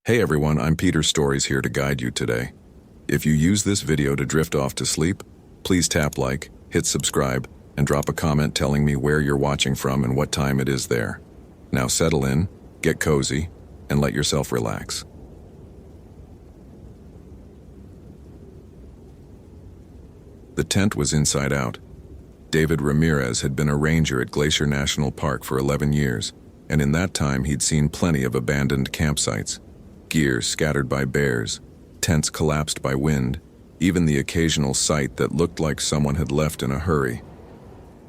Hey everyone, I'm Peter Stories here to guide you today. If you use this video to drift off to sleep, please tap like, hit subscribe, and drop a comment telling me where you're watching from and what time it is there. Now settle in, get cozy, and let yourself relax. The tent was inside out. David Ramirez had been a ranger at Glacier National Park for 11 years, and in that time he'd seen plenty of abandoned campsites. Gear scattered by bears, tents collapsed by wind, even the occasional site that looked like someone had left in a hurry.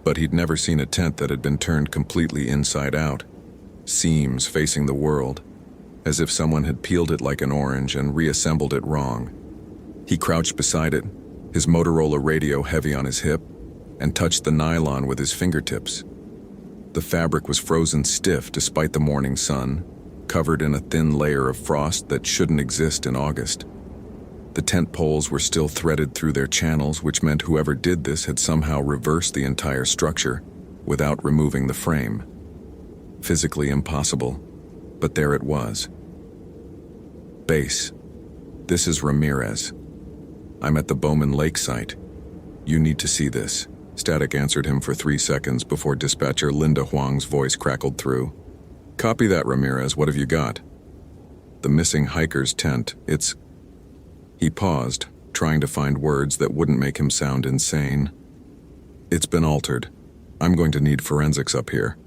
But he'd never seen a tent that had been turned completely inside out, seams facing the world, as if someone had peeled it like an orange and reassembled it wrong. He crouched beside it, his Motorola radio heavy on his hip, and touched the nylon with his fingertips. The fabric was frozen stiff despite the morning sun, covered in a thin layer of frost that shouldn't exist in August. The tent poles were still threaded through their channels, which meant whoever did this had somehow reversed the entire structure without removing the frame. Physically impossible, but there it was. Base. This is Ramirez. I'm at the Bowman Lake site. You need to see this. Static answered him for 3 seconds before dispatcher Linda Huang's voice crackled through. Copy that, Ramirez. What have you got? The missing hiker's tent. It's... He paused, trying to find words that wouldn't make him sound insane. It's been altered. I'm going to need forensics up here.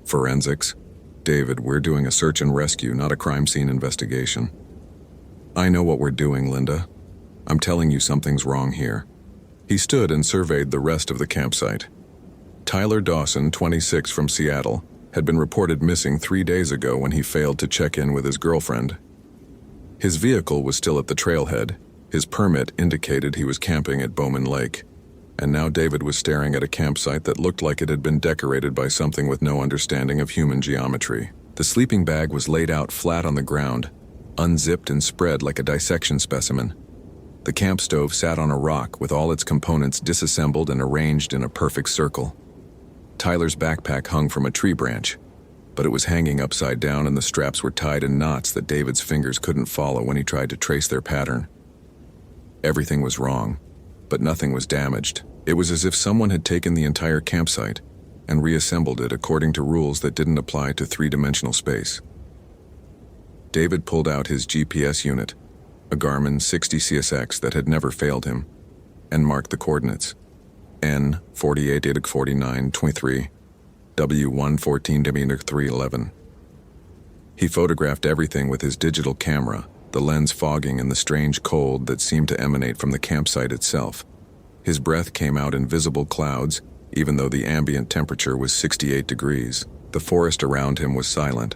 Forensics? David, we're doing a search and rescue, not a crime scene investigation. I know what we're doing, Linda. I'm telling you something's wrong here. He stood and surveyed the rest of the campsite. Tyler Dawson, 26, from Seattle, had been reported missing 3 days ago when he failed to check in with his girlfriend. His vehicle was still at the trailhead. His permit indicated he was camping at Bowman Lake. And now David was staring at a campsite that looked like it had been decorated by something with no understanding of human geometry. The sleeping bag was laid out flat on the ground, unzipped and spread like a dissection specimen. The camp stove sat on a rock with all its components disassembled and arranged in a perfect circle. Tyler's backpack hung from a tree branch, but it was hanging upside down and the straps were tied in knots that David's fingers couldn't follow when he tried to trace their pattern. Everything was wrong, but nothing was damaged. It was as if someone had taken the entire campsite and reassembled it according to rules that didn't apply to three-dimensional space. David pulled out his GPS unit, a Garmin 60 CSX that had never failed him, and marked the coordinates. N 48 49 23, W 14 311. He photographed everything with his digital camera, the lens fogging in the strange cold that seemed to emanate from the campsite itself. His breath came out in visible clouds, even though the ambient temperature was 68 degrees. The forest around him was silent.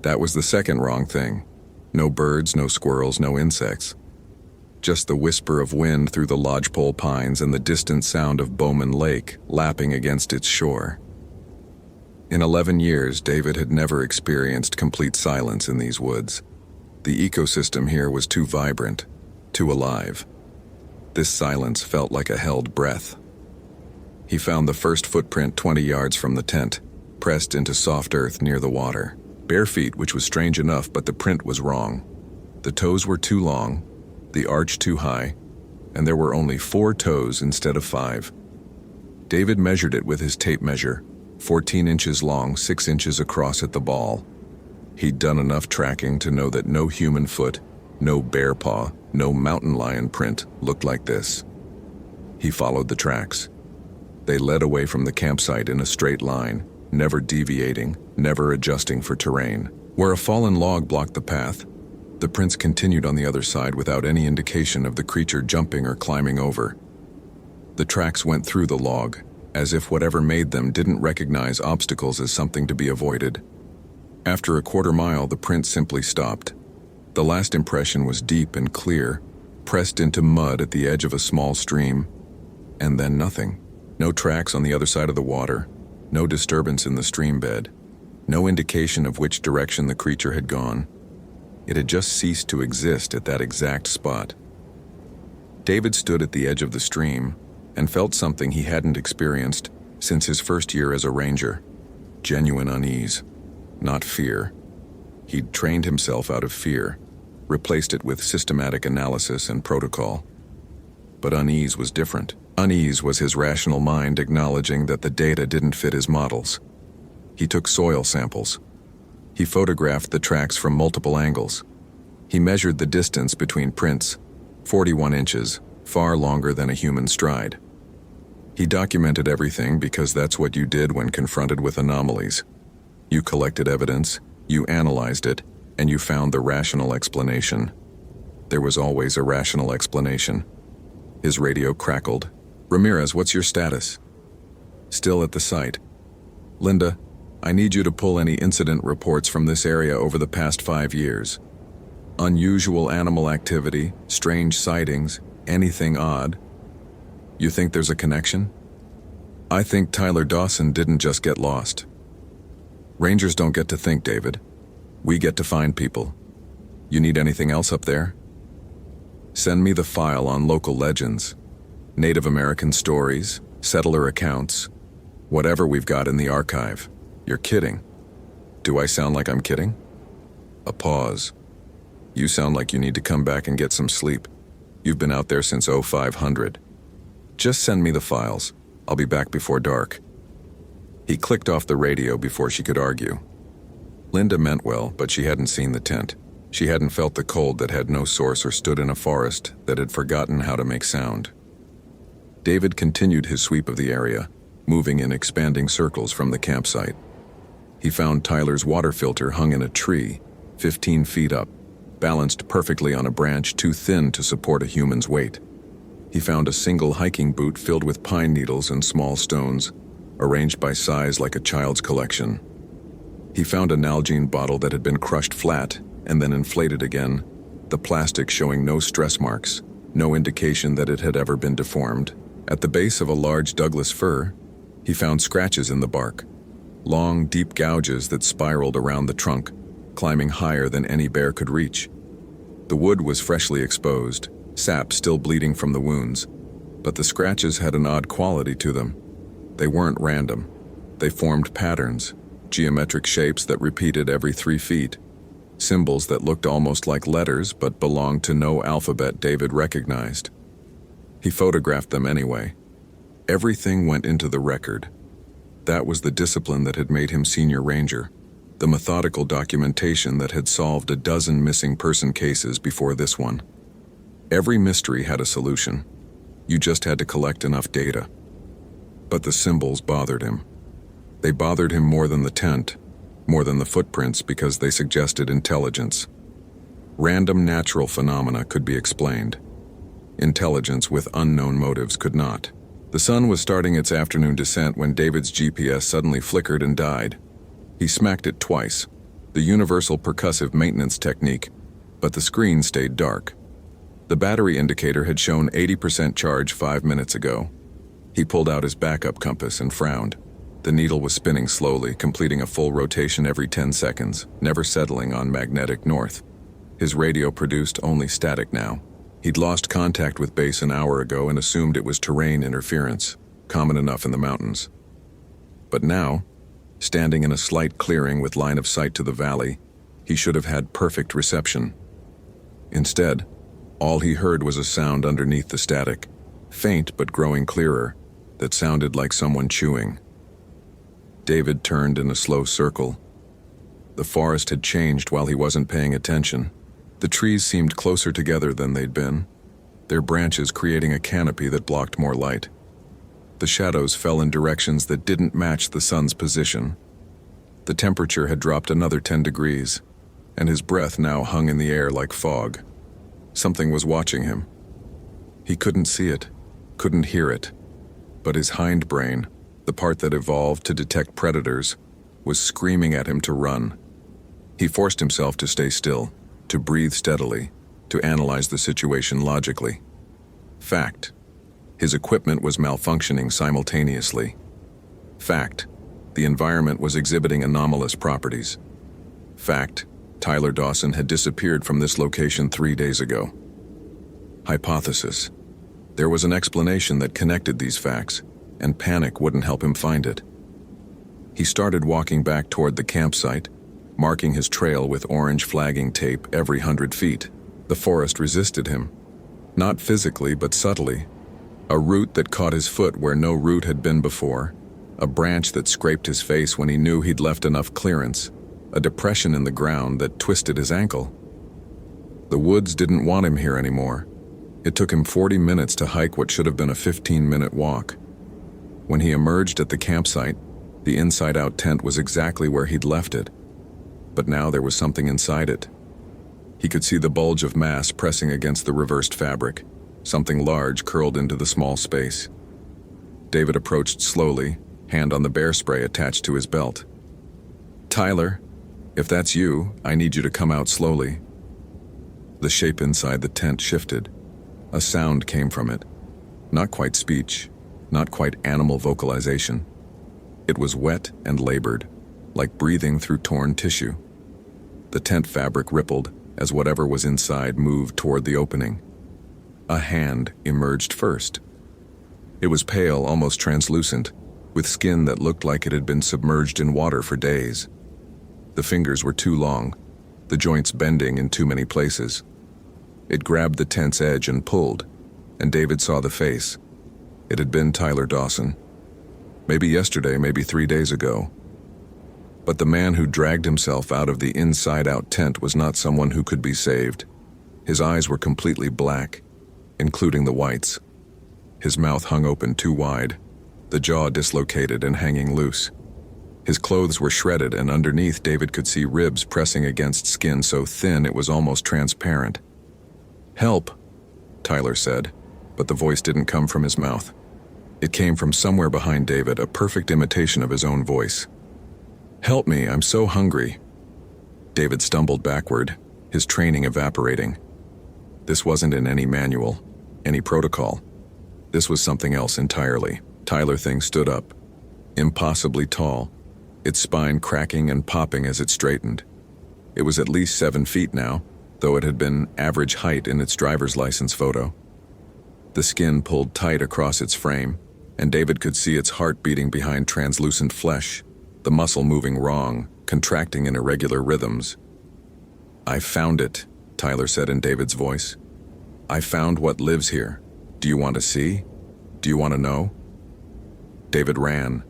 That was the second wrong thing. No birds, no squirrels, no insects. Just the whisper of wind through the lodgepole pines and the distant sound of Bowman Lake lapping against its shore. In 11 years, David had never experienced complete silence in these woods. The ecosystem here was too vibrant, too alive. This silence felt like a held breath. He found the first footprint 20 yards from the tent, pressed into soft earth near the water. Bare feet, which was strange enough, but the print was wrong. The toes were too long, the arch too high, and there were only 4 toes instead of 5. David measured it with his tape measure, 14 inches long, 6 inches across at the ball. He'd done enough tracking to know that no human foot, no bear paw, no mountain lion print looked like this. He followed the tracks. They led away from the campsite in a straight line, never deviating, never adjusting for terrain. Where a fallen log blocked the path, the prints continued on the other side without any indication of the creature jumping or climbing over. The tracks went through the log, as if whatever made them didn't recognize obstacles as something to be avoided. After a quarter mile, the print simply stopped. The last impression was deep and clear, pressed into mud at the edge of a small stream, and then nothing. No tracks on the other side of the water, no disturbance in the stream bed, no indication of which direction the creature had gone. It had just ceased to exist at that exact spot. David stood at the edge of the stream and felt something he hadn't experienced since his first year as a ranger. Genuine unease, not fear. He'd trained himself out of fear, replaced it with systematic analysis and protocol. But unease was different. Unease was his rational mind acknowledging that the data didn't fit his models. He took soil samples. He photographed the tracks from multiple angles. He measured the distance between prints, 41 inches, far longer than a human stride. He documented everything because that's what you did when confronted with anomalies. You collected evidence, you analyzed it, and you found the rational explanation. There was always a rational explanation. His radio crackled. "Ramirez, what's your status?" "Still at the site." "Linda, I need you to pull any incident reports from this area over the past 5 years. Unusual animal activity, strange sightings, anything odd." "You think there's a connection?" "I think Tyler Dawson didn't just get lost. Rangers don't get to think, David. We get to find people. You need anything else up there?" "Send me the file on local legends, Native American stories, settler accounts, whatever we've got in the archive." "You're kidding." "Do I sound like I'm kidding?" A pause. "You sound like you need to come back and get some sleep. You've been out there since 0500. Just send me the files. I'll be back before dark." He clicked off the radio before she could argue. Linda meant well, but she hadn't seen the tent. She hadn't felt the cold that had no source or stood in a forest that had forgotten how to make sound. David continued his sweep of the area, moving in expanding circles from the campsite. He found Tyler's water filter hung in a tree, 15 feet up, balanced perfectly on a branch too thin to support a human's weight. He found a single hiking boot filled with pine needles and small stones, arranged by size like a child's collection. He found a Nalgene bottle that had been crushed flat and then inflated again, the plastic showing no stress marks, no indication that it had ever been deformed. At the base of a large Douglas fir, he found scratches in the bark, long, deep gouges that spiraled around the trunk, climbing higher than any bear could reach. The wood was freshly exposed, sap still bleeding from the wounds, but the scratches had an odd quality to them. They weren't random. They formed patterns, geometric shapes that repeated every 3 feet, symbols that looked almost like letters but belonged to no alphabet David recognized. He photographed them anyway. Everything went into the record. That was the discipline that had made him senior ranger, the methodical documentation that had solved a dozen missing person cases before this one. Every mystery had a solution. You just had to collect enough data. But the symbols bothered him. They bothered him more than the tent, more than the footprints, because they suggested intelligence. Random natural phenomena could be explained. Intelligence with unknown motives could not. The sun was starting its afternoon descent when David's GPS suddenly flickered and died. He smacked it twice, the universal percussive maintenance technique, but the screen stayed dark. The battery indicator had shown 80% charge 5 minutes ago. He pulled out his backup compass and frowned. The needle was spinning slowly, completing a full rotation every 10 seconds, never settling on magnetic north. His radio produced only static now. He'd lost contact with base an hour ago and assumed it was terrain interference, common enough in the mountains. But now, standing in a slight clearing with line of sight to the valley, he should have had perfect reception. Instead, all he heard was a sound underneath the static, faint but growing clearer, that sounded like someone chewing. David turned in a slow circle. The forest had changed while he wasn't paying attention. The trees seemed closer together than they'd been, their branches creating a canopy that blocked more light. The shadows fell in directions that didn't match the sun's position. The temperature had dropped another 10 degrees, and his breath now hung in the air like fog. Something was watching him. He couldn't see it, couldn't hear it, but his hindbrain, the part that evolved to detect predators, was screaming at him to run. He forced himself to stay still, to breathe steadily, to analyze the situation logically. Fact: his equipment was malfunctioning simultaneously. Fact: the environment was exhibiting anomalous properties. Fact: Tyler Dawson had disappeared from this location 3 days ago. Hypothesis: there was an explanation that connected these facts, and panic wouldn't help him find it. He started walking back toward the campsite, marking his trail with orange flagging tape every 100 feet. The forest resisted him, not physically but subtly. A root that caught his foot where no root had been before, a branch that scraped his face when he knew he'd left enough clearance, a depression in the ground that twisted his ankle. The woods didn't want him here anymore. It took him 40 minutes to hike what should have been a 15-minute walk. When he emerged at the campsite, the inside-out tent was exactly where he'd left it. But now there was something inside it. He could see the bulge of mass pressing against the reversed fabric, something large curled into the small space. David approached slowly, hand on the bear spray attached to his belt. "Tyler, if that's you, I need you to come out slowly." The shape inside the tent shifted. A sound came from it. Not quite speech, not quite animal vocalization. It was wet and labored, like breathing through torn tissue. The tent fabric rippled as whatever was inside moved toward the opening. A hand emerged first. It was pale, almost translucent, with skin that looked like it had been submerged in water for days. The fingers were too long, the joints bending in too many places. It grabbed the tent's edge and pulled, and David saw the face. It had been Tyler Dawson. Maybe yesterday, maybe 3 days ago. But the man who dragged himself out of the inside-out tent was not someone who could be saved. His eyes were completely black, including the whites. His mouth hung open too wide, the jaw dislocated and hanging loose. His clothes were shredded, and underneath David could see ribs pressing against skin so thin it was almost transparent. "Help," Tyler said, but the voice didn't come from his mouth. It came from somewhere behind David, a perfect imitation of his own voice. "Help me, I'm so hungry." David stumbled backward, his training evaporating. This wasn't in any manual, any protocol. This was something else entirely. Tyler Thing stood up, impossibly tall, its spine cracking and popping as it straightened. It was at least 7 feet now, though it had been average height in its driver's license photo. The skin pulled tight across its frame, and David could see its heart beating behind translucent flesh, the muscle moving wrong, contracting in irregular rhythms. "I found it," Tyler said in David's voice. "I found what lives here. Do you want to see? Do you want to know?" David ran.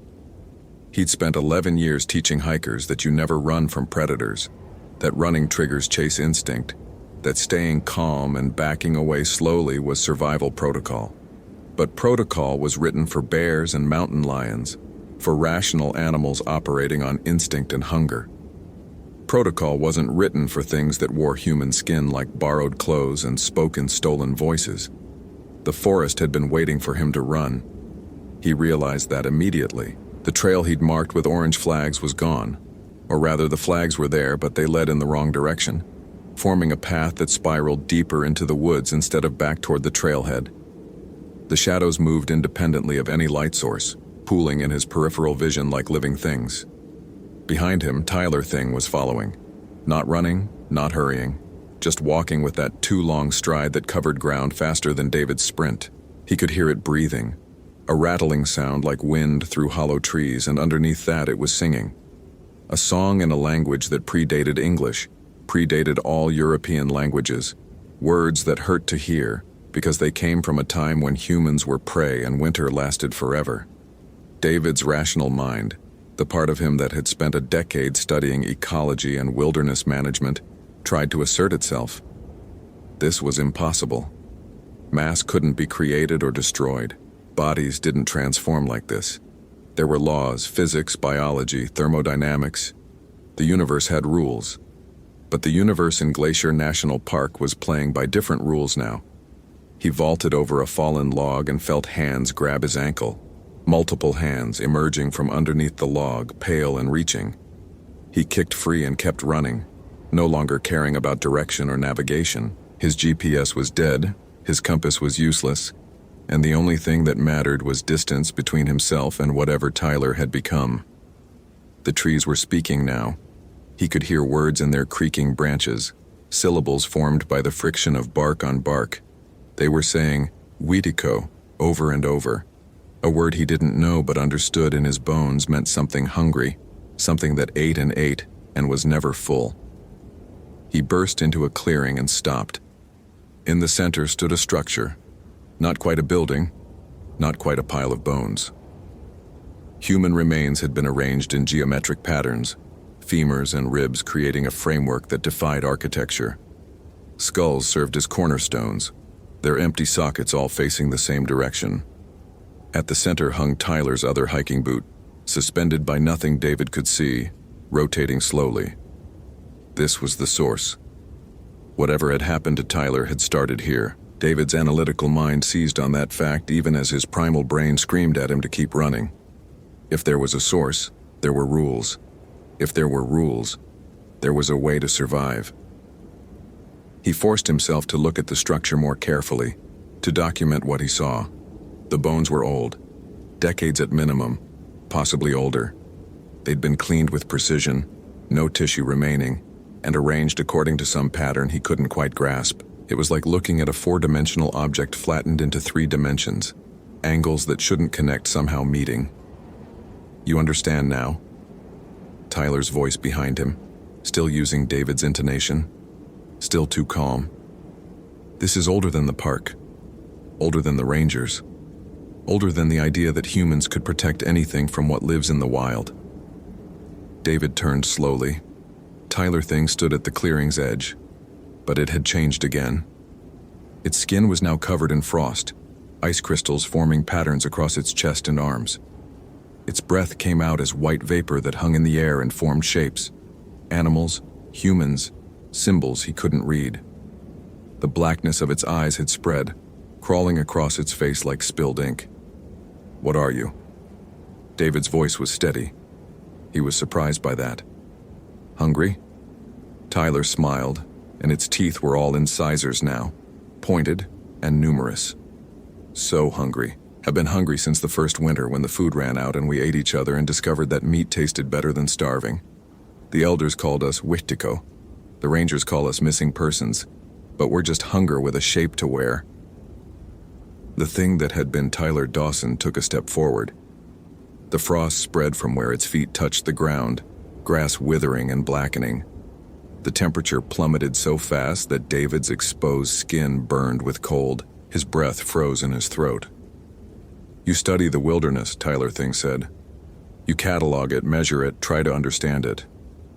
He'd spent 11 years teaching hikers that you never run from predators, that running triggers chase instinct, that staying calm and backing away slowly was survival protocol. But protocol was written for bears and mountain lions, for rational animals operating on instinct and hunger. Protocol wasn't written for things that wore human skin like borrowed clothes and spoke in stolen voices. The forest had been waiting for him to run. He realized that immediately. The trail he'd marked with orange flags was gone. Or rather, the flags were there, but they led in the wrong direction, forming a path that spiraled deeper into the woods instead of back toward the trailhead. The shadows moved independently of any light source, pooling in his peripheral vision like living things. Behind him, Tyler Thing was following. Not running, not hurrying, just walking with that too long stride that covered ground faster than David's sprint. He could hear it breathing, a rattling sound like wind through hollow trees, and underneath that it was singing. A song in a language that predated English, predated all European languages, words that hurt to hear because they came from a time when humans were prey and winter lasted forever. David's rational mind, the part of him that had spent a decade studying ecology and wilderness management, tried to assert itself. This was impossible. Mass couldn't be created or destroyed. Bodies didn't transform like this. There were laws, physics, biology, thermodynamics. The universe had rules. But the universe in Glacier National Park was playing by different rules now. He vaulted over a fallen log and felt hands grab his ankle. Multiple hands emerging from underneath the log, pale and reaching. He kicked free and kept running, no longer caring about direction or navigation. His GPS was dead, his compass was useless, and the only thing that mattered was distance between himself and whatever Tyler had become. The trees were speaking now. He could hear words in their creaking branches, syllables formed by the friction of bark on bark. They were saying, "Wheatico," over and over. A word he didn't know but understood in his bones meant something hungry, something that ate and ate, and was never full. He burst into a clearing and stopped. In the center stood a structure. Not quite a building, not quite a pile of bones. Human remains had been arranged in geometric patterns, femurs and ribs creating a framework that defied architecture. Skulls served as cornerstones, their empty sockets all facing the same direction. At the center hung Tyler's other hiking boot, suspended by nothing David could see, rotating slowly. This was the source. Whatever had happened to Tyler had started here. David's analytical mind seized on that fact even as his primal brain screamed at him to keep running. If there was a source, there were rules. If there were rules, there was a way to survive. He forced himself to look at the structure more carefully, to document what he saw. The bones were old, decades at minimum, possibly older. They'd been cleaned with precision, no tissue remaining, and arranged according to some pattern he couldn't quite grasp. It was like looking at a four-dimensional object flattened into 3 dimensions, angles that shouldn't connect somehow meeting. You understand now? Tyler's voice behind him, still using David's intonation, still too calm. This is older than the park, older than the rangers, older than the idea that humans could protect anything from what lives in the wild. David turned slowly. Tyler Thing stood at the clearing's edge, but it had changed again. Its skin was now covered in frost, ice crystals forming patterns across its chest and arms. Its breath came out as white vapor that hung in the air and formed shapes. Animals, humans, symbols he couldn't read. The blackness of its eyes had spread, crawling across its face like spilled ink. What are you? David's voice was steady. He was surprised by that. Hungry? Tyler smiled, and its teeth were all incisors now, pointed and numerous. So hungry. Have been hungry since the first winter when the food ran out and we ate each other and discovered that meat tasted better than starving. The elders called us wichtiko. The rangers call us missing persons, but we're just hunger with a shape to wear. The thing that had been Tyler Dawson took a step forward. The frost spread from where its feet touched the ground, grass withering and blackening. The temperature plummeted so fast that David's exposed skin burned with cold. His breath froze in his throat. You study the wilderness, Tyler Thing said. You catalog it, measure it, try to understand it.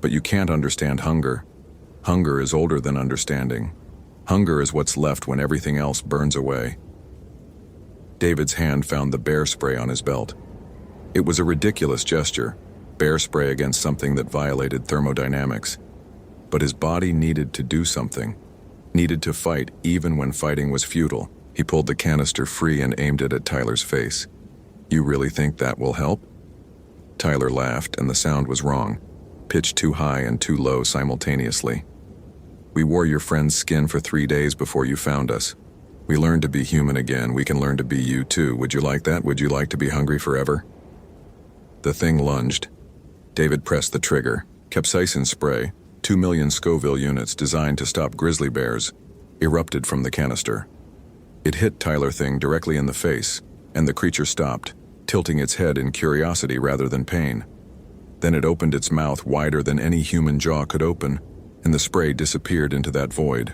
But you can't understand hunger. Hunger is older than understanding. Hunger is what's left when everything else burns away. David's hand found the bear spray on his belt. It was a ridiculous gesture, bear spray against something that violated thermodynamics. But his body needed to do something, needed to fight even when fighting was futile. He pulled the canister free and aimed it at Tyler's face. You really think that will help? Tyler laughed, and the sound was wrong, pitched too high and too low simultaneously. We wore your friend's skin for 3 days before you found us. We learned to be human again. We can learn to be you too. Would you like that? Would you like to be hungry forever? The thing lunged. David pressed the trigger. Capsaicin spray, 2 million Scoville units designed to stop grizzly bears, erupted from the canister. It hit Tyler Thing directly in the face, and the creature stopped, tilting its head in curiosity rather than pain. Then it opened its mouth wider than any human jaw could open, and the spray disappeared into that void.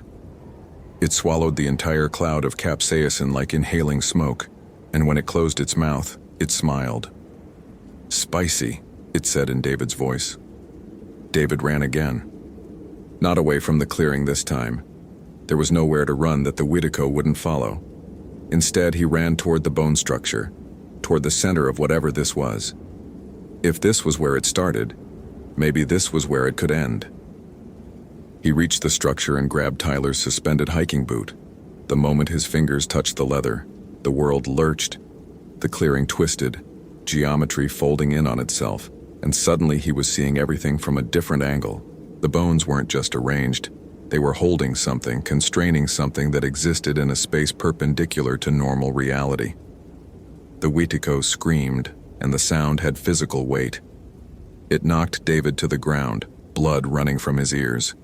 It swallowed the entire cloud of capsaicin like inhaling smoke, and when it closed its mouth, it smiled. Spicy, it said in David's voice. David ran again. Not away from the clearing this time. There was nowhere to run that the Wittiko wouldn't follow. Instead, he ran toward the bone structure, toward the center of whatever this was. If this was where it started, maybe this was where it could end. He reached the structure and grabbed Tyler's suspended hiking boot. The moment his fingers touched the leather, the world lurched. The clearing twisted, geometry folding in on itself, and suddenly he was seeing everything from a different angle. The bones weren't just arranged. They were holding something, constraining something that existed in a space perpendicular to normal reality. The Wittiko screamed, and the sound had physical weight. It knocked David to the ground, blood running from his ears.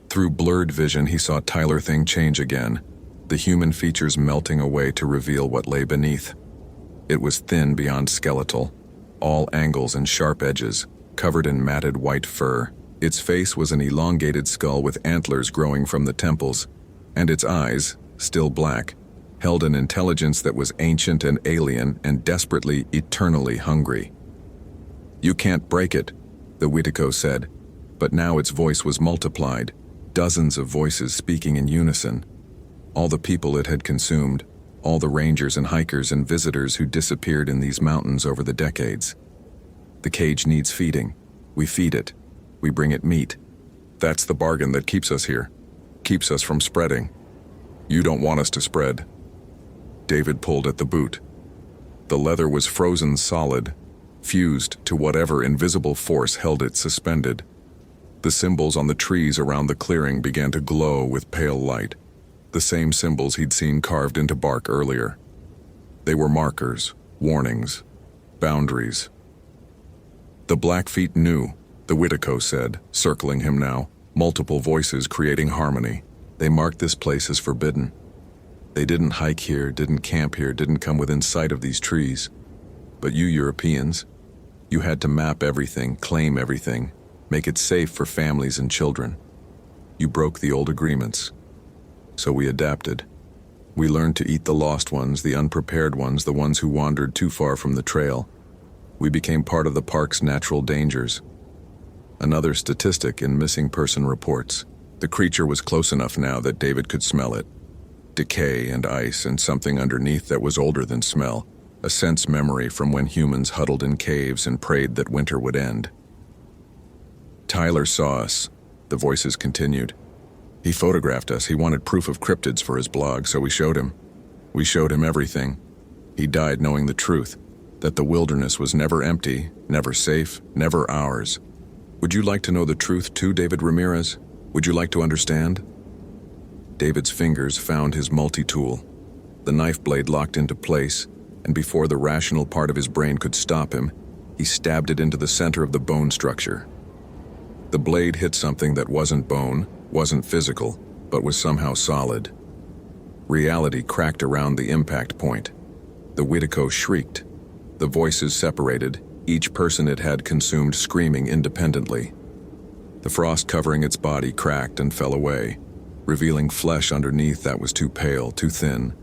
Through blurred vision, he saw Tyler Thing change again, the human features melting away to reveal what lay beneath. It was thin beyond skeletal, all angles and sharp edges, covered in matted white fur. Its face was an elongated skull with antlers growing from the temples, and its eyes, still black, held an intelligence that was ancient and alien and desperately, eternally hungry. "You can't break it," the Witico said, but now its voice was multiplied, dozens of voices speaking in unison. All the people it had consumed, all the rangers and hikers and visitors who disappeared in these mountains over the decades. "The cage needs feeding. We feed it. We bring it meat. That's the bargain that keeps us here, keeps us from spreading. You don't want us to spread." David pulled at the boot. The leather was frozen solid, fused to whatever invisible force held it suspended. The symbols on the trees around the clearing began to glow with pale light, the same symbols he'd seen carved into bark earlier. They were markers, warnings, boundaries. "The Blackfeet knew," the Witico said, circling him now, multiple voices creating harmony. "They marked this place as forbidden. They didn't hike here, didn't camp here, didn't come within sight of these trees. But you Europeans, you had to map everything, claim everything, make it safe for families and children. You broke the old agreements. So we adapted. We learned to eat the lost ones, the unprepared ones, the ones who wandered too far from the trail. We became part of the park's natural dangers. Another statistic in missing person reports. The creature was close enough now that David could smell it. Decay and ice and something underneath that was older than smell, a sense memory from when humans huddled in caves and prayed that winter would end. "Tyler saw us," the voices continued. "He photographed us. He wanted proof of cryptids for his blog, so we showed him. We showed him everything. He died knowing the truth, that the wilderness was never empty, never safe, never ours. Would you like to know the truth too, David Ramirez? Would you like to understand?" David's fingers found his multi-tool. The knife blade locked into place, and before the rational part of his brain could stop him, he stabbed it into the center of the bone structure. The blade hit something that wasn't bone, wasn't physical, but was somehow solid. Reality cracked around the impact point. The Witico shrieked. The voices separated, each person it had consumed screaming independently. The frost covering its body cracked and fell away, revealing flesh underneath that was too pale, too thin,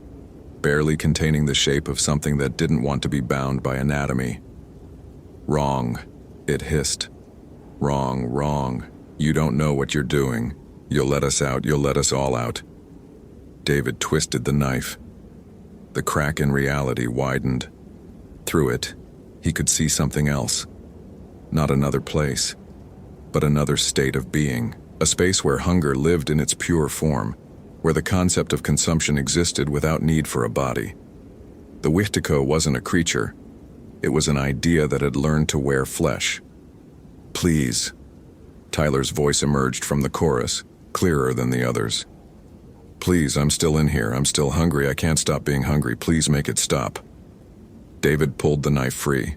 barely containing the shape of something that didn't want to be bound by anatomy. "Wrong," it hissed. "Wrong, wrong. You don't know what you're doing. You'll let us out, you'll let us all out." David twisted the knife. The crack in reality widened. Through it, he could see something else. Not another place, but another state of being. A space where hunger lived in its pure form, where the concept of consumption existed without need for a body. The Witico wasn't a creature. It was an idea that had learned to wear flesh. "Please," Tyler's voice emerged from the chorus, clearer than the others. "Please, I'm still in here. I'm still hungry. I can't stop being hungry. Please make it stop." David pulled the knife free.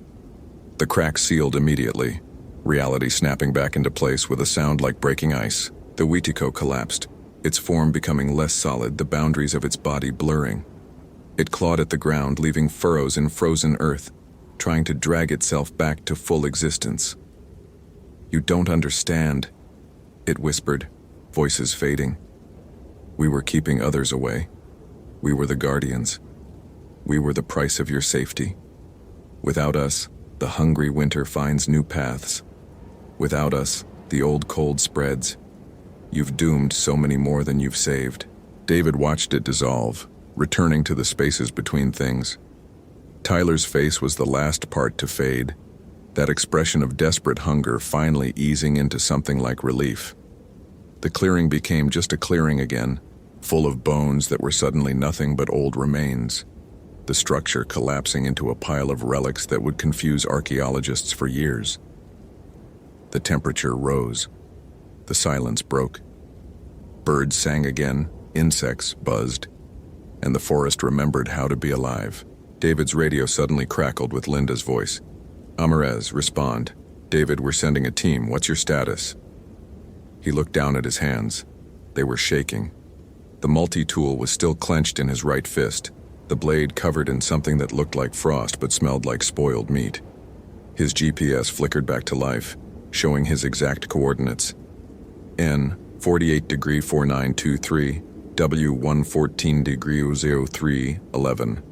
The crack sealed immediately, reality snapping back into place with a sound like breaking ice. The Witico collapsed, its form becoming less solid, the boundaries of its body blurring. It clawed at the ground, leaving furrows in frozen earth, trying to drag itself back to full existence. "You don't understand," it whispered, voices fading. "We were keeping others away. We were the guardians. We were the price of your safety. Without us, the hungry winter finds new paths. Without us, the old cold spreads. You've doomed so many more than you've saved." David watched it dissolve, returning to the spaces between things. Tyler's face was the last part to fade, that expression of desperate hunger finally easing into something like relief. The clearing became just a clearing again, full of bones that were suddenly nothing but old remains, the structure collapsing into a pile of relics that would confuse archaeologists for years. The temperature rose. The silence broke. Birds sang again, insects buzzed, and the forest remembered how to be alive. David's radio suddenly crackled with Linda's voice. "Amarez, respond. David, we're sending a team. What's your status?" He looked down at his hands. They were shaking. The multi-tool was still clenched in his right fist, the blade covered in something that looked like frost but smelled like spoiled meat. His GPS flickered back to life. showing his exact coordinates. N 48 degree 4923, W 114 degree 0311.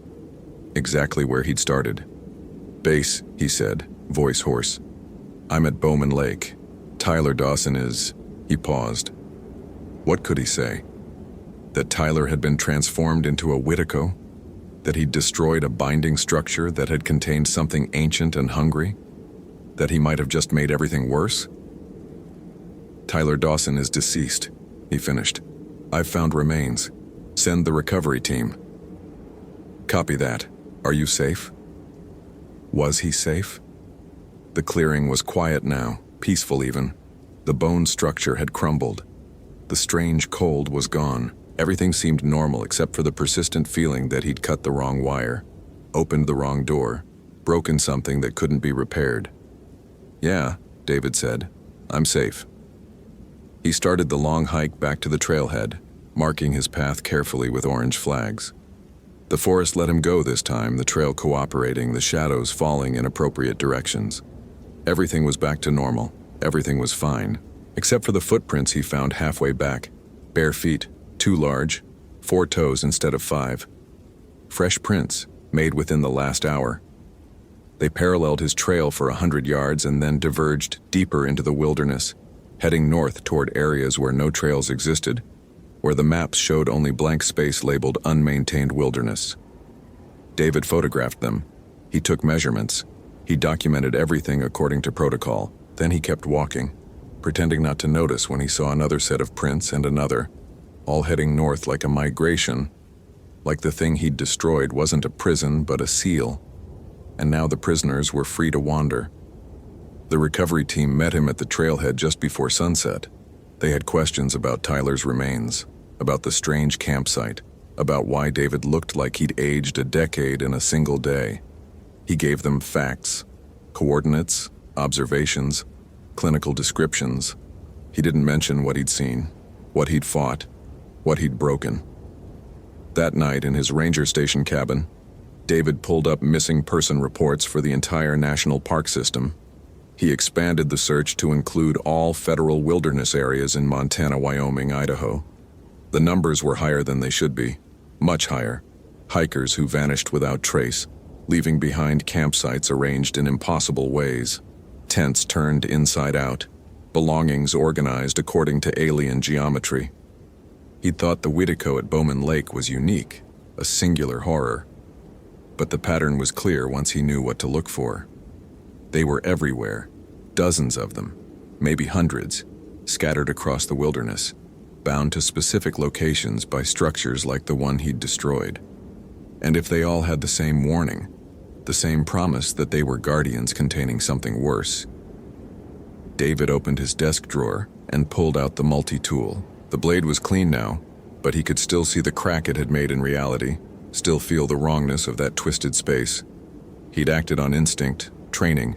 Exactly where he'd started. "Base," he said, voice hoarse. "I'm at Bowman Lake. Tyler Dawson is..." He paused. What could he say? That Tyler had been transformed into a Whitico? That he'd destroyed a binding structure that had contained something ancient and hungry? That he might have just made everything worse? "Tyler Dawson is deceased," he finished. "I've found remains. Send the recovery team." "Copy that. Are you safe?" Was he safe? The clearing was quiet now, peaceful even. The bone structure had crumbled. The strange cold was gone. Everything seemed normal except for the persistent feeling that he'd cut the wrong wire, opened the wrong door, broken something that couldn't be repaired. "Yeah," David said. "I'm safe." He started the long hike back to the trailhead, marking his path carefully with orange flags. The forest let him go this time, the trail cooperating, the shadows falling in appropriate directions. Everything was back to normal. Everything was fine, except for the footprints he found halfway back. Bare feet, too large, 4 toes instead of 5. Fresh prints, made within the last hour. They paralleled his trail for 100 yards and then diverged deeper into the wilderness, heading north toward areas where no trails existed, where the maps showed only blank space labeled unmaintained wilderness. David photographed them. He took measurements. He documented everything according to protocol. Then he kept walking, pretending not to notice when he saw another set of prints and another, all heading north like a migration, like the thing he'd destroyed wasn't a prison but a seal, and now the prisoners were free to wander. The recovery team met him at the trailhead just before sunset. They had questions about Tyler's remains, about the strange campsite, about why David looked like he'd aged a decade in a single day. He gave them facts, coordinates, observations, clinical descriptions. He didn't mention what he'd seen, what he'd fought, what he'd broken. That night in his ranger station cabin, David pulled up missing person reports for the entire national park system. He expanded the search to include all federal wilderness areas in Montana, Wyoming, Idaho. The numbers were higher than they should be, much higher. Hikers who vanished without trace, leaving behind campsites arranged in impossible ways. Tents turned inside out, belongings organized according to alien geometry. He'd thought the Whitico at Bowman Lake was unique, a singular horror. But the pattern was clear once he knew what to look for. They were everywhere, dozens of them, maybe hundreds, scattered across the wilderness, bound to specific locations by structures like the one he'd destroyed. And if they all had the same warning, the same promise that they were guardians containing something worse. David opened his desk drawer and pulled out the multi-tool. The blade was clean now, but he could still see the crack it had made in reality, still feel the wrongness of that twisted space. He'd acted on instinct, training,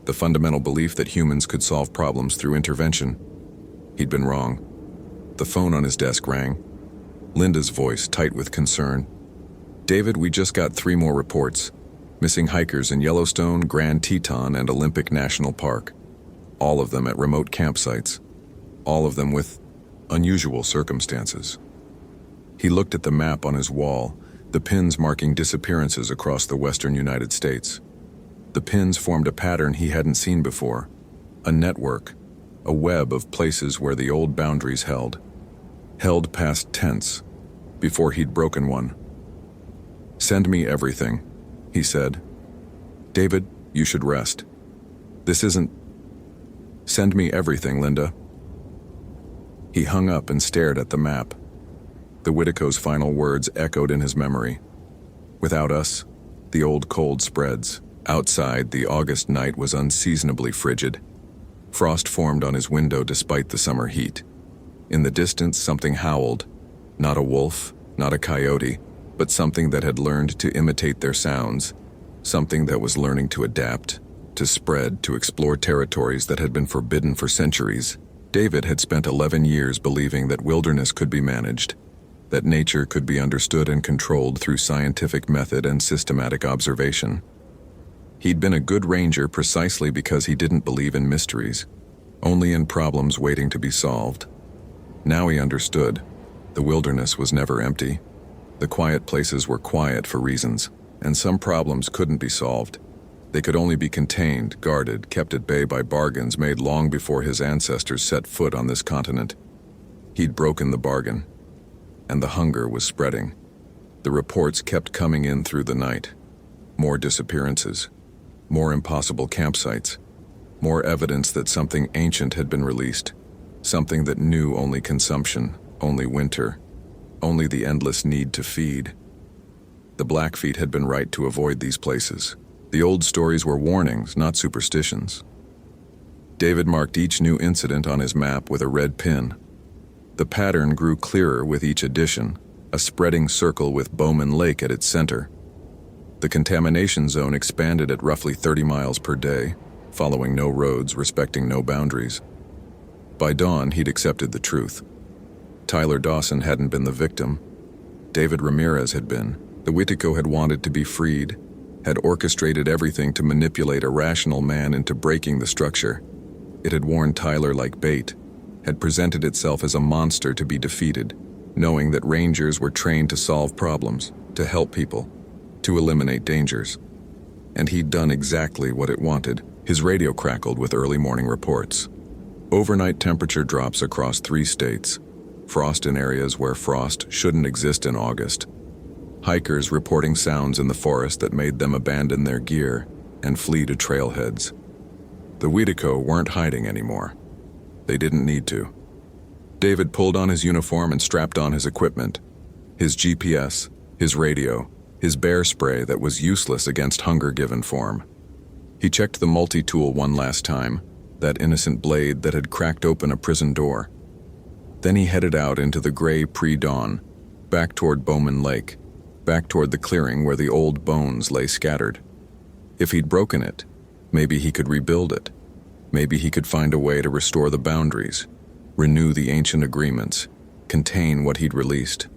the fundamental belief that humans could solve problems through intervention. He'd been wrong. The phone on his desk rang. Linda's voice, tight with concern. "David, we just got 3 more reports. Missing hikers in Yellowstone, Grand Teton, and Olympic National Park. All of them at remote campsites. All of them with unusual circumstances." He looked at the map on his wall, the pins marking disappearances across the western United States. The pins formed a pattern he hadn't seen before, a network, a web of places where the old boundaries held past tents, before he'd broken one. "Send me everything," he said. "David, you should rest. This isn't..." "Send me everything, Linda." He hung up and stared at the map. The Whitico's final words echoed in his memory. "Without us, the old cold spreads." Outside, the August night was unseasonably frigid. Frost formed on his window despite the summer heat. In the distance, something howled. Not a wolf, not a coyote, but something that had learned to imitate their sounds. Something that was learning to adapt, to spread, to explore territories that had been forbidden for centuries. David had spent 11 years believing that wilderness could be managed, that nature could be understood and controlled through scientific method and systematic observation. He'd been a good ranger precisely because he didn't believe in mysteries. only in problems waiting to be solved. Now he understood. The wilderness was never empty. The quiet places were quiet for reasons, and some problems couldn't be solved. They could only be contained, guarded, kept at bay by bargains made long before his ancestors set foot on this continent. He'd broken the bargain, and the hunger was spreading. The reports kept coming in through the night. More disappearances, more impossible campsites, more evidence that something ancient had been released, something that knew only consumption, only winter, only the endless need to feed. The Blackfeet had been right to avoid these places. The old stories were warnings, not superstitions. David marked each new incident on his map with a red pin. The pattern grew clearer with each addition, a spreading circle with Bowman Lake at its center. The contamination zone expanded at roughly 30 miles per day, following no roads, respecting no boundaries. By dawn, he'd accepted the truth. Tyler Dawson hadn't been the victim. David Ramirez had been. The Witico had wanted to be freed, had orchestrated everything to manipulate a rational man into breaking the structure. It had worn Tyler like bait, had presented itself as a monster to be defeated, knowing that rangers were trained to solve problems, to help people, to eliminate dangers. And he'd done exactly what it wanted. His radio crackled with early morning reports. Overnight temperature drops across 3 states. Frost in areas where frost shouldn't exist in August. Hikers reporting sounds in the forest that made them abandon their gear and flee to trailheads. The Witico weren't hiding anymore. They didn't need to. David pulled on his uniform and strapped on his equipment. His GPS, his radio, his bear spray that was useless against hunger given form. He checked the multi-tool one last time, that innocent blade that had cracked open a prison door. Then he headed out into the gray pre-dawn, back toward Bowman Lake, back toward the clearing where the old bones lay scattered. If he'd broken it, maybe he could rebuild it. Maybe he could find a way to restore the boundaries, renew the ancient agreements, contain what he'd released.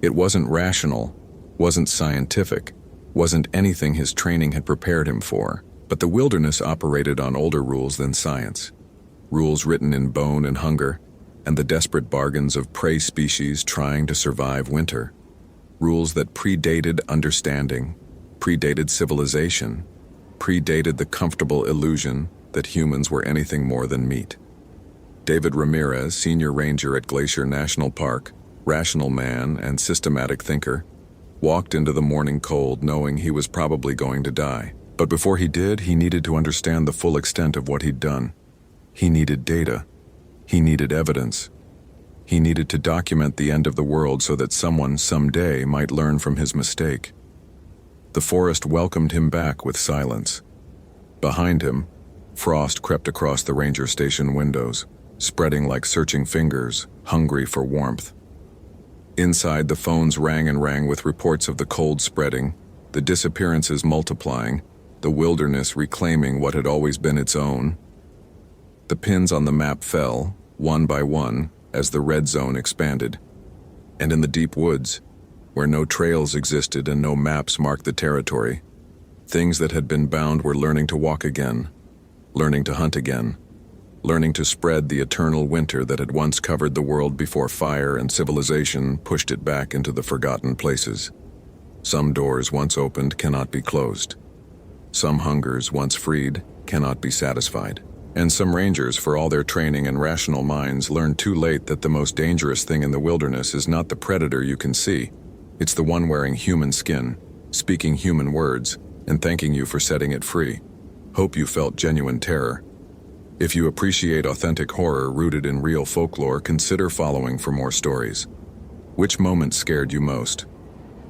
It wasn't rational, wasn't scientific, wasn't anything his training had prepared him for, but the wilderness operated on older rules than science. Rules written in bone and hunger, and the desperate bargains of prey species trying to survive winter. Rules that predated understanding, predated civilization, predated the comfortable illusion that humans were anything more than meat. David Ramirez, senior ranger at Glacier National Park, rational man and systematic thinker, walked into the morning cold knowing he was probably going to die. But before he did, he needed to understand the full extent of what he'd done. He needed data. He needed evidence. He needed to document the end of the world so that someone someday might learn from his mistake. The forest welcomed him back with silence. Behind him, frost crept across the ranger station windows, spreading like searching fingers, hungry for warmth. Inside, the phones rang and rang with reports of the cold spreading, the disappearances multiplying, the wilderness reclaiming what had always been its own. The pins on the map fell, one by one, as the red zone expanded. And in the deep woods, where no trails existed and no maps marked the territory, things that had been bound were learning to walk again, learning to hunt again, learning to spread the eternal winter that had once covered the world before fire and civilization pushed it back into the forgotten places. Some doors once opened cannot be closed. Some hungers once freed cannot be satisfied. And some rangers, for all their training and rational minds, learned too late that the most dangerous thing in the wilderness is not the predator you can see. It's the one wearing human skin, speaking human words, and thanking you for setting it free. Hope you felt genuine terror. If you appreciate authentic horror rooted in real folklore, consider following for more stories. Which moment scared you most?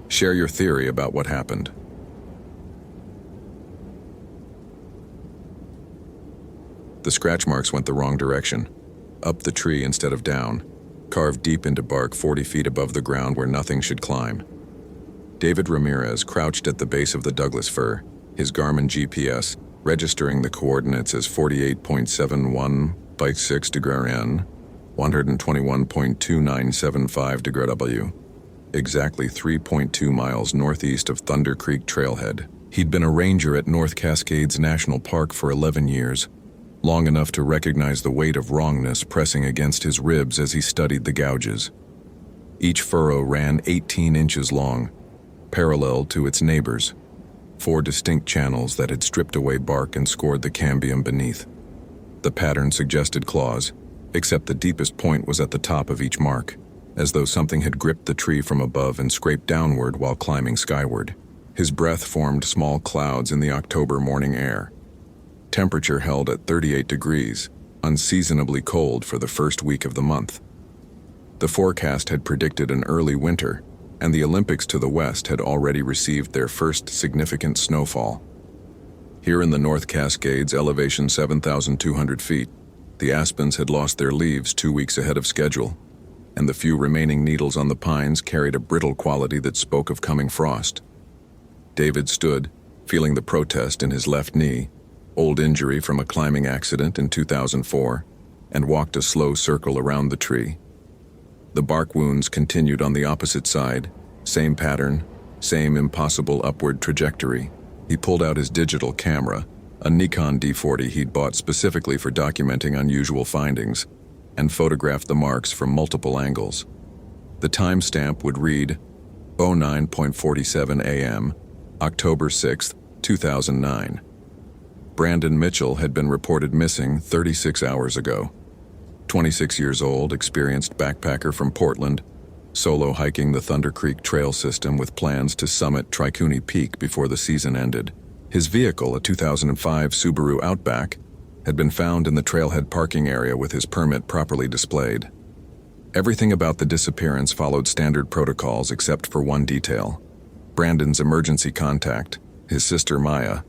Share your theory about what happened. The scratch marks went the wrong direction, up the tree instead of down, carved deep into bark 40 feet above the ground where nothing should climb. David Ramirez crouched at the base of the Douglas fir, his Garmin GPS registering the coordinates as 48.71 by 6 degree N, 121.2975 degree W, exactly 3.2 miles northeast of Thunder Creek Trailhead. He'd been a ranger at North Cascades National Park for 11 years, long enough to recognize the weight of wrongness pressing against his ribs as he studied the gouges. Each furrow ran 18 inches long, parallel to its neighbors, 4 distinct channels that had stripped away bark and scored the cambium beneath. The pattern suggested claws, except the deepest point was at the top of each mark, as though something had gripped the tree from above and scraped downward while climbing skyward. His breath formed small clouds in the October morning air. Temperature held at 38 degrees, unseasonably cold for the first week of the month. The forecast had predicted an early winter, and the Olympics to the west had already received their first significant snowfall. Here in the North Cascades, elevation 7,200 feet, the aspens had lost their leaves 2 weeks ahead of schedule, and the few remaining needles on the pines carried a brittle quality that spoke of coming frost. David stood, feeling the protest in his left knee, old injury from a climbing accident in 2004, and walked a slow circle around the tree. The bark wounds continued on the opposite side, same pattern, same impossible upward trajectory. He pulled out his digital camera, a Nikon D40 he'd bought specifically for documenting unusual findings, and photographed the marks from multiple angles. The timestamp would read 09:47 a.m., October 6, 2009. Brandon Mitchell had been reported missing 36 hours ago. 26 years old, experienced backpacker from Portland, solo hiking the Thunder Creek Trail system with plans to summit Tricuni Peak before the season ended. His vehicle, a 2005 Subaru Outback, had been found in the trailhead parking area with his permit properly displayed. Everything about the disappearance followed standard protocols except for one detail. Brandon's emergency contact, his sister Maya,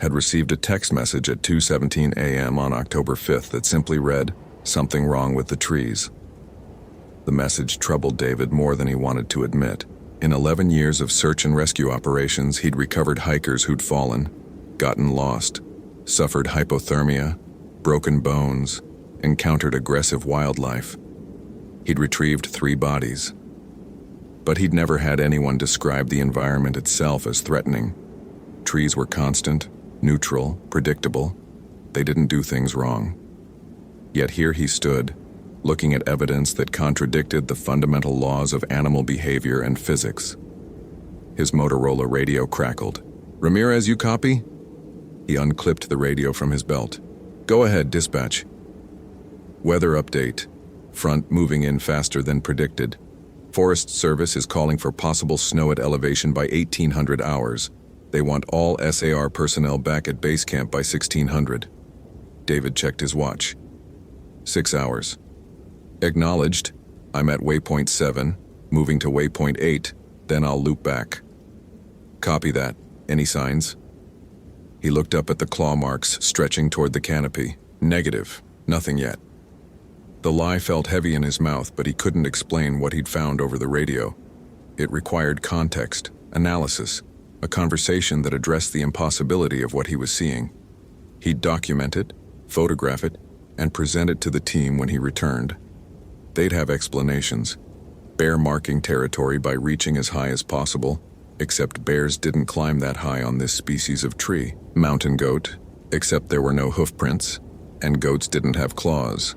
had received a text message at 2:17 a.m. on October 5th that simply read, "Something wrong with the trees." The message troubled David more than he wanted to admit. In 11 years of search and rescue operations, he'd recovered hikers who'd fallen, gotten lost, suffered hypothermia, broken bones, encountered aggressive wildlife. He'd retrieved 3 bodies. But he'd never had anyone describe the environment itself as threatening. Trees were constant, neutral, predictable. They didn't do things wrong. Yet here he stood, looking at evidence that contradicted the fundamental laws of animal behavior and physics. His Motorola radio crackled. "Ramirez, you copy?" He unclipped the radio from his belt. "Go ahead, dispatch." Weather update. Front moving in faster than predicted. Forest Service is calling for possible snow at elevation by 1800 hours. They want all SAR personnel back at base camp by 1600. David checked his watch. 6 hours. Acknowledged. I'm at waypoint 7, moving to waypoint 8, then I'll loop back. Copy that. Any signs? He looked up at the claw marks stretching toward the canopy. Negative. Nothing yet. The lie felt heavy in his mouth, but he couldn't explain what he'd found over the radio. It required context, analysis, a conversation that addressed the impossibility of what he was seeing. He'd document it, photograph it, and present it to the team when he returned. They'd have explanations. Bear marking territory by reaching as high as possible, except bears didn't climb that high on this species of tree. Mountain goat, except there were no hoof prints, and goats didn't have claws.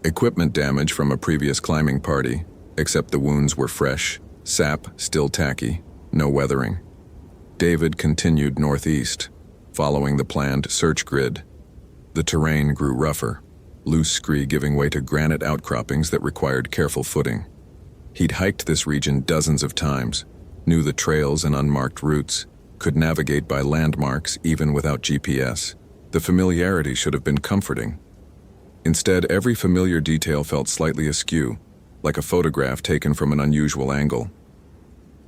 Equipment damage from a previous climbing party, except the wounds were fresh, sap still tacky, no weathering. David continued northeast, following the planned search grid. The terrain grew rougher, loose scree giving way to granite outcroppings that required careful footing. He'd hiked this region dozens of times, knew the trails and unmarked routes, could navigate by landmarks even without GPS. The familiarity should have been comforting. Instead, every familiar detail felt slightly askew, like a photograph taken from an unusual angle.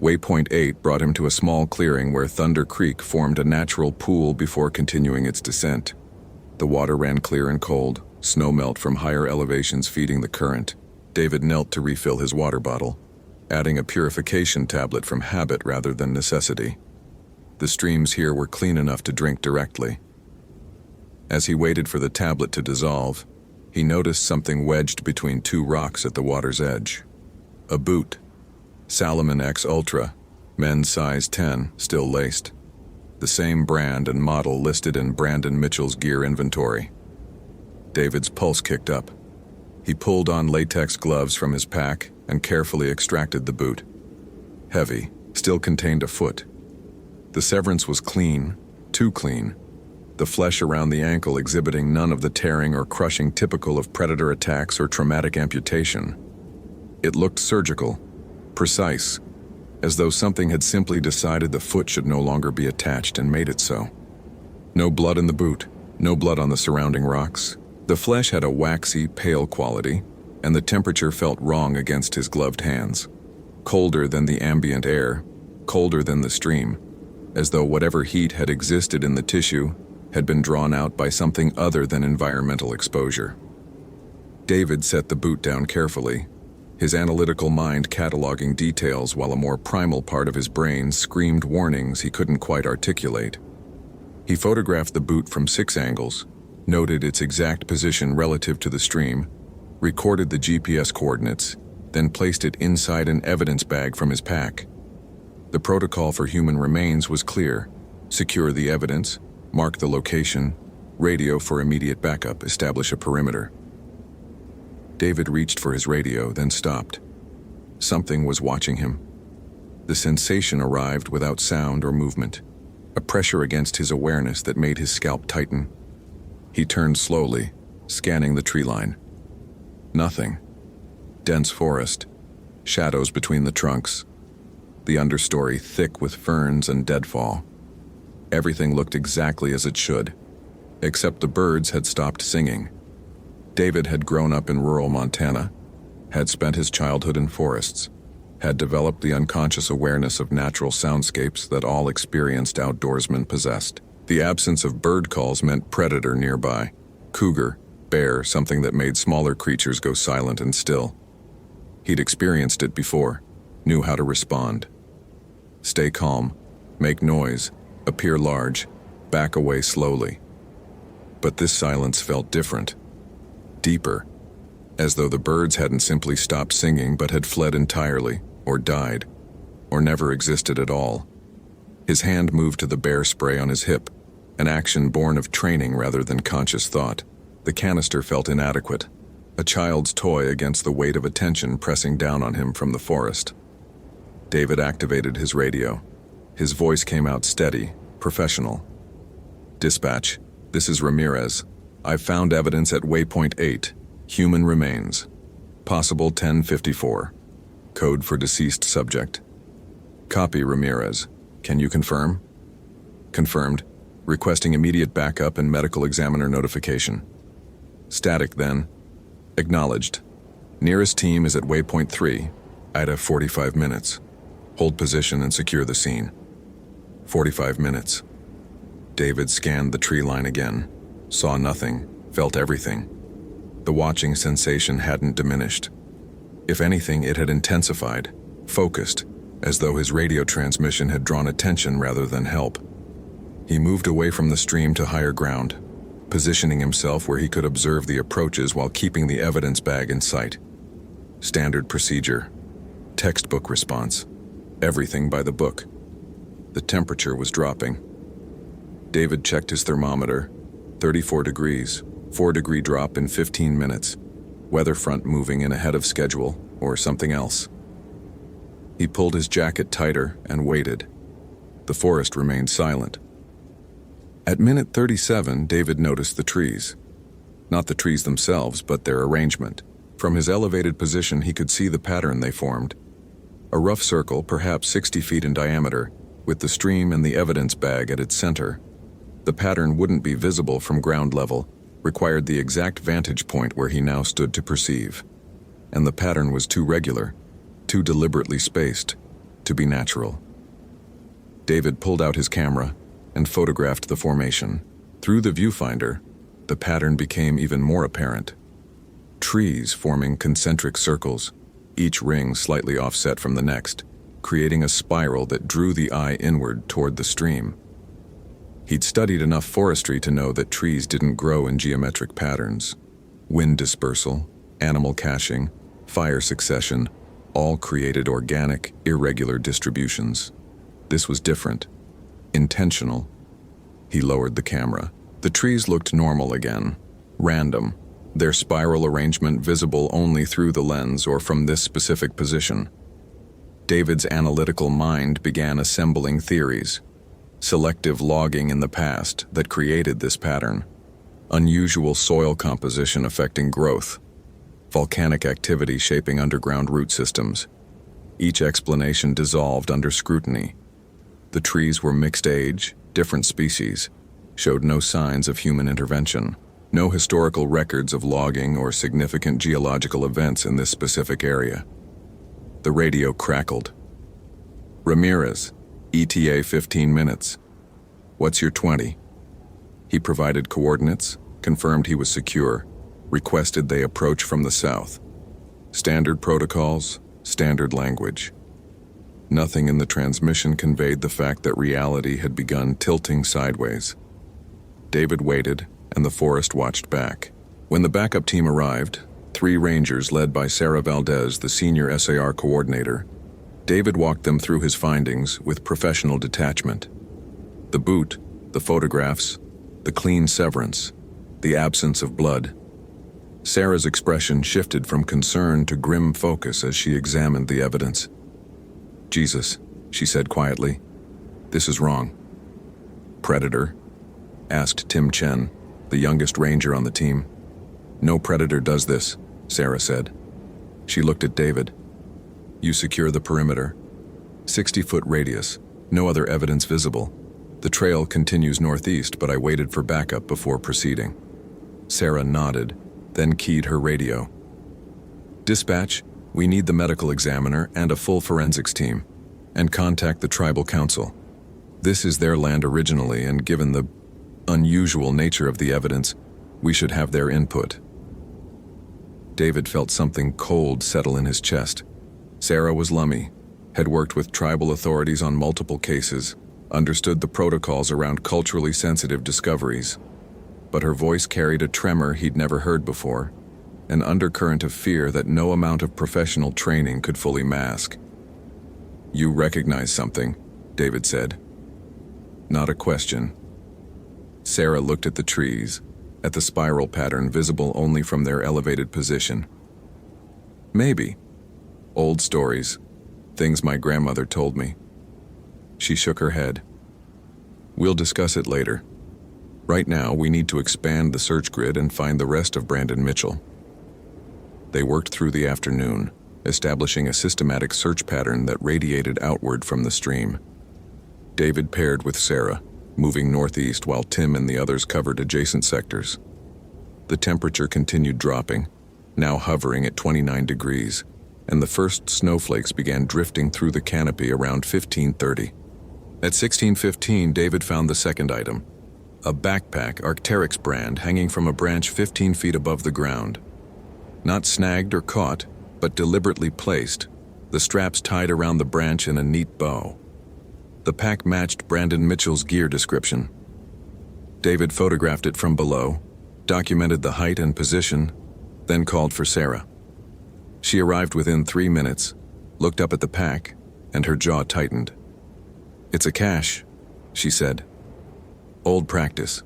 Waypoint 8 brought him to a small clearing where Thunder Creek formed a natural pool before continuing its descent. The water ran clear and cold, snowmelt from higher elevations feeding the current. David knelt to refill his water bottle, adding a purification tablet from habit rather than necessity. The streams here were clean enough to drink directly. As he waited for the tablet to dissolve, he noticed something wedged between 2 rocks at the water's edge. A boot. Salomon X Ultra, men's size 10, still laced. The same brand and model listed in Brandon Mitchell's gear inventory. David's pulse kicked up. He pulled on latex gloves from his pack and carefully extracted the boot. Heavy, still contained a foot. The severance was clean, too clean. The flesh around the ankle exhibiting none of the tearing or crushing typical of predator attacks or traumatic amputation. It looked surgical, precise, as though something had simply decided the foot should no longer be attached and made it so. No blood in the boot, no blood on the surrounding rocks. The flesh had a waxy, pale quality, and the temperature felt wrong against his gloved hands. Colder than the ambient air, colder than the stream, as though whatever heat had existed in the tissue had been drawn out by something other than environmental exposure. David set the boot down carefully, his analytical mind cataloging details while a more primal part of his brain screamed warnings he couldn't quite articulate. He photographed the boot from 6 angles, noted its exact position relative to the stream, recorded the GPS coordinates, then placed it inside an evidence bag from his pack. The protocol for human remains was clear: secure the evidence, mark the location, radio for immediate backup, establish a perimeter. David reached for his radio, then stopped. Something was watching him. The sensation arrived without sound or movement, a pressure against his awareness that made his scalp tighten. He turned slowly, scanning the tree line. Nothing. Dense forest, shadows between the trunks, the understory thick with ferns and deadfall. Everything looked exactly as it should, except the birds had stopped singing. David had grown up in rural Montana, had spent his childhood in forests, had developed the unconscious awareness of natural soundscapes that all experienced outdoorsmen possessed. The absence of bird calls meant predator nearby: cougar, bear, something that made smaller creatures go silent and still. He'd experienced it before, knew how to respond. Stay calm, make noise, appear large, back away slowly. But this silence felt different, deeper, as though the birds hadn't simply stopped singing but had fled entirely, or died, or never existed at all. His hand moved to the bear spray on his hip, an action born of training rather than conscious thought. The canister felt inadequate, a child's toy against the weight of attention pressing down on him from the forest. David activated his radio. His voice came out steady, professional. "Dispatch, this is Ramirez. I've found evidence at waypoint 8, human remains. Possible 1054. Code for deceased subject. Copy, Ramirez. Can you confirm?" "Confirmed. Requesting immediate backup and medical examiner notification." "Static then." "Acknowledged. Nearest team is at waypoint 3, Ida 45 minutes. Hold position and secure the scene." 45 minutes. David scanned the tree line again, saw nothing, felt everything. The watching sensation hadn't diminished. If anything, it had intensified, focused, as though his radio transmission had drawn attention rather than help. He moved away from the stream to higher ground, positioning himself where he could observe the approaches while keeping the evidence bag in sight. Standard procedure. Textbook response. Everything by the book. The temperature was dropping. David checked his thermometer. 34 degrees, 4-degree drop in 15 minutes. Weather front moving in ahead of schedule, or something else. He pulled his jacket tighter and waited. The forest remained silent. At minute 37, David noticed the trees. Not the trees themselves, but their arrangement. From his elevated position, he could see the pattern they formed. A rough circle, perhaps 60 feet in diameter, with the stream and the evidence bag at its center. The pattern wouldn't be visible from ground level, required the exact vantage point where he now stood to perceive. And the pattern was too regular, too deliberately spaced, to be natural. David pulled out his camera and photographed the formation. Through the viewfinder, the pattern became even more apparent. Trees forming concentric circles, each ring slightly offset from the next, creating a spiral that drew the eye inward toward the stream. He'd studied enough forestry to know that trees didn't grow in geometric patterns. Wind dispersal, animal caching, fire succession, all created organic, irregular distributions. This was different. Intentional. He lowered the camera. The trees looked normal again. Random, their spiral arrangement visible only through the lens or from this specific position. David's analytical mind began assembling theories. Selective logging in the past that created this pattern. Unusual soil composition affecting growth. Volcanic activity shaping underground root systems. Each explanation dissolved under scrutiny. The trees were mixed age, different species, showed no signs of human intervention. No historical records of logging or significant geological events in this specific area. The radio crackled. Ramirez, ETA 15 minutes. What's your 20? He provided coordinates, confirmed he was secure, requested they approach from the south. Standard protocols, standard language. Nothing in the transmission conveyed the fact that reality had begun tilting sideways. David waited, and the forest watched back. When the backup team arrived, 3 rangers led by Sarah Valdez, the senior SAR coordinator, David walked them through his findings with professional detachment. The boot, the photographs, the clean severance, the absence of blood. Sarah's expression shifted from concern to grim focus as she examined the evidence. "Jesus," she said quietly, "this is wrong." "Predator?" asked Tim Chen, the youngest ranger on the team. "No predator does this," Sarah said. She looked at David. "You secure the perimeter. 60-foot radius, no other evidence visible. The trail continues northeast, but I waited for backup before proceeding." Sarah nodded, then keyed her radio. "Dispatch, we need the medical examiner and a full forensics team, and contact the tribal council. This is their land originally, and given the unusual nature of the evidence, we should have their input." David felt something cold settle in his chest. Sarah was Lummi, had worked with tribal authorities on multiple cases, understood the protocols around culturally sensitive discoveries. But her voice carried a tremor he'd never heard before, an undercurrent of fear that no amount of professional training could fully mask. "You recognize something," David said. Not a question. Sarah looked at the trees, at the spiral pattern visible only from their elevated position. "Maybe. Old stories. Things my grandmother told me." She shook her head. "We'll discuss it later. Right now, we need to expand the search grid and find the rest of Brandon Mitchell." They worked through the afternoon, establishing a systematic search pattern that radiated outward from the stream. David paired with Sarah, moving northeast while Tim and the others covered adjacent sectors. The temperature continued dropping, now hovering at 29 degrees, and the first snowflakes began drifting through the canopy around 15:30. At 16:15, David found the second item, a backpack Arc'teryx brand hanging from a branch 15 feet above the ground. Not snagged or caught, but deliberately placed, the straps tied around the branch in a neat bow. The pack matched Brandon Mitchell's gear description. David photographed it from below, documented the height and position, then called for Sarah. She arrived within 3 minutes, looked up at the pack, and her jaw tightened. "It's a cache," she said. "Old practice.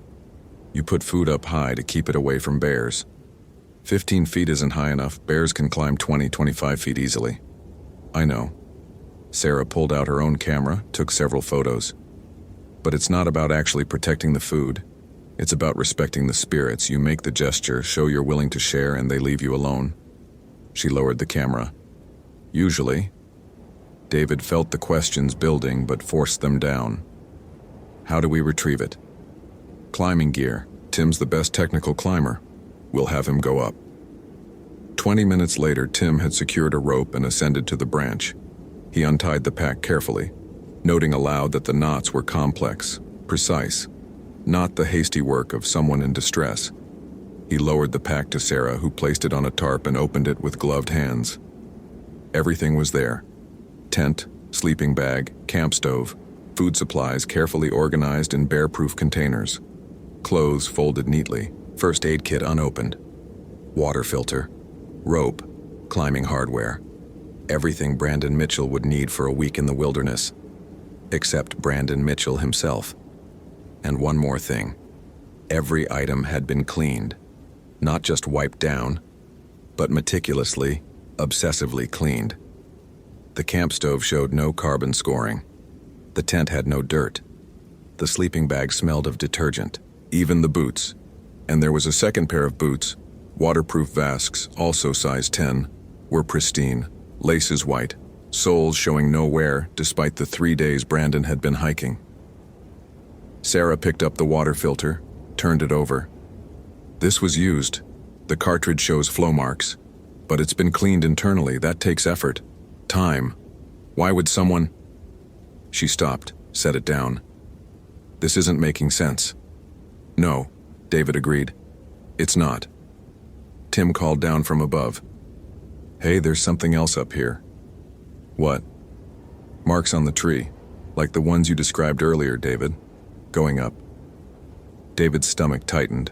You put food up high to keep it away from bears. 15 feet isn't high enough. Bears can climb 20-25 feet easily." "I know." Sarah pulled out her own camera, took several photos. "But it's not about actually protecting the food. It's about respecting the spirits. You make the gesture, show you're willing to share, and they leave you alone." She lowered the camera. "Usually." David felt the questions building but forced them down. "How do we retrieve it?" "Climbing gear. Tim's the best technical climber. We'll have him go up." 20 minutes later, Tim had secured a rope and ascended to the branch. He untied the pack carefully, noting aloud that the knots were complex, precise, not the hasty work of someone in distress. He lowered the pack to Sarah, who placed it on a tarp and opened it with gloved hands. Everything was there. Tent, sleeping bag, camp stove, food supplies carefully organized in bear-proof containers, clothes folded neatly, first aid kit unopened, water filter, rope, climbing hardware. Everything Brandon Mitchell would need for a week in the wilderness, except Brandon Mitchell himself. And one more thing. Every item had been cleaned. Not just wiped down, but meticulously, obsessively cleaned. The camp stove showed no carbon scoring. The tent had no dirt. The sleeping bag smelled of detergent, even the boots. And there was a second pair of boots, waterproof Vasks, also size 10, were pristine, laces white, soles showing no wear despite the 3 days Brandon had been hiking. Sarah picked up the water filter, turned it over. This was used. The cartridge shows flow marks, but it's been cleaned internally. That takes effort. Time. Why would someone... She stopped, set it down. This isn't making sense. No, David agreed. It's not. Tim called down from above. Hey, there's something else up here. What? Marks on the tree, like the ones you described earlier, David. Going up. David's stomach tightened.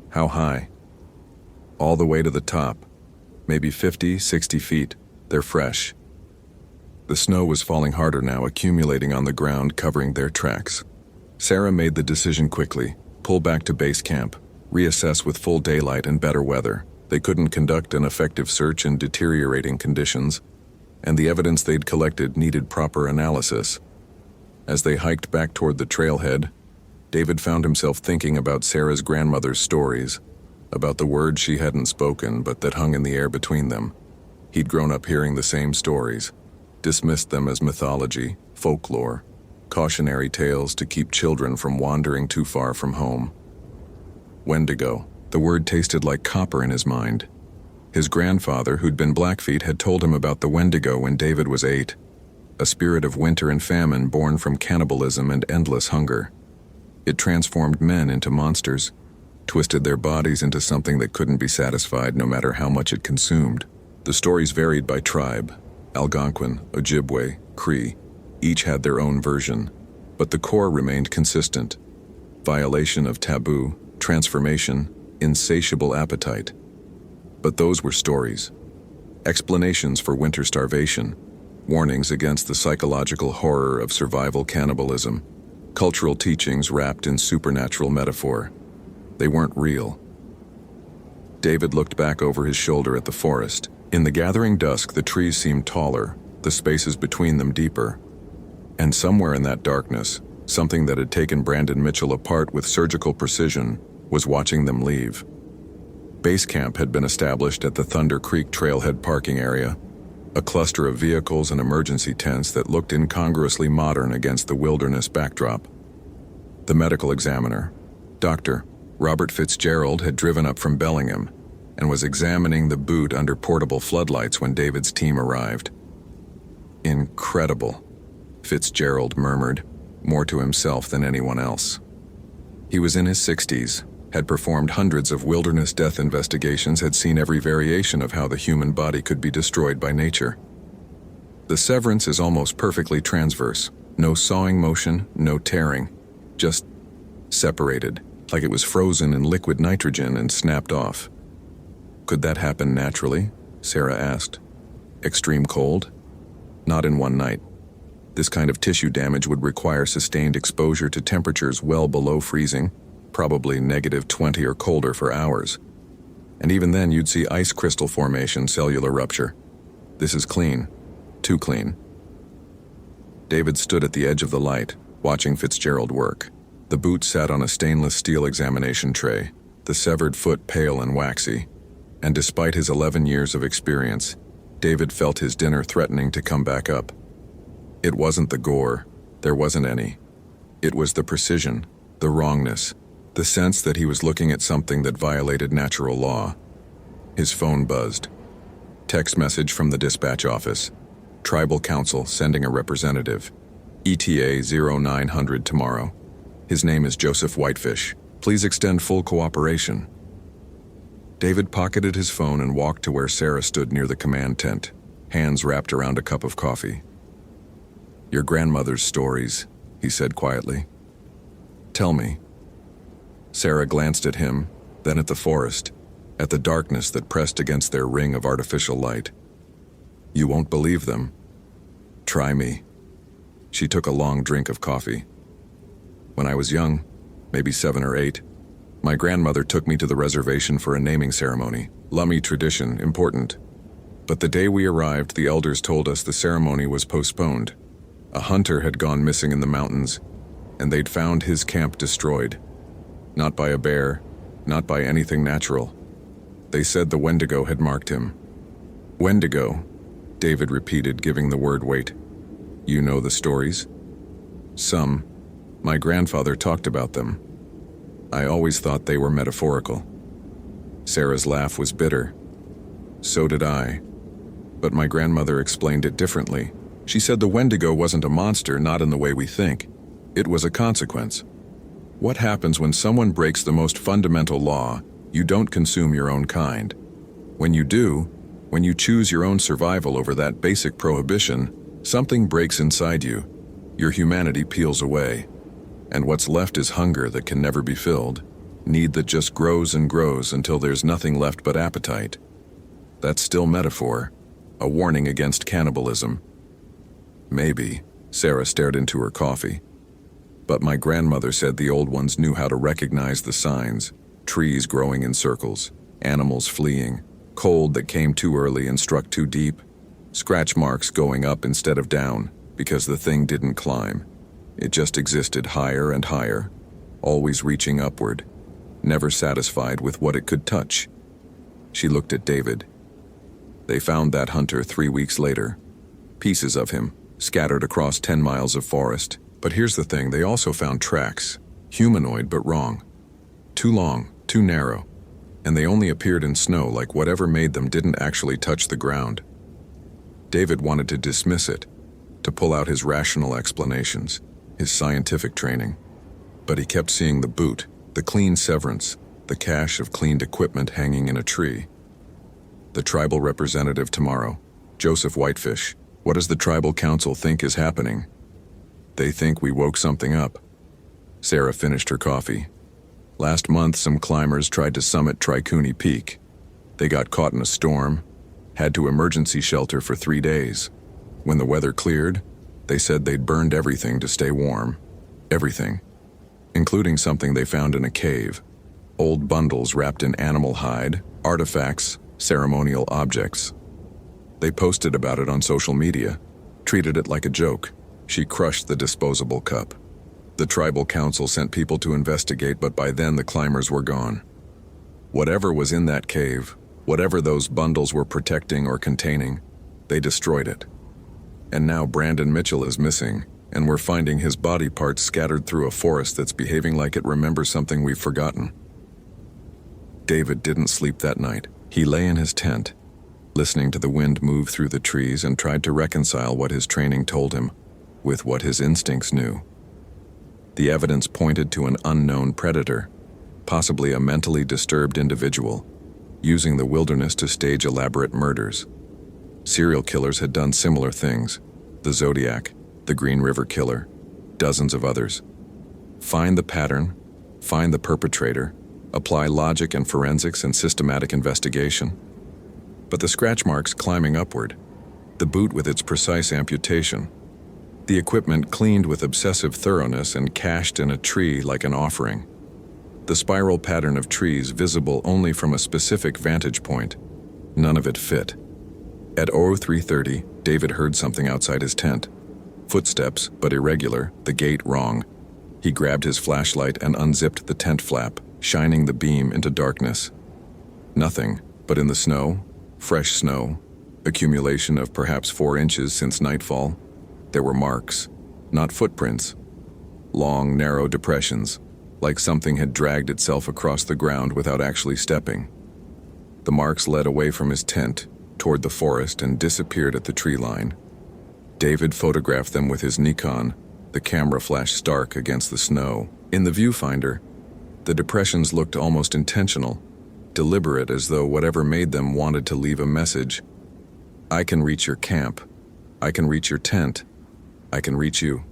How high? All the way to the top. Maybe 50, 60 feet. They're fresh. The snow was falling harder now, accumulating on the ground, covering their tracks. Sarah made the decision quickly. Pull back to base camp. Reassess with full daylight and better weather. They couldn't conduct an effective search in deteriorating conditions, and the evidence they'd collected needed proper analysis. As they hiked back toward the trailhead, David found himself thinking about Sarah's grandmother's stories, about the words she hadn't spoken but that hung in the air between them. He'd grown up hearing the same stories, dismissed them as mythology, folklore, cautionary tales to keep children from wandering too far from home. Wendigo. The word tasted like copper in his mind. His grandfather, who'd been Blackfeet, had told him about the Wendigo when David was 8, a spirit of winter and famine born from cannibalism and endless hunger. It transformed men into monsters, twisted their bodies into something that couldn't be satisfied no matter how much it consumed. The stories varied by tribe. Algonquin, Ojibwe, Cree, each had their own version, but the core remained consistent. Violation of taboo, transformation, insatiable appetite. But those were stories. Explanations for winter starvation, warnings against the psychological horror of survival cannibalism, cultural teachings wrapped in supernatural metaphor. They weren't real. David looked back over his shoulder at the forest. In the gathering dusk, the trees seemed taller, the spaces between them deeper. And somewhere in that darkness, something that had taken Brandon Mitchell apart with surgical precision was watching them leave. Base camp had been established at the Thunder Creek Trailhead parking area, a cluster of vehicles and emergency tents that looked incongruously modern against the wilderness backdrop. The medical examiner, Dr. Robert Fitzgerald, had driven up from Bellingham and was examining the boot under portable floodlights when David's team arrived. Incredible, Fitzgerald murmured, more to himself than anyone else. He was in his 60s, had performed hundreds of wilderness death investigations, had seen every variation of how the human body could be destroyed by nature. The severance is almost perfectly transverse. No sawing motion, no tearing. Just separated, like it was frozen in liquid nitrogen and snapped off. Could that happen naturally? Sarah asked. Extreme cold? Not in one night. This kind of tissue damage would require sustained exposure to temperatures well below freezing, probably -20 or colder for hours. And even then you'd see ice crystal formation, cellular rupture. This is clean. Too clean. David stood at the edge of the light, watching Fitzgerald work. The boot sat on a stainless steel examination tray, the severed foot pale and waxy. And despite his 11 years of experience, David felt his dinner threatening to come back up. It wasn't the gore. There wasn't any. It was the precision, the wrongness, the sense that he was looking at something that violated natural law. His phone buzzed. Text message from the dispatch office. Tribal Council sending a representative. ETA 0900 tomorrow. His name is Joseph Whitefish. Please extend full cooperation. David pocketed his phone and walked to where Sarah stood near the command tent, hands wrapped around a cup of coffee. Your grandmother's stories, he said quietly. Tell me. Sarah glanced at him, then at the forest, at the darkness that pressed against their ring of artificial light. You won't believe them. Try me. She took a long drink of coffee. When I was young, maybe 7 or 8, My grandmother took me to the reservation for a naming ceremony. Lummi tradition, important. But the day we arrived, the elders told us the ceremony was postponed. A hunter had gone missing in the mountains, and they'd found his camp destroyed. Not by a bear, not by anything natural. They said the Wendigo had marked him. Wendigo, David repeated, giving the word weight. You know the stories? Some. My grandfather talked about them. I always thought they were metaphorical. Sarah's laugh was bitter. So did I. But my grandmother explained it differently. She said the Wendigo wasn't a monster, not in the way we think. It was a consequence. What happens when someone breaks the most fundamental law? You don't consume your own kind. When you do, when you choose your own survival over that basic prohibition, something breaks inside you. Your humanity peels away. And what's left is hunger that can never be filled, need that just grows and grows until there's nothing left but appetite. That's still metaphor, a warning against cannibalism. Maybe, Sarah stared into her coffee. But my grandmother said the old ones knew how to recognize the signs, trees growing in circles, animals fleeing, cold that came too early and struck too deep, scratch marks going up instead of down because the thing didn't climb. It just existed higher and higher, always reaching upward, never satisfied with what it could touch. She looked at David. They found that hunter 3 weeks later. Pieces of him, scattered across 10 miles of forest. But here's the thing, they also found tracks, humanoid but wrong. Too long, too narrow, and they only appeared in snow, like whatever made them didn't actually touch the ground. David wanted to dismiss it, to pull out his rational explanations, his scientific training. But he kept seeing the boot, the clean severance, the cache of cleaned equipment hanging in a tree. The tribal representative tomorrow, Joseph Whitefish. What does the tribal council think is happening? They think we woke something up. Sarah finished her coffee. Last month, some climbers tried to summit Tricuni Peak. They got caught in a storm, had to emergency shelter for 3 days. When the weather cleared, they said they'd burned everything to stay warm. Everything. Including something they found in a cave. Old bundles wrapped in animal hide, artifacts, ceremonial objects. They posted about it on social media, treated it like a joke. She crushed the disposable cup. The tribal council sent people to investigate, but by then the climbers were gone. Whatever was in that cave, whatever those bundles were protecting or containing, they destroyed it. And now Brandon Mitchell is missing, and we're finding his body parts scattered through a forest that's behaving like it remembers something we've forgotten. David didn't sleep that night. He lay in his tent, listening to the wind move through the trees, and tried to reconcile what his training told him with what his instincts knew. The evidence pointed to an unknown predator, possibly a mentally disturbed individual, using the wilderness to stage elaborate murders. Serial killers had done similar things. The Zodiac, the Green River Killer, dozens of others. Find the pattern, find the perpetrator, apply logic and forensics and systematic investigation. But the scratch marks climbing upward, the boot with its precise amputation, the equipment cleaned with obsessive thoroughness and cached in a tree like an offering. The spiral pattern of trees visible only from a specific vantage point. None of it fit. At 03:30, David heard something outside his tent. Footsteps, but irregular, the gait wrong. He grabbed his flashlight and unzipped the tent flap, shining the beam into darkness. Nothing, but in the snow, fresh snow, accumulation of perhaps 4 inches since nightfall, there were marks, not footprints. Long, narrow depressions, like something had dragged itself across the ground without actually stepping. The marks led away from his tent, toward the forest, and disappeared at the tree line. David photographed them with his Nikon, the camera flashed stark against the snow. In the viewfinder, the depressions looked almost intentional, deliberate, as though whatever made them wanted to leave a message. I can reach your camp. I can reach your tent. I can reach you.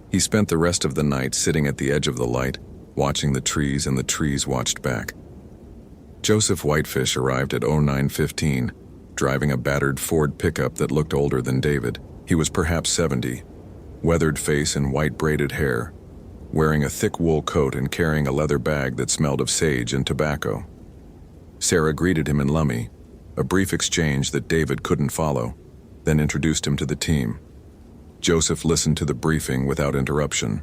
He spent the rest of the night sitting at the edge of the light, watching the trees, and the trees watched back. Joseph Whitefish arrived at 09:15, driving a battered Ford pickup that looked older than David. He was perhaps 70, weathered face and white braided hair. wearing a thick wool coat and carrying a leather bag that smelled of sage and tobacco. Sarah greeted him in Lummi, a brief exchange that David couldn't follow, then introduced him to the team. Joseph listened to the briefing without interruption.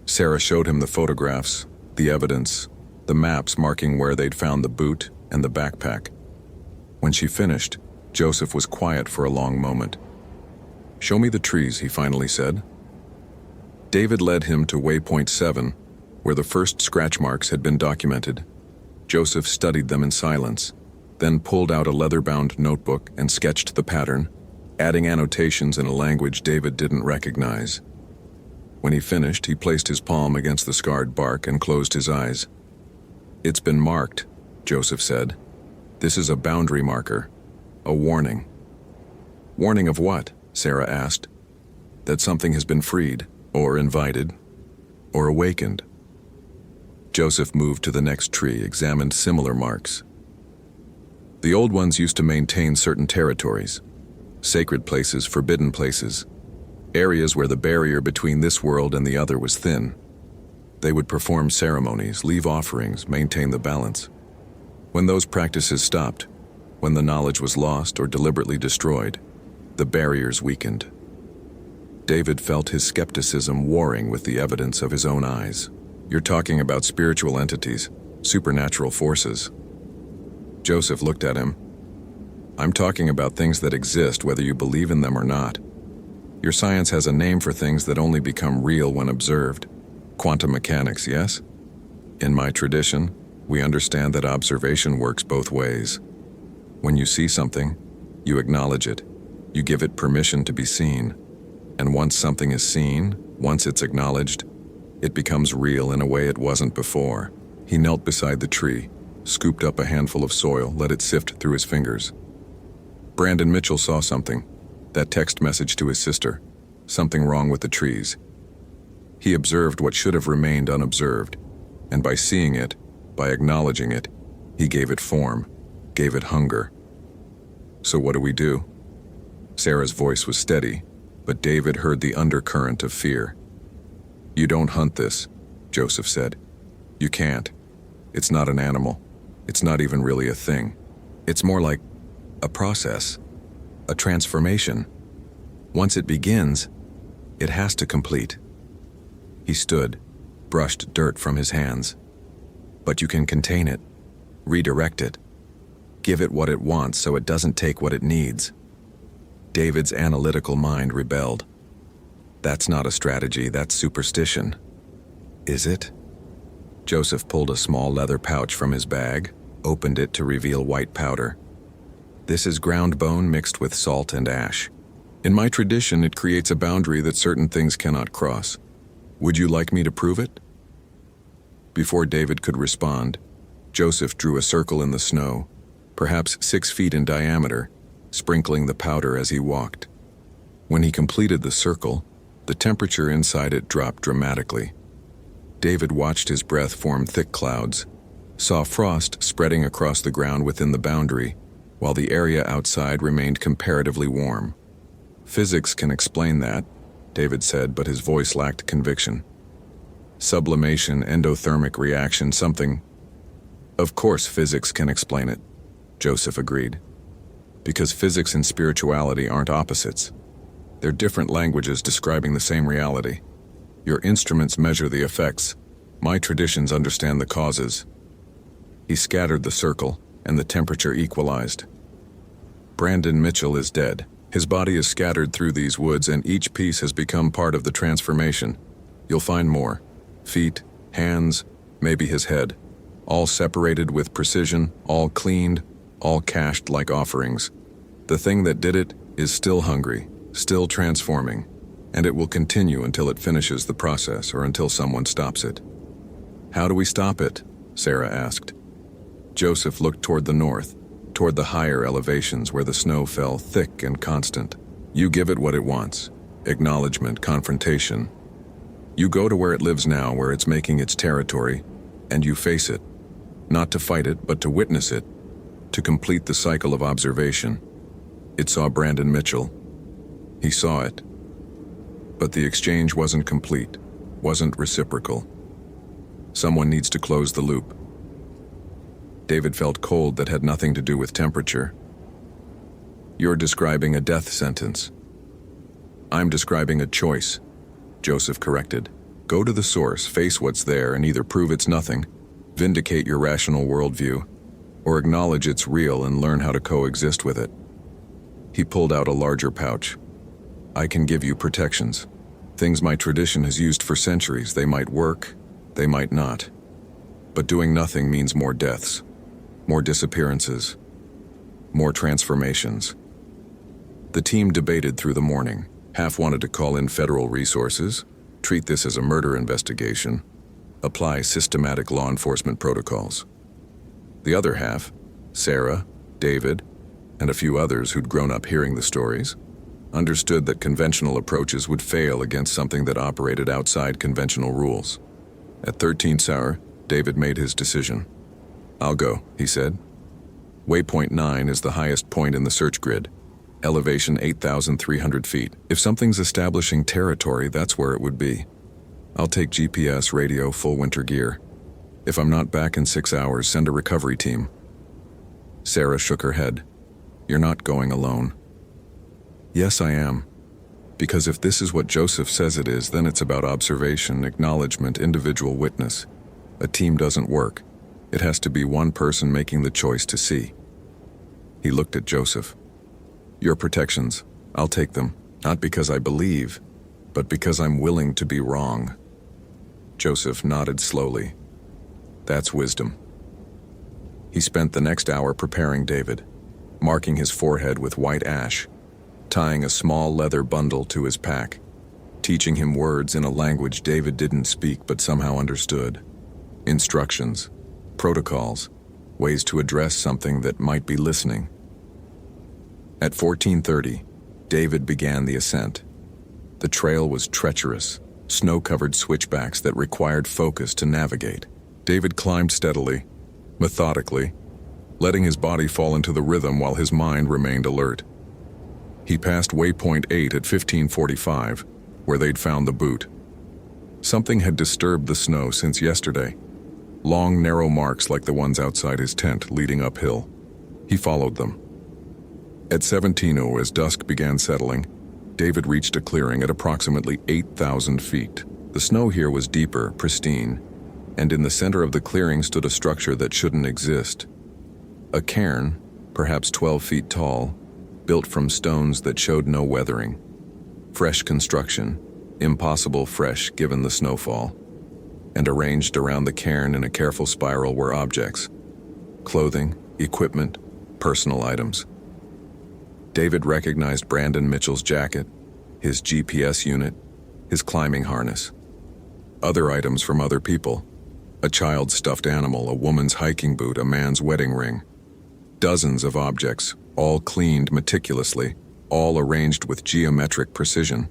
Sarah showed him the photographs, the evidence, the maps marking where they'd found the boot and the backpack. When she finished, Joseph was quiet for a long moment. "Show me the trees," he finally said. David led him to waypoint 7, where the first scratch marks had been documented. Joseph studied them in silence, then pulled out a leather-bound notebook and sketched the pattern, adding annotations in a language David didn't recognize. When he finished, he placed his palm against the scarred bark and closed his eyes. "It's been marked," Joseph said. "This is a boundary marker, a warning." "Warning of what?" Sarah asked. "That something has been freed, or invited, or awakened." Joseph moved to the next tree, examined similar marks. The old ones used to maintain certain territories, sacred places, forbidden places, areas where the barrier between this world and the other was thin. They would perform ceremonies, leave offerings, maintain the balance. When those practices stopped, when the knowledge was lost or deliberately destroyed, the barriers weakened. David felt his skepticism warring with the evidence of his own eyes. "You're talking about spiritual entities, supernatural forces." Joseph looked at him. "I'm talking about things that exist whether you believe in them or not. Your science has a name for things that only become real when observed. Quantum mechanics, yes? In my tradition, we understand that observation works both ways. When you see something, you acknowledge it. You give it permission to be seen. And once something is seen, once it's acknowledged, it becomes real in a way it wasn't before." He knelt beside the tree, scooped up a handful of soil, let it sift through his fingers. Brandon Mitchell saw something, that text message to his sister, something wrong with the trees. He observed what should have remained unobserved, and by seeing it, by acknowledging it, he gave it form, gave it hunger. "So what do we do?" Sarah's voice was steady, but David heard the undercurrent of fear. "You don't hunt this," Joseph said. "You can't. It's not an animal. It's not even really a thing. It's more like a process, a transformation. Once it begins, it has to complete." He stood, brushed dirt from his hands. "But you can contain it, redirect it, give it what it wants so it doesn't take what it needs." David's analytical mind rebelled. "That's not a strategy, that's superstition." "Is it?" Joseph pulled a small leather pouch from his bag, opened it to reveal white powder. "This is ground bone mixed with salt and ash. In my tradition, it creates a boundary that certain things cannot cross. Would you like me to prove it?" Before David could respond, Joseph drew a circle in the snow, perhaps 6 feet in diameter, sprinkling the powder as he walked. When he completed the circle, the temperature inside it dropped dramatically. David watched his breath form thick clouds, saw frost spreading across the ground within the boundary, while the area outside remained comparatively warm. "Physics can explain that," David said, but his voice lacked conviction. "Sublimation, endothermic reaction, something." "Of course physics can explain it," Joseph agreed. "Because physics and spirituality aren't opposites. They're different languages describing the same reality. Your instruments measure the effects. My traditions understand the causes." He scattered the circle, and the temperature equalized. "Brandon Mitchell is dead. His body is scattered through these woods, and each piece has become part of the transformation. You'll find more. Feet, hands, maybe his head. All separated with precision, all cleaned, all cached like offerings. The thing that did it is still hungry, still transforming, and it will continue until it finishes the process or until someone stops it." "How do we stop it?" Sarah asked. Joseph looked toward the north, toward the higher elevations where the snow fell thick and constant. "You give it what it wants. Acknowledgement, confrontation. You go to where it lives now, where it's making its territory, and you face it. Not to fight it, but to witness it, to complete the cycle of observation." It saw Brandon Mitchell. He saw it. But the exchange wasn't complete. wasn't reciprocal. Someone needs to close the loop. David felt cold that had nothing to do with temperature. You're describing a death sentence. I'm describing a choice, Joseph corrected. Go to the source, face what's there, and either prove it's nothing, vindicate your rational worldview, or acknowledge it's real and learn how to coexist with it. He pulled out a larger pouch. I can give you protections. Things my tradition has used for centuries. They might work, they might not. But doing nothing means more deaths, more disappearances, more transformations. The team debated through the morning. Half wanted to call in federal resources, treat this as a murder investigation, apply systematic law enforcement protocols. The other half, Sarah, David, and a few others who'd grown up hearing the stories, understood that conventional approaches would fail against something that operated outside conventional rules. At 13th hour, David made his decision. I'll go, he said. Waypoint 9 is the highest point in the search grid, elevation 8,300 feet. If something's establishing territory, that's where it would be. I'll take GPS, radio, full winter gear. If I'm not back in 6 hours, send a recovery team. Sarah shook her head. You're not going alone. Yes, I am. Because if this is what Joseph says it is, then it's about observation, acknowledgement, individual witness. A team doesn't work. It has to be one person making the choice to see. He looked at Joseph. Your protections, I'll take them, not because I believe, but because I'm willing to be wrong. Joseph nodded slowly. That's wisdom. He spent the next hour preparing David, marking his forehead with white ash, tying a small leather bundle to his pack, teaching him words in a language David didn't speak but somehow understood. Instructions, protocols, ways to address something that might be listening. At 14:30, David began the ascent. The trail was treacherous, snow-covered switchbacks that required focus to navigate. David climbed steadily, methodically, letting his body fall into the rhythm while his mind remained alert. He passed waypoint 8 at 15:45, where they'd found the boot. Something had disturbed the snow since yesterday. Long, narrow marks like the ones outside his tent leading uphill. He followed them. At 17:00, as dusk began settling, David reached a clearing at approximately 8,000 feet. The snow here was deeper, pristine, and in the center of the clearing stood a structure that shouldn't exist. A cairn, perhaps 12 feet tall, built from stones that showed no weathering. Fresh construction, impossible fresh given the snowfall. And arranged around the cairn in a careful spiral were objects: clothing, equipment, personal items. David recognized Brandon Mitchell's jacket, his GPS unit, his climbing harness. Other items from other people: a child's stuffed animal, a woman's hiking boot, a man's wedding ring. Dozens of objects, all cleaned meticulously, all arranged with geometric precision.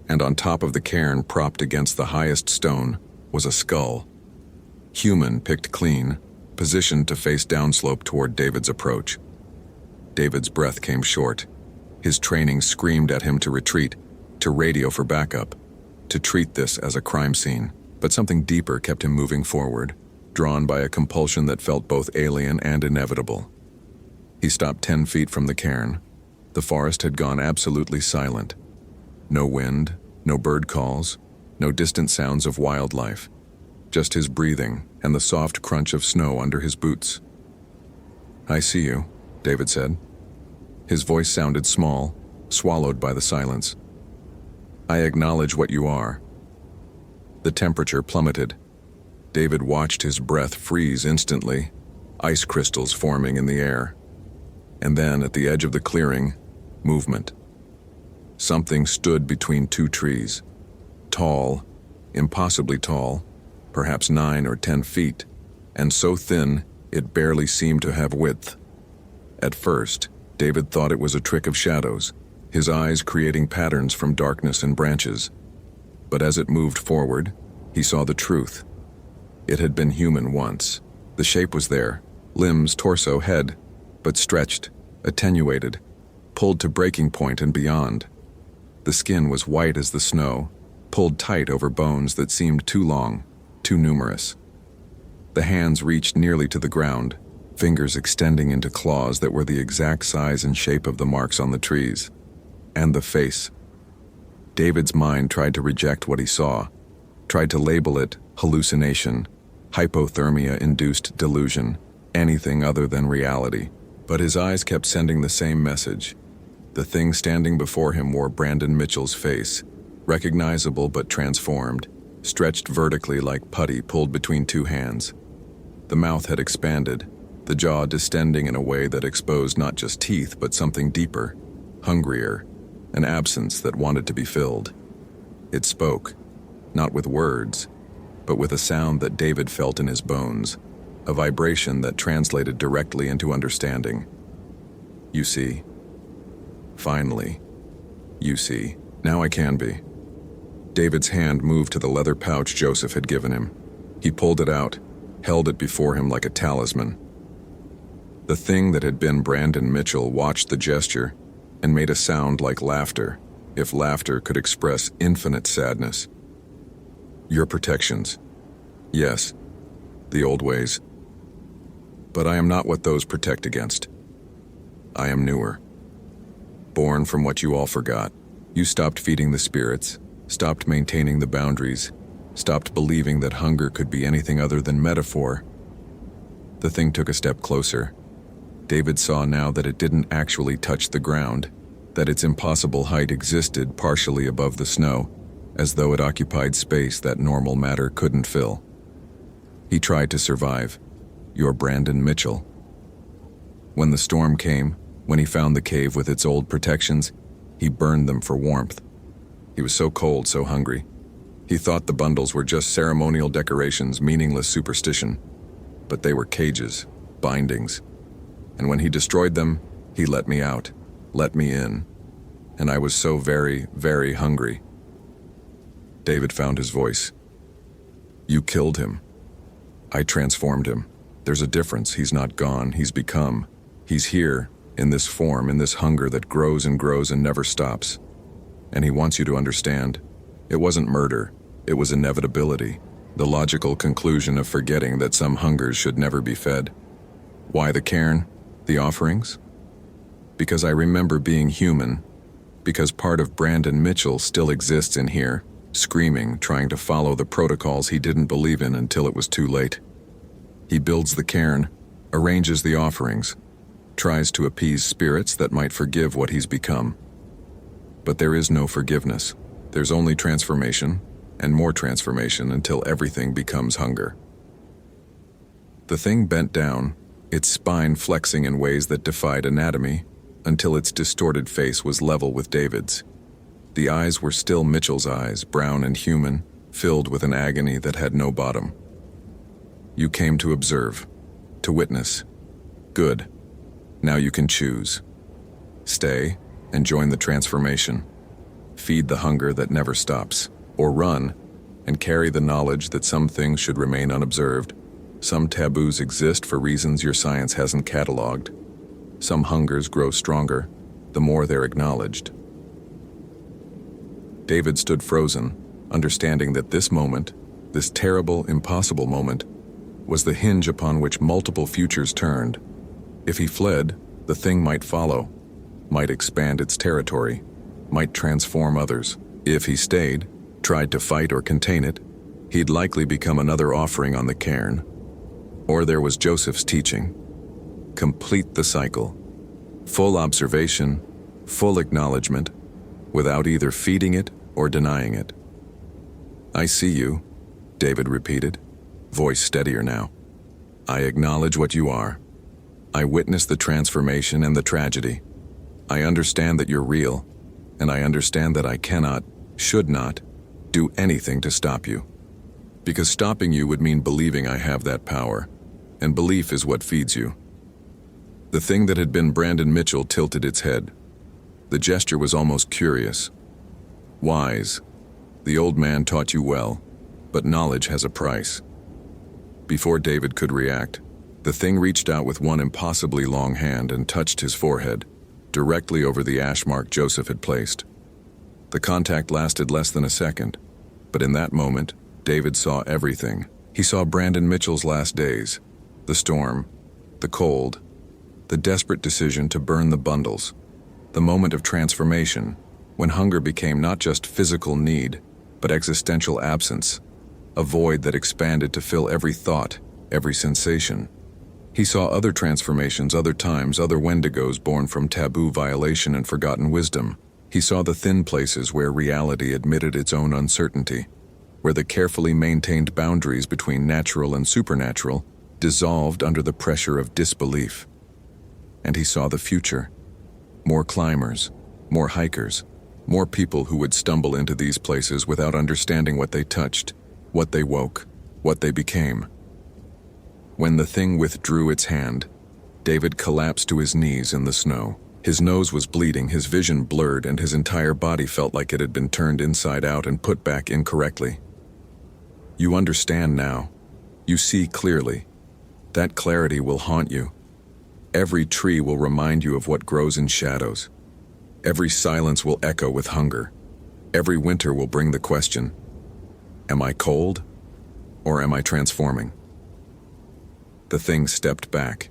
And on top of the cairn, propped against the highest stone, was a skull. Human, picked clean, positioned to face downslope toward David's approach. David's breath came short. His training screamed at him to retreat, to radio for backup, to treat this as a crime scene. But something deeper kept him moving forward, drawn by a compulsion that felt both alien and inevitable. He stopped 10 feet from the cairn. The forest had gone absolutely silent. No wind, no bird calls, no distant sounds of wildlife. Just his breathing and the soft crunch of snow under his boots. I see you, David said. His voice sounded small, swallowed by the silence. I acknowledge what you are. The temperature plummeted. David watched his breath freeze instantly, ice crystals forming in the air. And then, at the edge of the clearing, movement. Something stood between two trees. Tall, impossibly tall, perhaps 9 or 10 feet, and so thin it barely seemed to have width. At first, David thought it was a trick of shadows, his eyes creating patterns from darkness and branches. But as it moved forward, he saw the truth. It had been human once. The shape was there, limbs, torso, head, but stretched, attenuated, pulled to breaking point and beyond. The skin was white as the snow, pulled tight over bones that seemed too long, too numerous. The hands reached nearly to the ground, fingers extending into claws that were the exact size and shape of the marks on the trees. And the face. David's mind tried to reject what he saw, tried to label it hallucination, hypothermia-induced delusion, anything other than reality. But his eyes kept sending the same message. The thing standing before him wore Brandon Mitchell's face, recognizable but transformed, stretched vertically like putty pulled between two hands. The mouth had expanded, the jaw distending in a way that exposed not just teeth but something deeper, hungrier, an absence that wanted to be filled. It spoke, not with words, but with a sound that David felt in his bones, a vibration that translated directly into understanding. You see. Finally. You see. Now I can be. David's hand moved to the leather pouch Joseph had given him. He pulled it out, held it before him like a talisman. The thing that had been Brandon Mitchell watched the gesture and made a sound like laughter, if laughter could express infinite sadness. Your protections. Yes, the old ways. But I am not what those protect against. I am newer. Born from what you all forgot. You stopped feeding the spirits, stopped maintaining the boundaries, stopped believing that hunger could be anything other than metaphor. The thing took a step closer. David saw now that it didn't actually touch the ground, that its impossible height existed partially above the snow, as though it occupied space that normal matter couldn't fill. He tried to survive. Your Brandon Mitchell. When the storm came, when he found the cave with its old protections, he burned them for warmth. He was so cold, so hungry. He thought the bundles were just ceremonial decorations, meaningless superstition. But they were cages, bindings. And when he destroyed them, he let me out, let me in. And I was so very, very hungry. David found his voice. You killed him. I transformed him. There's a difference. He's not gone. He's become. He's here, in this form, in this hunger that grows and never stops. And he wants you to understand. It wasn't murder. It was inevitability. The logical conclusion of forgetting that some hungers should never be fed. Why the cairn? The offerings? Because I remember being human. Because part of Brandon Mitchell still exists in here, screaming, trying to follow the protocols he didn't believe in until it was too late. He builds the cairn, arranges the offerings, tries to appease spirits that might forgive what he's become. But there is no forgiveness. There's only transformation, and more transformation until everything becomes hunger. The thing bent down, its spine flexing in ways that defied anatomy, until its distorted face was level with David's. The eyes were still Mitchell's eyes, brown and human, filled with an agony that had no bottom. You came to observe, to witness. Good. Now you can choose. Stay and join the transformation. Feed the hunger that never stops, or run and carry the knowledge that some things should remain unobserved. Some taboos exist for reasons your science hasn't cataloged. Some hungers grow stronger, the more they're acknowledged. David stood frozen, understanding that this moment, this terrible, impossible moment, was the hinge upon which multiple futures turned. If he fled, the thing might follow, might expand its territory, might transform others. If he stayed, tried to fight or contain it, he'd likely become another offering on the cairn. Or there was Joseph's teaching. Complete the cycle. Full observation, full acknowledgement, without either feeding it or denying it. I see you, David repeated, voice steadier now. I acknowledge what you are. I witness the transformation and the tragedy. I understand that you're real, and I understand that I cannot, should not, do anything to stop you. Because stopping you would mean believing I have that power, and belief is what feeds you. The thing that had been Brandon Mitchell tilted its head. The gesture was almost curious. Wise. The old man taught you well, but knowledge has a price. Before David could react, the thing reached out with one impossibly long hand and touched his forehead, directly over the ash mark Joseph had placed. The contact lasted less than a second, But in that moment, David saw everything. He saw Brandon Mitchell's last days, the storm, the cold, the desperate decision to burn the bundles, the moment of transformation, when hunger became not just physical need, but existential absence, a void that expanded to fill every thought, every sensation. He saw other transformations, other times, other Wendigos born from taboo violation and forgotten wisdom. He saw the thin places where reality admitted its own uncertainty, where the carefully maintained boundaries between natural and supernatural dissolved under the pressure of disbelief. And he saw the future. More climbers, more hikers, more people who would stumble into these places without understanding what they touched, what they woke, what they became. When the thing withdrew its hand, David collapsed to his knees in the snow. His nose was bleeding, his vision blurred, and his entire body felt like it had been turned inside out and put back incorrectly. You understand now. You see clearly. That clarity will haunt you. Every tree will remind you of what grows in shadows. Every silence will echo with hunger. Every winter will bring the question, am I cold, or am I transforming? The thing stepped back,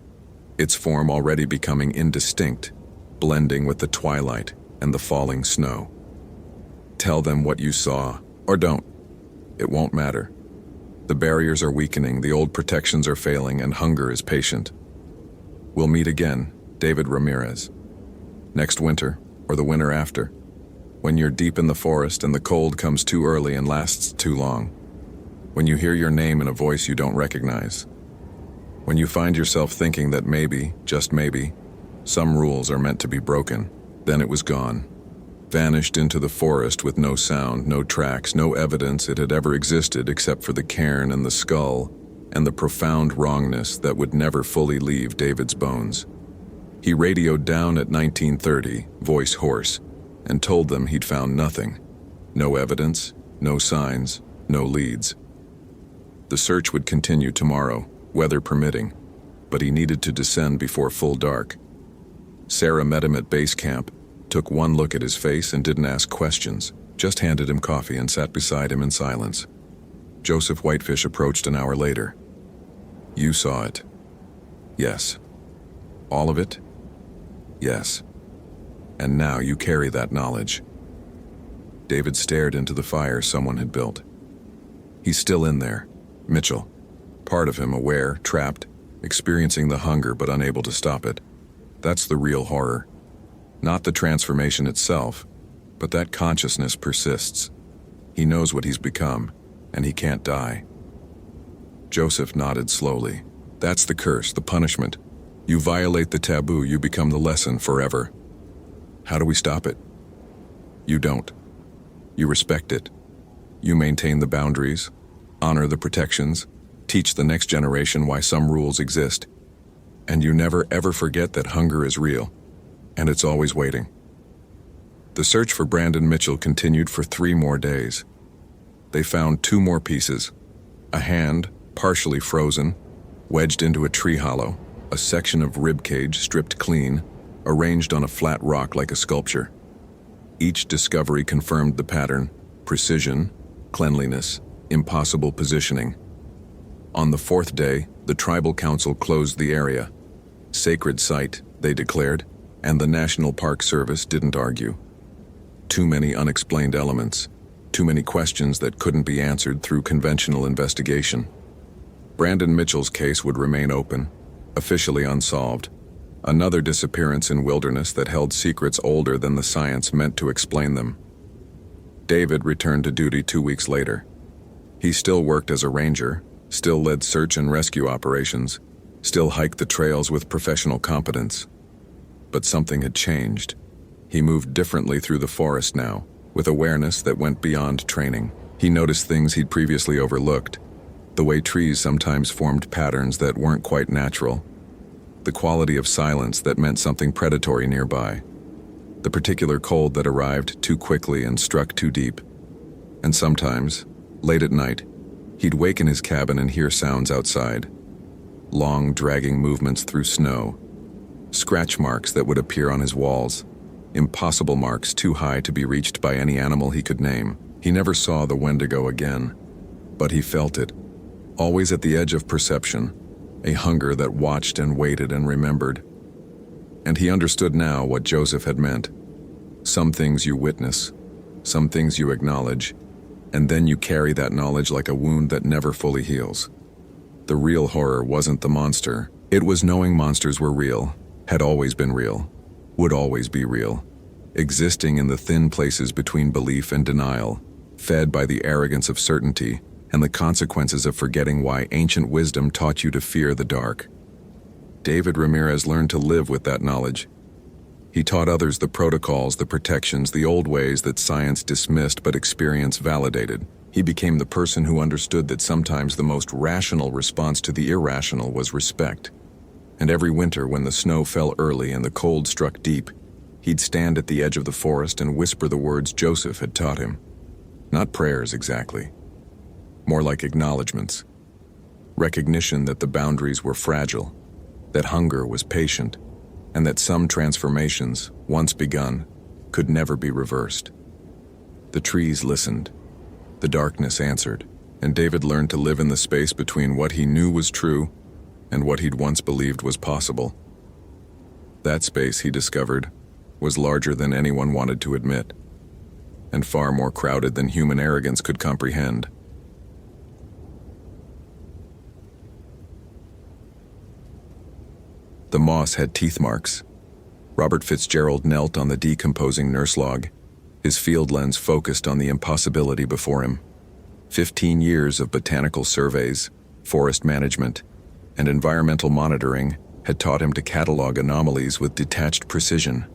its form already becoming indistinct, blending with the twilight and the falling snow. Tell them what you saw, or don't. It won't matter. The barriers are weakening, the old protections are failing, and hunger is patient. We'll meet again, David Ramirez. Next winter, or the winter after, when you're deep in the forest and the cold comes too early and lasts too long. When you hear your name in a voice you don't recognize. When you find yourself thinking that maybe, just maybe, some rules are meant to be broken, then it was gone. Vanished into the forest with no sound, no tracks, no evidence it had ever existed except for the cairn and the skull and the profound wrongness that would never fully leave David's bones. He radioed down at 1930, voice hoarse, and told them he'd found nothing. No evidence, no signs, no leads. The search would continue tomorrow, weather permitting, but he needed to descend before full dark. Sarah met him at base camp, took one look at his face and didn't ask questions, just handed him coffee and sat beside him in silence. Joseph Whitefish approached an hour later. You saw it. Yes. All of it? Yes. And now you carry that knowledge. David stared into the fire someone had built. He's still in there, Mitchell. Part of him aware, trapped, experiencing the hunger but unable to stop it. That's the real horror. Not the transformation itself, but that consciousness persists. He knows what he's become, and he can't die. Joseph nodded slowly. That's the curse, the punishment. You violate the taboo, you become the lesson forever. How do we stop it? You don't. You respect it. You maintain the boundaries, honor the protections, teach the next generation why some rules exist. And you never ever forget that hunger is real, and it's always waiting. The search for Brandon Mitchell continued for 3 more days. They found 2 more pieces. A hand, partially frozen, wedged into a tree hollow, a section of rib cage stripped clean, arranged on a flat rock like a sculpture. Each discovery confirmed the pattern, precision, cleanliness, impossible positioning. On the 4th day, the tribal council closed the area. Sacred site, they declared, and the National Park Service didn't argue. Too many unexplained elements, too many questions that couldn't be answered through conventional investigation. Brandon Mitchell's case would remain open, officially unsolved. Another disappearance in wilderness that held secrets older than the science meant to explain them. David returned to duty 2 weeks later. He still worked as a ranger, still led search and rescue operations, still hiked the trails with professional competence. But something had changed. He moved differently through the forest now, with awareness that went beyond training. He noticed things he'd previously overlooked, the way trees sometimes formed patterns that weren't quite natural, the quality of silence that meant something predatory nearby, the particular cold that arrived too quickly and struck too deep. And sometimes, late at night, he'd wake in his cabin and hear sounds outside. Long, dragging movements through snow. Scratch marks that would appear on his walls. Impossible marks too high to be reached by any animal he could name. He never saw the Wendigo again, but he felt it, always at the edge of perception, a hunger that watched and waited and remembered. And he understood now what Joseph had meant. Some things you witness, some things you acknowledge, and then you carry that knowledge like a wound that never fully heals. The real horror wasn't the monster. It was knowing monsters were real, had always been real, would always be real, existing in the thin places between belief and denial, fed by the arrogance of certainty and the consequences of forgetting why ancient wisdom taught you to fear the dark. David Ramirez learned to live with that knowledge. He taught others the protocols, the protections, the old ways that science dismissed but experience validated. He became the person who understood that sometimes the most rational response to the irrational was respect. And every winter, when the snow fell early and the cold struck deep, he'd stand at the edge of the forest and whisper the words Joseph had taught him. Not prayers exactly, more like acknowledgments. Recognition that the boundaries were fragile, that hunger was patient, and that some transformations, once begun, could never be reversed. The trees listened. The darkness answered, and David learned to live in the space between what he knew was true and what he'd once believed was possible. That space, he discovered, was larger than anyone wanted to admit, and far more crowded than human arrogance could comprehend. The moss had teeth marks. Robert Fitzgerald knelt on the decomposing nurse log, his field lens focused on the impossibility before him. 15 years of botanical surveys, forest management, and environmental monitoring had taught him to catalog anomalies with detached precision.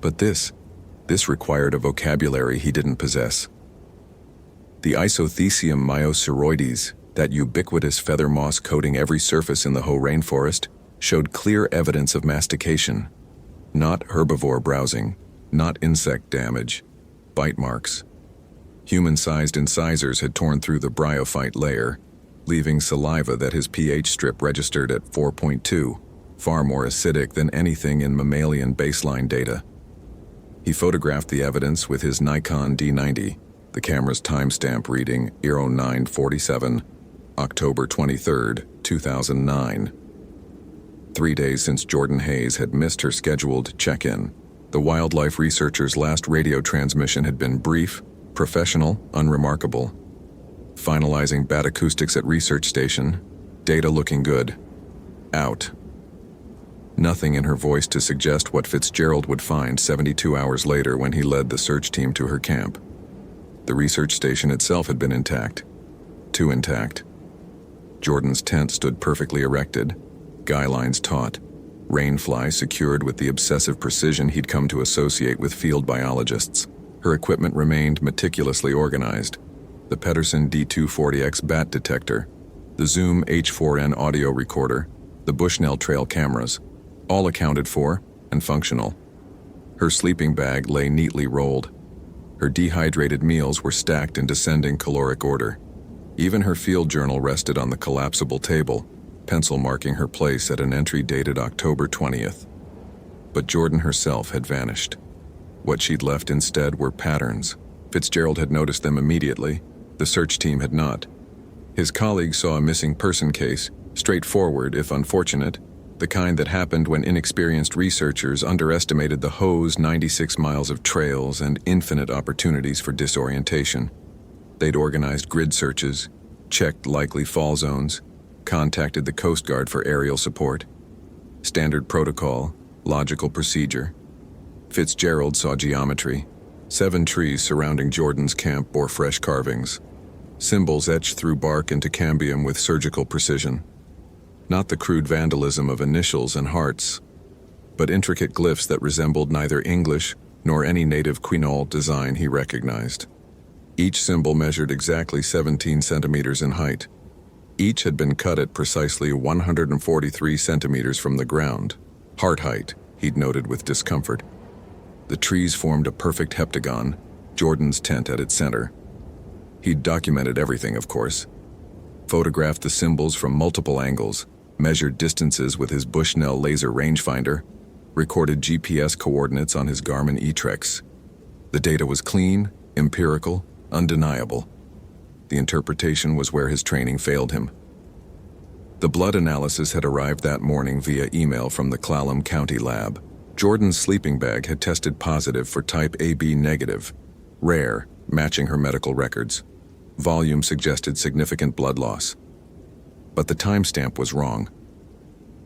But this required a vocabulary he didn't possess. The Isothecium myoceroides, that ubiquitous feather moss coating every surface in the Hoh rainforest, showed clear evidence of mastication, not herbivore browsing, not insect damage, bite marks. Human-sized incisors had torn through the bryophyte layer, leaving saliva that his pH strip registered at 4.2, far more acidic than anything in mammalian baseline data. He photographed the evidence with his Nikon D90, the camera's timestamp reading 0947, October 23, 2009. 3 days since Jordan Hayes had missed her scheduled check-in, the wildlife researcher's last radio transmission had been brief, professional, unremarkable. Finalizing bat acoustics at research station, data looking good. Out. Nothing in her voice to suggest what Fitzgerald would find 72 hours later when he led the search team to her camp. The research station itself had been intact. Too intact. Jordan's tent stood perfectly erected, guy lines taut, rainfly secured with the obsessive precision he'd come to associate with field biologists. Her equipment remained meticulously organized. The Pedersen D240X bat detector, the Zoom H4n audio recorder, the Bushnell Trail cameras, all accounted for and functional. Her sleeping bag lay neatly rolled. Her dehydrated meals were stacked in descending caloric order. Even her field journal rested on the collapsible table, pencil marking her place at an entry dated October 20th. But Jordan herself had vanished. What she'd left instead were patterns. Fitzgerald had noticed them immediately. The search team had not. His colleagues saw a missing person case, straightforward if unfortunate, the kind that happened when inexperienced researchers underestimated the Hoh's 96 miles of trails and infinite opportunities for disorientation. They'd organized grid searches, checked likely fall zones, contacted the Coast Guard for aerial support. Standard protocol, logical procedure. Fitzgerald saw geometry. 7 trees surrounding Jordan's camp bore fresh carvings. Symbols etched through bark into cambium with surgical precision. Not the crude vandalism of initials and hearts, but intricate glyphs that resembled neither English nor any native Quinault design he recognized. Each symbol measured exactly 17 centimeters in height. Each had been cut at precisely 143 centimeters from the ground. Heart height, he'd noted with discomfort. The trees formed a perfect heptagon, Jordan's tent at its center. He'd documented everything, of course. Photographed the symbols from multiple angles, measured distances with his Bushnell laser rangefinder, recorded GPS coordinates on his Garmin eTrex. The data was clean, empirical, undeniable. The interpretation was where his training failed him. The blood analysis had arrived that morning via email from the Clallam County lab. Jordan's sleeping bag had tested positive for type AB negative, rare, matching her medical records. Volume suggested significant blood loss. But the timestamp was wrong.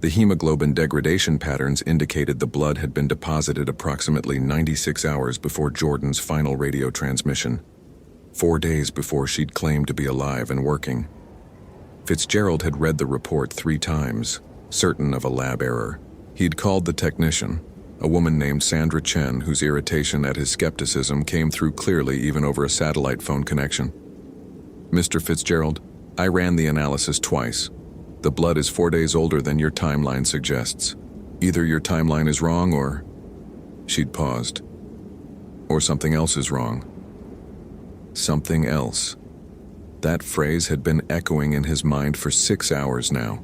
The hemoglobin degradation patterns indicated the blood had been deposited approximately 96 hours before Jordan's final radio transmission, 4 days before she'd claimed to be alive and working. Fitzgerald had read the report 3 times, certain of a lab error. He'd called the technician, a woman named Sandra Chen, whose irritation at his skepticism came through clearly even over a satellite phone connection. "Mr. Fitzgerald, I ran the analysis twice. The blood is 4 days older than your timeline suggests. Either your timeline is wrong or..." She'd paused. "Or something else is wrong." Something else. That phrase had been echoing in his mind for 6 hours now,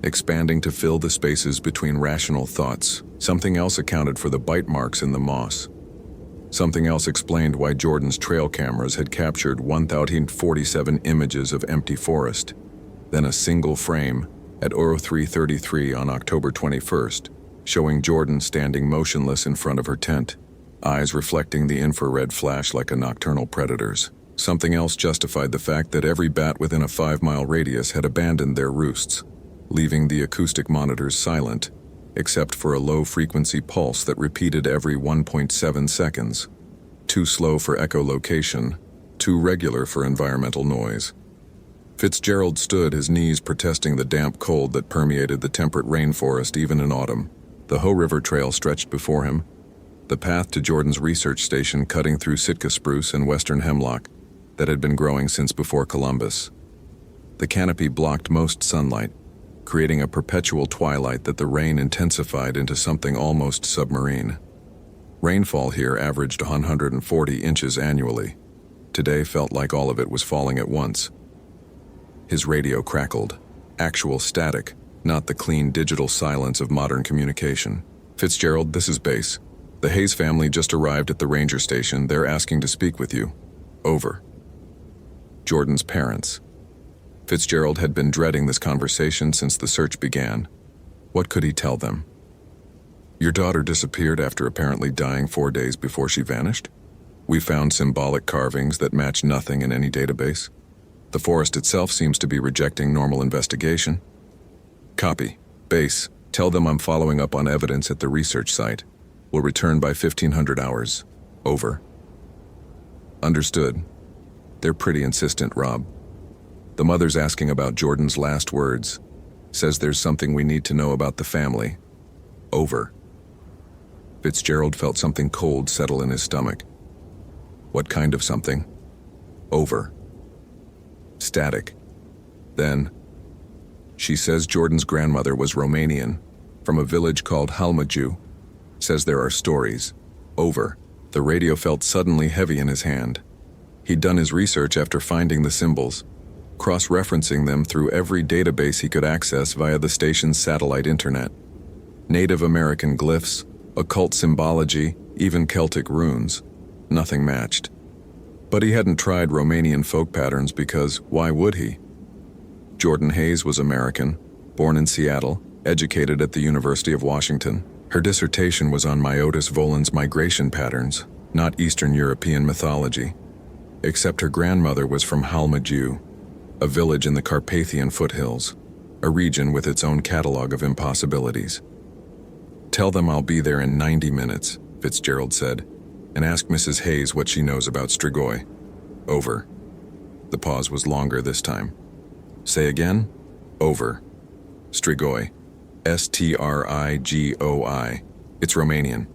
expanding to fill the spaces between rational thoughts. Something else accounted for the bite marks in the moss. Something else explained why Jordan's trail cameras had captured 1,047 images of empty forest, then a single frame at 03:33 on October 21st, showing Jordan standing motionless in front of her tent, eyes reflecting the infrared flash like a nocturnal predator's. Something else justified the fact that every bat within a 5-mile radius had abandoned their roosts, leaving the acoustic monitors silent, except for a low-frequency pulse that repeated every 1.7 seconds. Too slow for echolocation, too regular for environmental noise. Fitzgerald stood, his knees protesting the damp cold that permeated the temperate rainforest even in autumn. The Hoh River Trail stretched before him, the path to Jordan's research station cutting through Sitka spruce and western hemlock that had been growing since before Columbus. The canopy blocked most sunlight, creating a perpetual twilight that the rain intensified into something almost submarine. Rainfall here averaged 140 inches annually. Today felt like all of it was falling at once. His radio crackled. Actual static, not the clean digital silence of modern communication. "Fitzgerald, this is Base. The Hayes family just arrived at the ranger station. They're asking to speak with you. Over." Jordan's parents. Fitzgerald had been dreading this conversation since the search began. What could he tell them? "Your daughter disappeared after apparently dying 4 days before she vanished? We found symbolic carvings that match nothing in any database. The forest itself seems to be rejecting normal investigation." "Copy. Base, tell them I'm following up on evidence at the research site. Will return by 1500 hours. Over." "Understood. They're pretty insistent, Rob. The mother's asking about Jordan's last words. Says there's something we need to know about the family. Over." Fitzgerald felt something cold settle in his stomach. What kind of something? Over. Static. Then, "She says Jordan's grandmother was Romanian, from a village called Halmaju. Says there are stories. Over." The radio felt suddenly heavy in his hand. He'd done his research after finding the symbols, cross-referencing them through every database he could access via the station's satellite internet. Native American glyphs, occult symbology, even Celtic runes. Nothing matched. But he hadn't tried Romanian folk patterns because why would he? Jordan Hayes was American, born in Seattle, educated at the University of Washington. Her dissertation was on Myotis volans migration patterns, not Eastern European mythology. Except her grandmother was from Halmaju, a village in the Carpathian foothills, a region with its own catalog of impossibilities. "Tell them I'll be there in 90 minutes, Fitzgerald said, "and ask Mrs. Hayes what she knows about Strigoi." Over. The pause was longer this time. "Say again?" Over. "Strigoi. Strigoi. It's Romanian.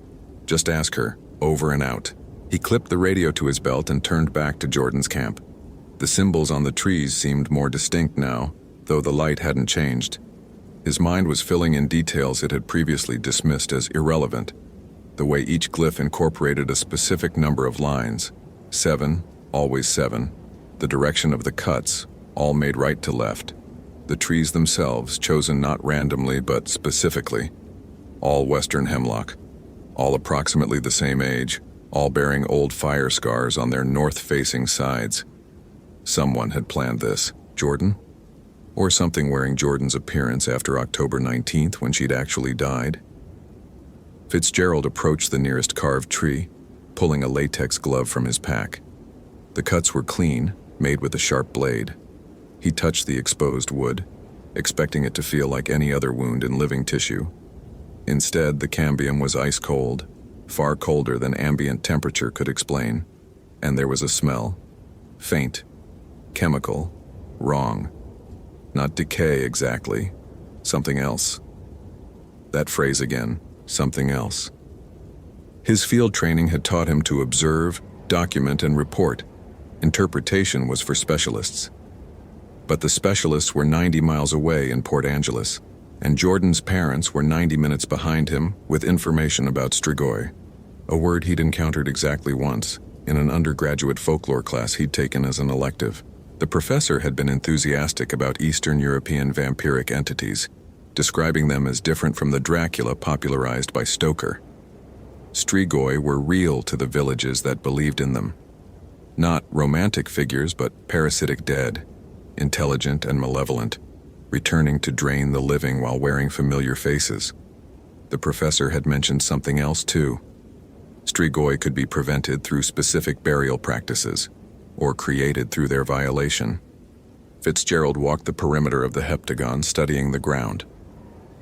Just ask her. Over and out." He clipped the radio to his belt and turned back to Jordan's camp. The symbols on the trees seemed more distinct now, though the light hadn't changed. His mind was filling in details it had previously dismissed as irrelevant. The way each glyph incorporated a specific number of lines, 7, always 7, the direction of the cuts, all made right to left, the trees themselves chosen not randomly but specifically, all western hemlock, all approximately the same age, all bearing old fire scars on their north-facing sides. Someone had planned this. Jordan? Or something wearing Jordan's appearance after October 19th when she'd actually died? Fitzgerald approached the nearest carved tree, pulling a latex glove from his pack. The cuts were clean, made with a sharp blade. He touched the exposed wood, expecting it to feel like any other wound in living tissue. Instead, the cambium was ice cold, far colder than ambient temperature could explain, and there was a smell. Faint. Chemical. Wrong. Not decay exactly. Something else. That phrase again. Something else. His field training had taught him to observe, document, and report. Interpretation was for specialists. But the specialists were 90 miles away in Port Angeles, and Jordan's parents were 90 minutes behind him with information about Strigoi, a word he'd encountered exactly once in an undergraduate folklore class he'd taken as an elective. The professor had been enthusiastic about Eastern European vampiric entities, describing them as different from the Dracula popularized by Stoker. Strigoi were real to the villages that believed in them. Not romantic figures, but parasitic dead, intelligent and malevolent, returning to drain the living while wearing familiar faces. The professor had mentioned something else too. Strigoi could be prevented through specific burial practices, or created through their violation. Fitzgerald walked the perimeter of the heptagon, studying the ground.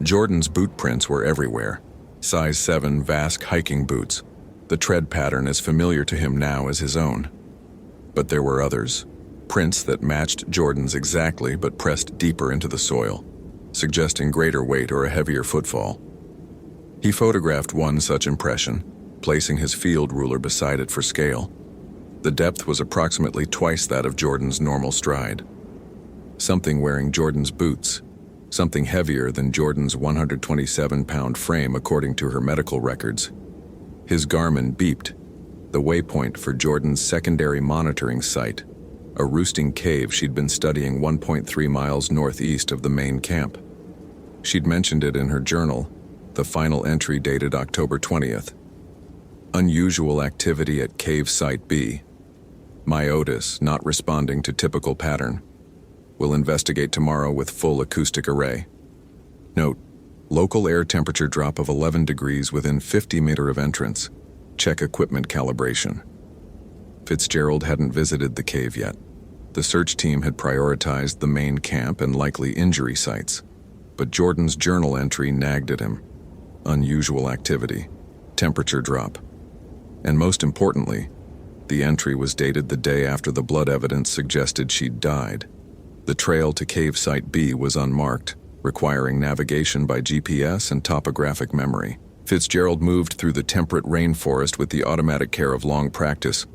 Jordan's boot prints were everywhere, size 7 Vask hiking boots, the tread pattern as familiar to him now as his own. But there were others, prints that matched Jordan's exactly but pressed deeper into the soil, suggesting greater weight or a heavier footfall. He photographed one such impression, placing his field ruler beside it for scale. The depth was approximately twice that of Jordan's normal stride. Something wearing Jordan's boots, something heavier than Jordan's 127-pound frame according to her medical records. His Garmin beeped, the waypoint for Jordan's secondary monitoring site, a roosting cave she'd been studying 1.3 miles northeast of the main camp. She'd mentioned it in her journal, the final entry dated October 20th. Unusual activity at Cave Site B. Myotis not responding to typical pattern. Will investigate tomorrow with full acoustic array. Note, local air temperature drop of 11 degrees within 50 meters of entrance. Check equipment calibration. Fitzgerald hadn't visited the cave yet. The search team had prioritized the main camp and likely injury sites. But Jordan's journal entry nagged at him. Unusual activity. Temperature drop. And most importantly, the entry was dated the day after the blood evidence suggested she'd died. The trail to Cave Site B was unmarked, requiring navigation by GPS and topographic memory. Fitzgerald moved through the temperate rainforest with the automatic care of long practice,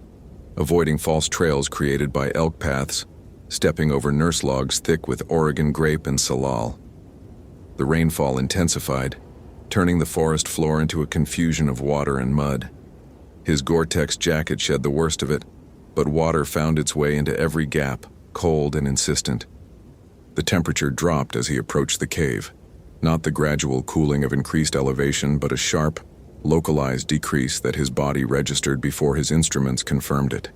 avoiding false trails created by elk paths, stepping over nurse logs thick with Oregon grape and salal. The rainfall intensified, turning the forest floor into a confusion of water and mud. His Gore-Tex jacket shed the worst of it, but water found its way into every gap, cold and insistent. The temperature dropped as he approached the cave, not the gradual cooling of increased elevation, but a sharp, localized decrease that his body registered before his instruments confirmed it.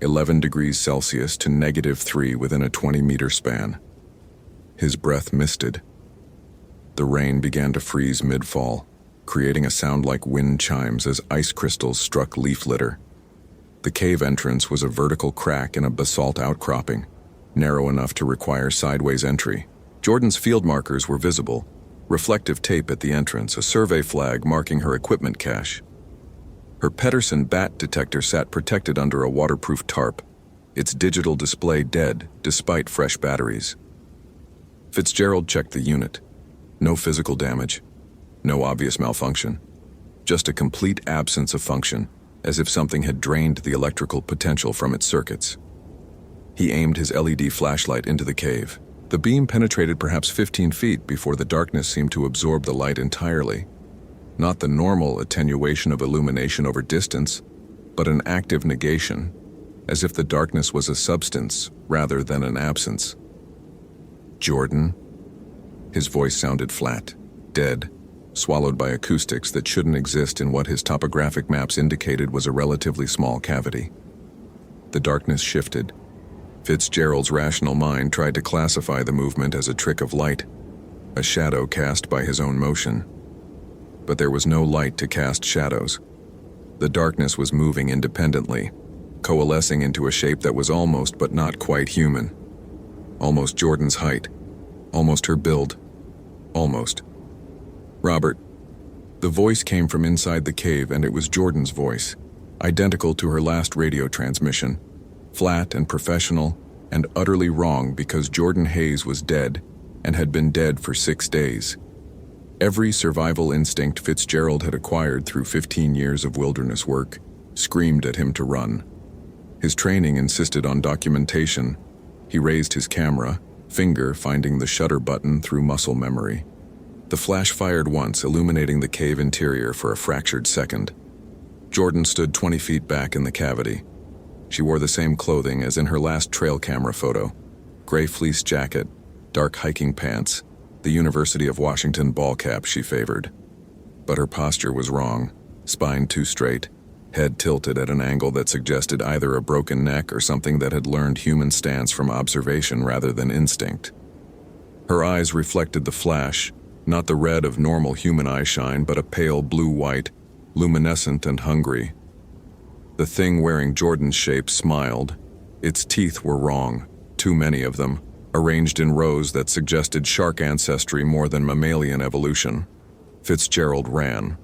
11 degrees Celsius to -3 within a 20-meter span. His breath misted. The rain began to freeze mid-fall, creating a sound like wind chimes as ice crystals struck leaf litter. The cave entrance was a vertical crack in a basalt outcropping, narrow enough to require sideways entry. Jordan's field markers were visible, reflective tape at the entrance, a survey flag marking her equipment cache. Her Pedersen bat detector sat protected under a waterproof tarp, its digital display dead despite fresh batteries. Fitzgerald checked the unit. No physical damage, no obvious malfunction, just a complete absence of function, as if something had drained the electrical potential from its circuits. He aimed his LED flashlight into the cave. The beam penetrated perhaps 15 feet before the darkness seemed to absorb the light entirely. Not the normal attenuation of illumination over distance, but an active negation, as if the darkness was a substance rather than an absence. Jordan? His voice sounded flat, dead, swallowed by acoustics that shouldn't exist in what his topographic maps indicated was a relatively small cavity. The darkness shifted. Fitzgerald's rational mind tried to classify the movement as a trick of light, a shadow cast by his own motion. But there was no light to cast shadows. The darkness was moving independently, coalescing into a shape that was almost but not quite human. Almost Jordan's height. Almost her build. Almost. "Robert." The voice came from inside the cave, and it was Jordan's voice, identical to her last radio transmission. Flat and professional, and utterly wrong because Jordan Hayes was dead, and had been dead for 6 days. Every survival instinct Fitzgerald had acquired through 15 years of wilderness work screamed at him to run. His training insisted on documentation. He raised his camera, finger finding the shutter button through muscle memory. The flash fired once, illuminating the cave interior for a fractured second. Jordan stood 20 feet back in the cavity. She wore the same clothing as in her last trail camera photo: gray fleece jacket, dark hiking pants, the University of Washington ball cap she favored. But her posture was wrong, spine too straight, head tilted at an angle that suggested either a broken neck or something that had learned human stance from observation rather than instinct. Her eyes reflected the flash, not the red of normal human eyeshine, but a pale blue-white, luminescent and hungry. The thing wearing Jordan's shape smiled. Its teeth were wrong, too many of them, arranged in rows that suggested shark ancestry more than mammalian evolution. Fitzgerald ran.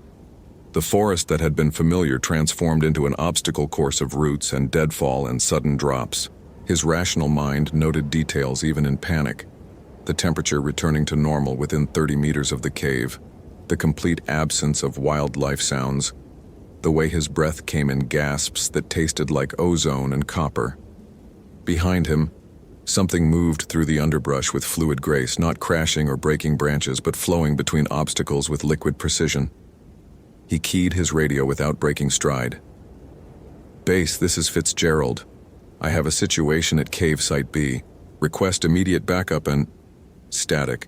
The forest that had been familiar transformed into an obstacle course of roots and deadfall and sudden drops. His rational mind noted details even in panic. The temperature returning to normal within 30 meters of the cave, the complete absence of wildlife sounds, the way his breath came in gasps that tasted like ozone and copper. Behind him, something moved through the underbrush with fluid grace, not crashing or breaking branches, but flowing between obstacles with liquid precision. He keyed his radio without breaking stride. "Base, this is Fitzgerald. I have a situation at Cave Site B. Request immediate backup and..." Static.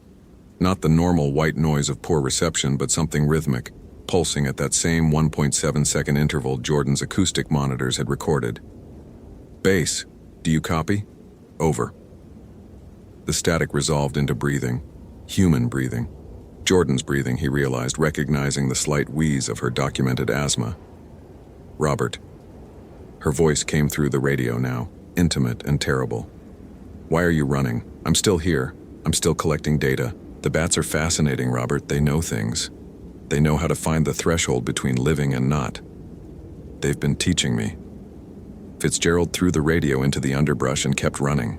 Not the normal white noise of poor reception, but something rhythmic, pulsing at that same 1.7-second interval Jordan's acoustic monitors had recorded. "Base, do you copy? Over." The static resolved into breathing. Human breathing. Jordan's breathing, he realized, recognizing the slight wheeze of her documented asthma. "Robert." Her voice came through the radio now, intimate and terrible. "Why are you running? I'm still here. I'm still collecting data. The bats are fascinating, Robert. They know things. They know how to find the threshold between living and not. They've been teaching me." Fitzgerald threw the radio into the underbrush and kept running.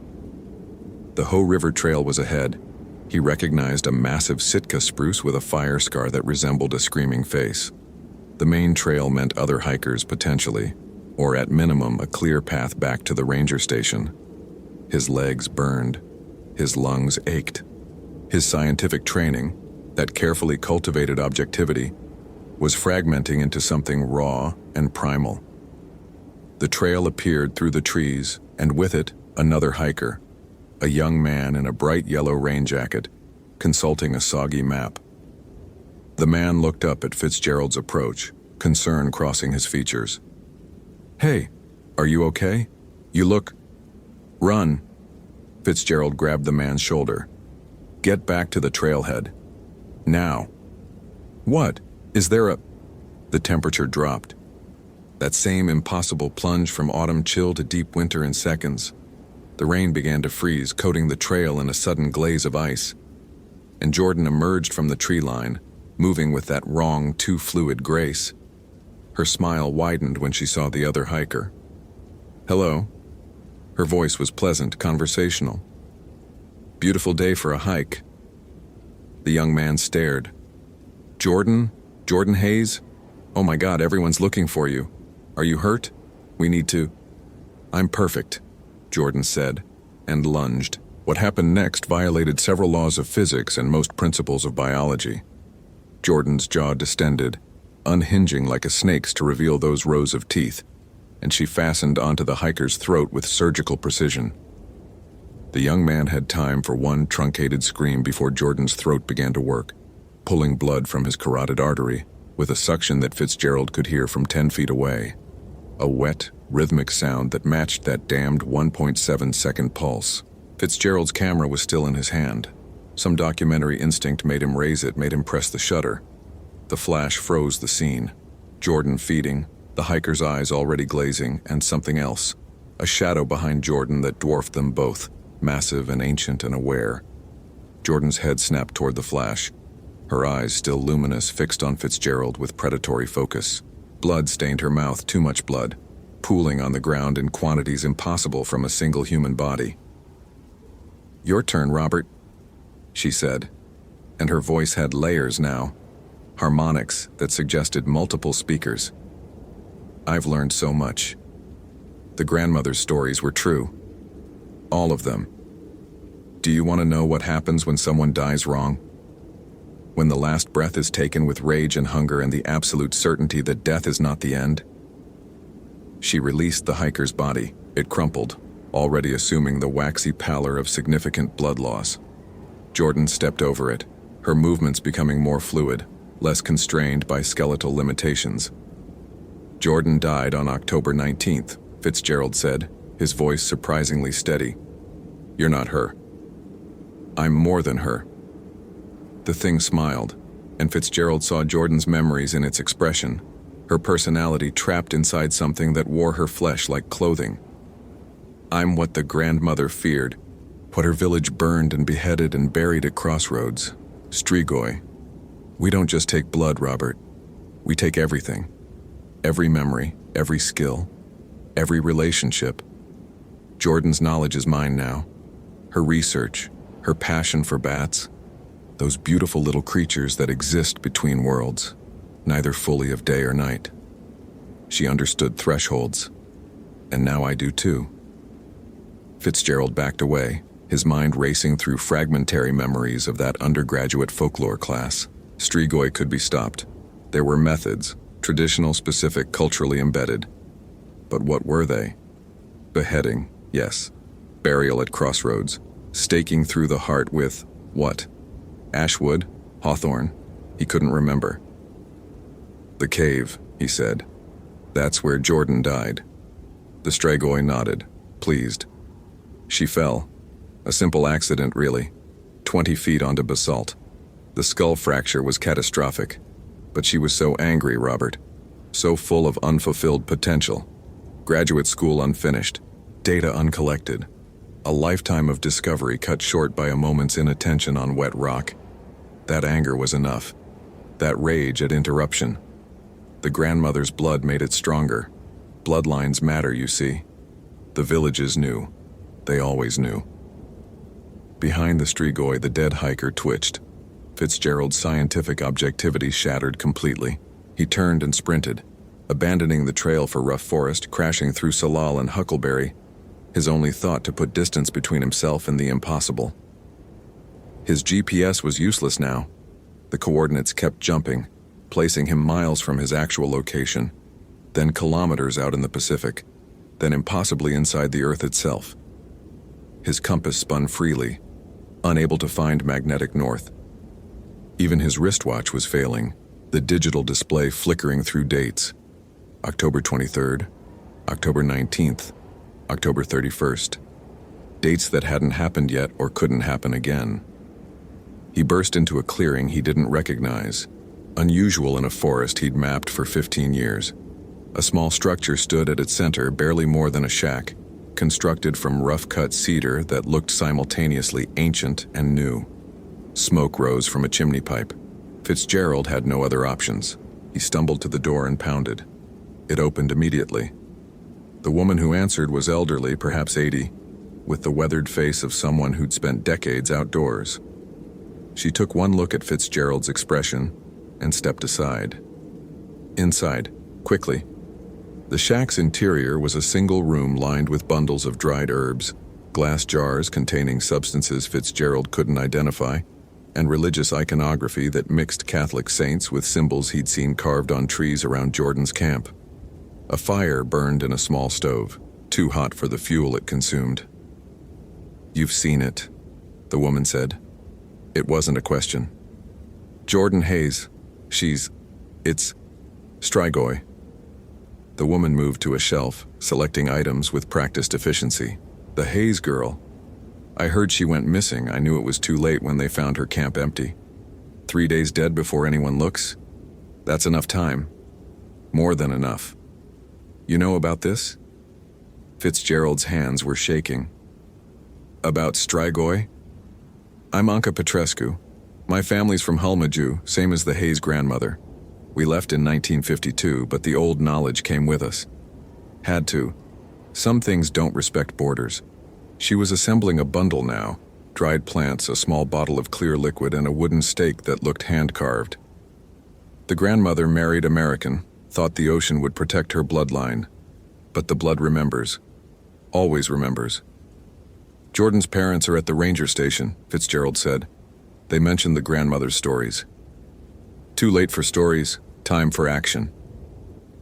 The Hoh River Trail was ahead. He recognized a massive Sitka spruce with a fire scar that resembled a screaming face. The main trail meant other hikers potentially, or at minimum a clear path back to the ranger station. His legs burned. His lungs ached. His scientific training, that carefully cultivated objectivity, was fragmenting into something raw and primal. The trail appeared through the trees, and with it, another hiker, a young man in a bright yellow rain jacket, consulting a soggy map. The man looked up at Fitzgerald's approach, concern crossing his features. "Hey, are you okay? You look..." "Run." Fitzgerald grabbed the man's shoulder. "Get back to the trailhead. Now." "What? Is there a..." The temperature dropped. That same impossible plunge from autumn chill to deep winter in seconds. The rain began to freeze, coating the trail in a sudden glaze of ice. And Jordan emerged from the tree line, moving with that wrong, too fluid grace. Her smile widened when she saw the other hiker. "Hello." Her voice was pleasant, conversational. "Beautiful day for a hike." The young man stared. "Jordan? Jordan Hayes? Oh my God, everyone's looking for you. Are you hurt? We need to..." "I'm perfect," Jordan said, and lunged. What happened next violated several laws of physics and most principles of biology. Jordan's jaw distended, unhinging like a snake's to reveal those rows of teeth, and she fastened onto the hiker's throat with surgical precision. The young man had time for one truncated scream before Jordan's throat began to work. pulling blood from his carotid artery with a suction that Fitzgerald could hear from 10 feet away. A wet, rhythmic sound that matched that damned 1.7-second pulse. Fitzgerald's camera was still in his hand. Some documentary instinct made him raise it, made him press the shutter. The flash froze the scene. Jordan feeding, the hiker's eyes already glazing, and something else. A shadow behind Jordan that dwarfed them both, massive and ancient and aware. Jordan's head snapped toward the flash, her eyes still luminous, fixed on Fitzgerald with predatory focus. Blood stained her mouth, too much blood, pooling on the ground in quantities impossible from a single human body. "Your turn, Robert," she said, and her voice had layers now, harmonics that suggested multiple speakers. "I've learned so much. The grandmother's stories were true. All of them. Do you want to know what happens when someone dies wrong? When the last breath is taken with rage and hunger and the absolute certainty that death is not the end?" She released the hiker's body. It crumpled, already assuming the waxy pallor of significant blood loss. Jordan stepped over it, her movements becoming more fluid, less constrained by skeletal limitations. "Jordan died on October 19th, Fitzgerald said, his voice surprisingly steady. "You're not her. I'm more than her." The thing smiled, and Fitzgerald saw Jordan's memories in its expression, her personality trapped inside something that wore her flesh like clothing. "I'm what the grandmother feared, what her village burned and beheaded and buried at crossroads. Strigoi. We don't just take blood, Robert. We take everything. Every memory, every skill, every relationship. Jordan's knowledge is mine now. Her research, her passion for bats, those beautiful little creatures that exist between worlds, neither fully of day or night. She understood thresholds, and now I do too." Fitzgerald backed away, his mind racing through fragmentary memories of that undergraduate folklore class. Strigoi could be stopped. There were methods, traditional, specific, culturally embedded. But what were they? Beheading, yes. Burial at crossroads. Staking through the heart with, what? Ashwood? Hawthorne? He couldn't remember. "The cave," he said. "That's where Jordan died." The Strigoi nodded, pleased. "She fell. A simple accident, really. 20 feet onto basalt. The skull fracture was catastrophic. But she was so angry, Robert. So full of unfulfilled potential. Graduate school unfinished. Data uncollected. A lifetime of discovery cut short by a moment's inattention on wet rock. That anger was enough. That rage at interruption. The grandmother's blood made it stronger. Bloodlines matter, you see. The villages knew. They always knew." Behind the Strigoi, the dead hiker twitched. Fitzgerald's scientific objectivity shattered completely. He turned and sprinted, abandoning the trail for rough forest, crashing through salal and huckleberry, his only thought to put distance between himself and the impossible. His GPS was useless now. The coordinates kept jumping, placing him miles from his actual location, then kilometers out in the Pacific, then impossibly inside the Earth itself. His compass spun freely, unable to find magnetic north. Even his wristwatch was failing, the digital display flickering through dates. October 23rd, October 19th, October 31st. Dates that hadn't happened yet or couldn't happen again. He burst into a clearing he didn't recognize, unusual in a forest he'd mapped for 15 years. A small structure stood at its center, barely more than a shack, constructed from rough-cut cedar that looked simultaneously ancient and new. Smoke rose from a chimney pipe. Fitzgerald had no other options. He stumbled to the door and pounded. It opened immediately. The woman who answered was elderly, perhaps 80, with the weathered face of someone who'd spent decades outdoors. She took one look at Fitzgerald's expression and stepped aside. Inside, quickly. The shack's interior was a single room lined with bundles of dried herbs, glass jars containing substances Fitzgerald couldn't identify, and religious iconography that mixed Catholic saints with symbols he'd seen carved on trees around Jordan's camp. A fire burned in a small stove, too hot for the fuel it consumed. "You've seen it," the woman said. It wasn't a question. Jordan Hayes. It's Strigoi. The woman moved to a shelf, selecting items with practiced efficiency. The Hayes girl. I heard she went missing. I knew it was too late when they found her camp empty. 3 days dead before anyone looks? That's enough time. More than enough. You know about this? Fitzgerald's hands were shaking. About Strigoi? I'm Anka Petrescu. My family's from Hulmaju, same as the Hayes grandmother. We left in 1952, but the old knowledge came with us. Had to. Some things don't respect borders. She was assembling a bundle now. Dried plants, a small bottle of clear liquid, and a wooden stake that looked hand-carved. The grandmother married American, thought the ocean would protect her bloodline. But the blood remembers. Always remembers. Jordan's parents are at the ranger station, Fitzgerald said. They mentioned the grandmother's stories. Too late for stories, time for action.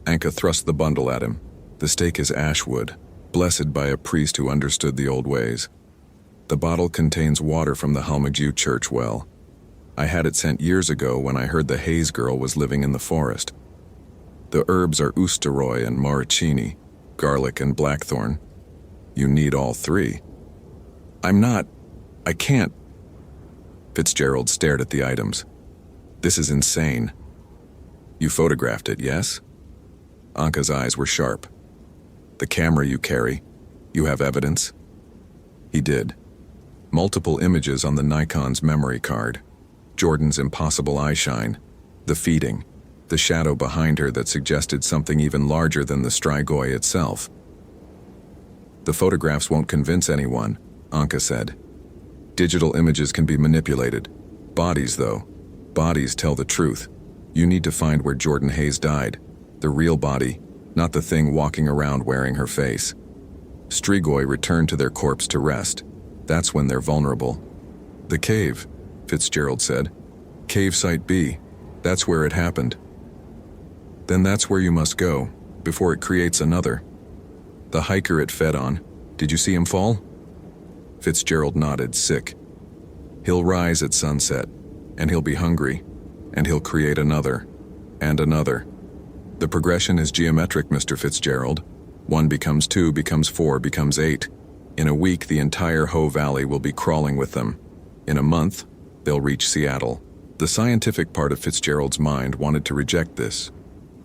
Anka thrust the bundle at him. The stake is ash wood, blessed by a priest who understood the old ways. The bottle contains water from the Hulmaju church well. I had it sent years ago when I heard the Hayes girl was living in the forest. The herbs are oosteroi and maricini, garlic and blackthorn. You need all three. I can't. Fitzgerald stared at the items. This is insane. You photographed it, yes? Anka's eyes were sharp. The camera you carry, you have evidence? He did. Multiple images on the Nikon's memory card. Jordan's impossible eyeshine, the feeding, the shadow behind her that suggested something even larger than the Strigoi itself. The photographs won't convince anyone, Anka said. Digital images can be manipulated. Bodies, though. Bodies tell the truth. You need to find where Jordan Hayes died. The real body, not the thing walking around wearing her face. Strigoi returned to their corpse to rest. That's when they're vulnerable. The cave, Fitzgerald said. Cave Site B. That's where it happened. Then that's where you must go, before it creates another. The hiker it fed on, did you see him fall? Fitzgerald nodded, sick. He'll rise at sunset, and he'll be hungry, and he'll create another, and another. The progression is geometric, Mr. Fitzgerald. 1 becomes 2, becomes 4, becomes 8. In a week, the entire Ho Valley will be crawling with them. In a month, they'll reach Seattle. The scientific part of Fitzgerald's mind wanted to reject this.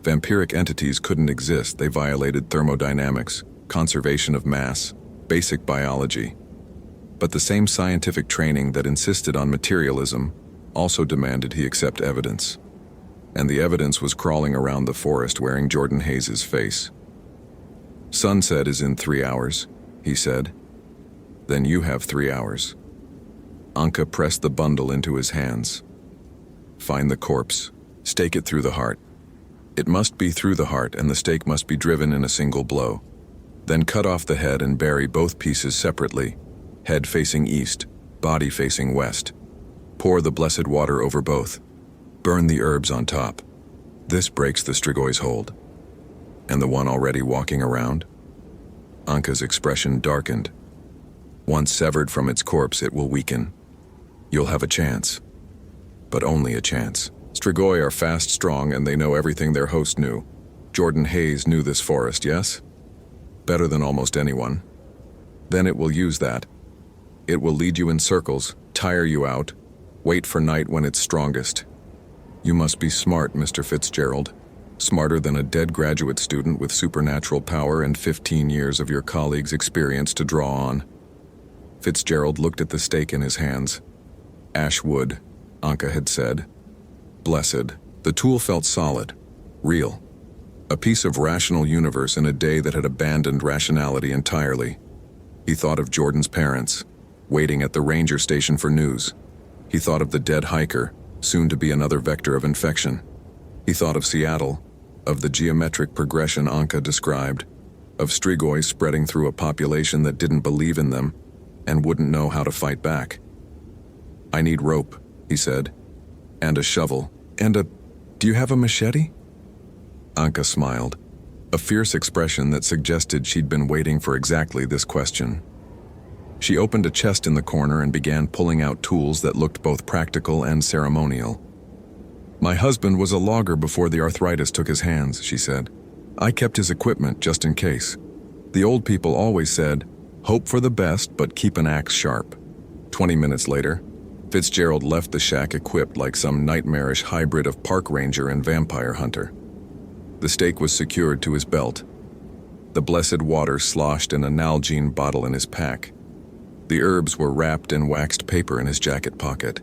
Vampiric entities couldn't exist. They violated thermodynamics, conservation of mass, basic biology. But the same scientific training that insisted on materialism also demanded he accept evidence. And the evidence was crawling around the forest wearing Jordan Hayes' face. Sunset is in 3 hours, he said. Then you have 3 hours. Anka pressed the bundle into his hands. Find the corpse. Stake it through the heart. It must be through the heart, and the stake must be driven in a single blow. Then cut off the head and bury both pieces separately. Head facing east, body facing west. Pour the blessed water over both. Burn the herbs on top. This breaks the Strigoi's hold. And the one already walking around? Anka's expression darkened. Once severed from its corpse, it will weaken. You'll have a chance. But only a chance. Strigoi are fast, strong, and they know everything their host knew. Jordan Hayes knew this forest, yes? Better than almost anyone. Then it will use that. It will lead you in circles, tire you out, wait for night when it's strongest. You must be smart, Mr. Fitzgerald. Smarter than a dead graduate student with supernatural power and 15 years of your colleagues' experience to draw on. Fitzgerald looked at the stake in his hands. Ash wood, Anka had said. Blessed. The tool felt solid, real. A piece of rational universe in a day that had abandoned rationality entirely. He thought of Jordan's parents, waiting at the ranger station for news. He thought of the dead hiker, soon to be another vector of infection. He thought of Seattle, of the geometric progression Anka described, of Strigoi spreading through a population that didn't believe in them and wouldn't know how to fight back. I need rope, he said, and a shovel, do you have a machete? Anka smiled, a fierce expression that suggested she'd been waiting for exactly this question. She opened a chest in the corner and began pulling out tools that looked both practical and ceremonial. My husband was a logger before the arthritis took his hands, she said. I kept his equipment just in case. The old people always said, hope for the best, but keep an axe sharp. 20 minutes later, Fitzgerald left the shack equipped like some nightmarish hybrid of park ranger and vampire hunter. The stake was secured to his belt. The blessed water sloshed in a Nalgene bottle in his pack. The herbs were wrapped in waxed paper in his jacket pocket.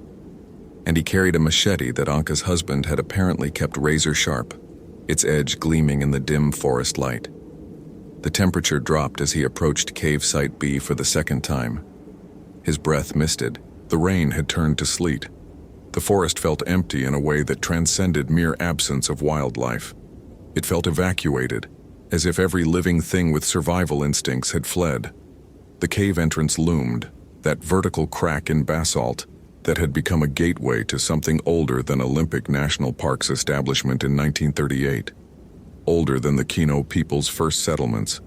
And he carried a machete that Anka's husband had apparently kept razor sharp, its edge gleaming in the dim forest light. The temperature dropped as he approached Cave Site B for the second time. His breath misted. The rain had turned to sleet. The forest felt empty in a way that transcended mere absence of wildlife. It felt evacuated, as if every living thing with survival instincts had fled. The cave entrance loomed, that vertical crack in basalt that had become a gateway to something older than Olympic National Park's establishment in 1938. Older than the Kino people's first settlements.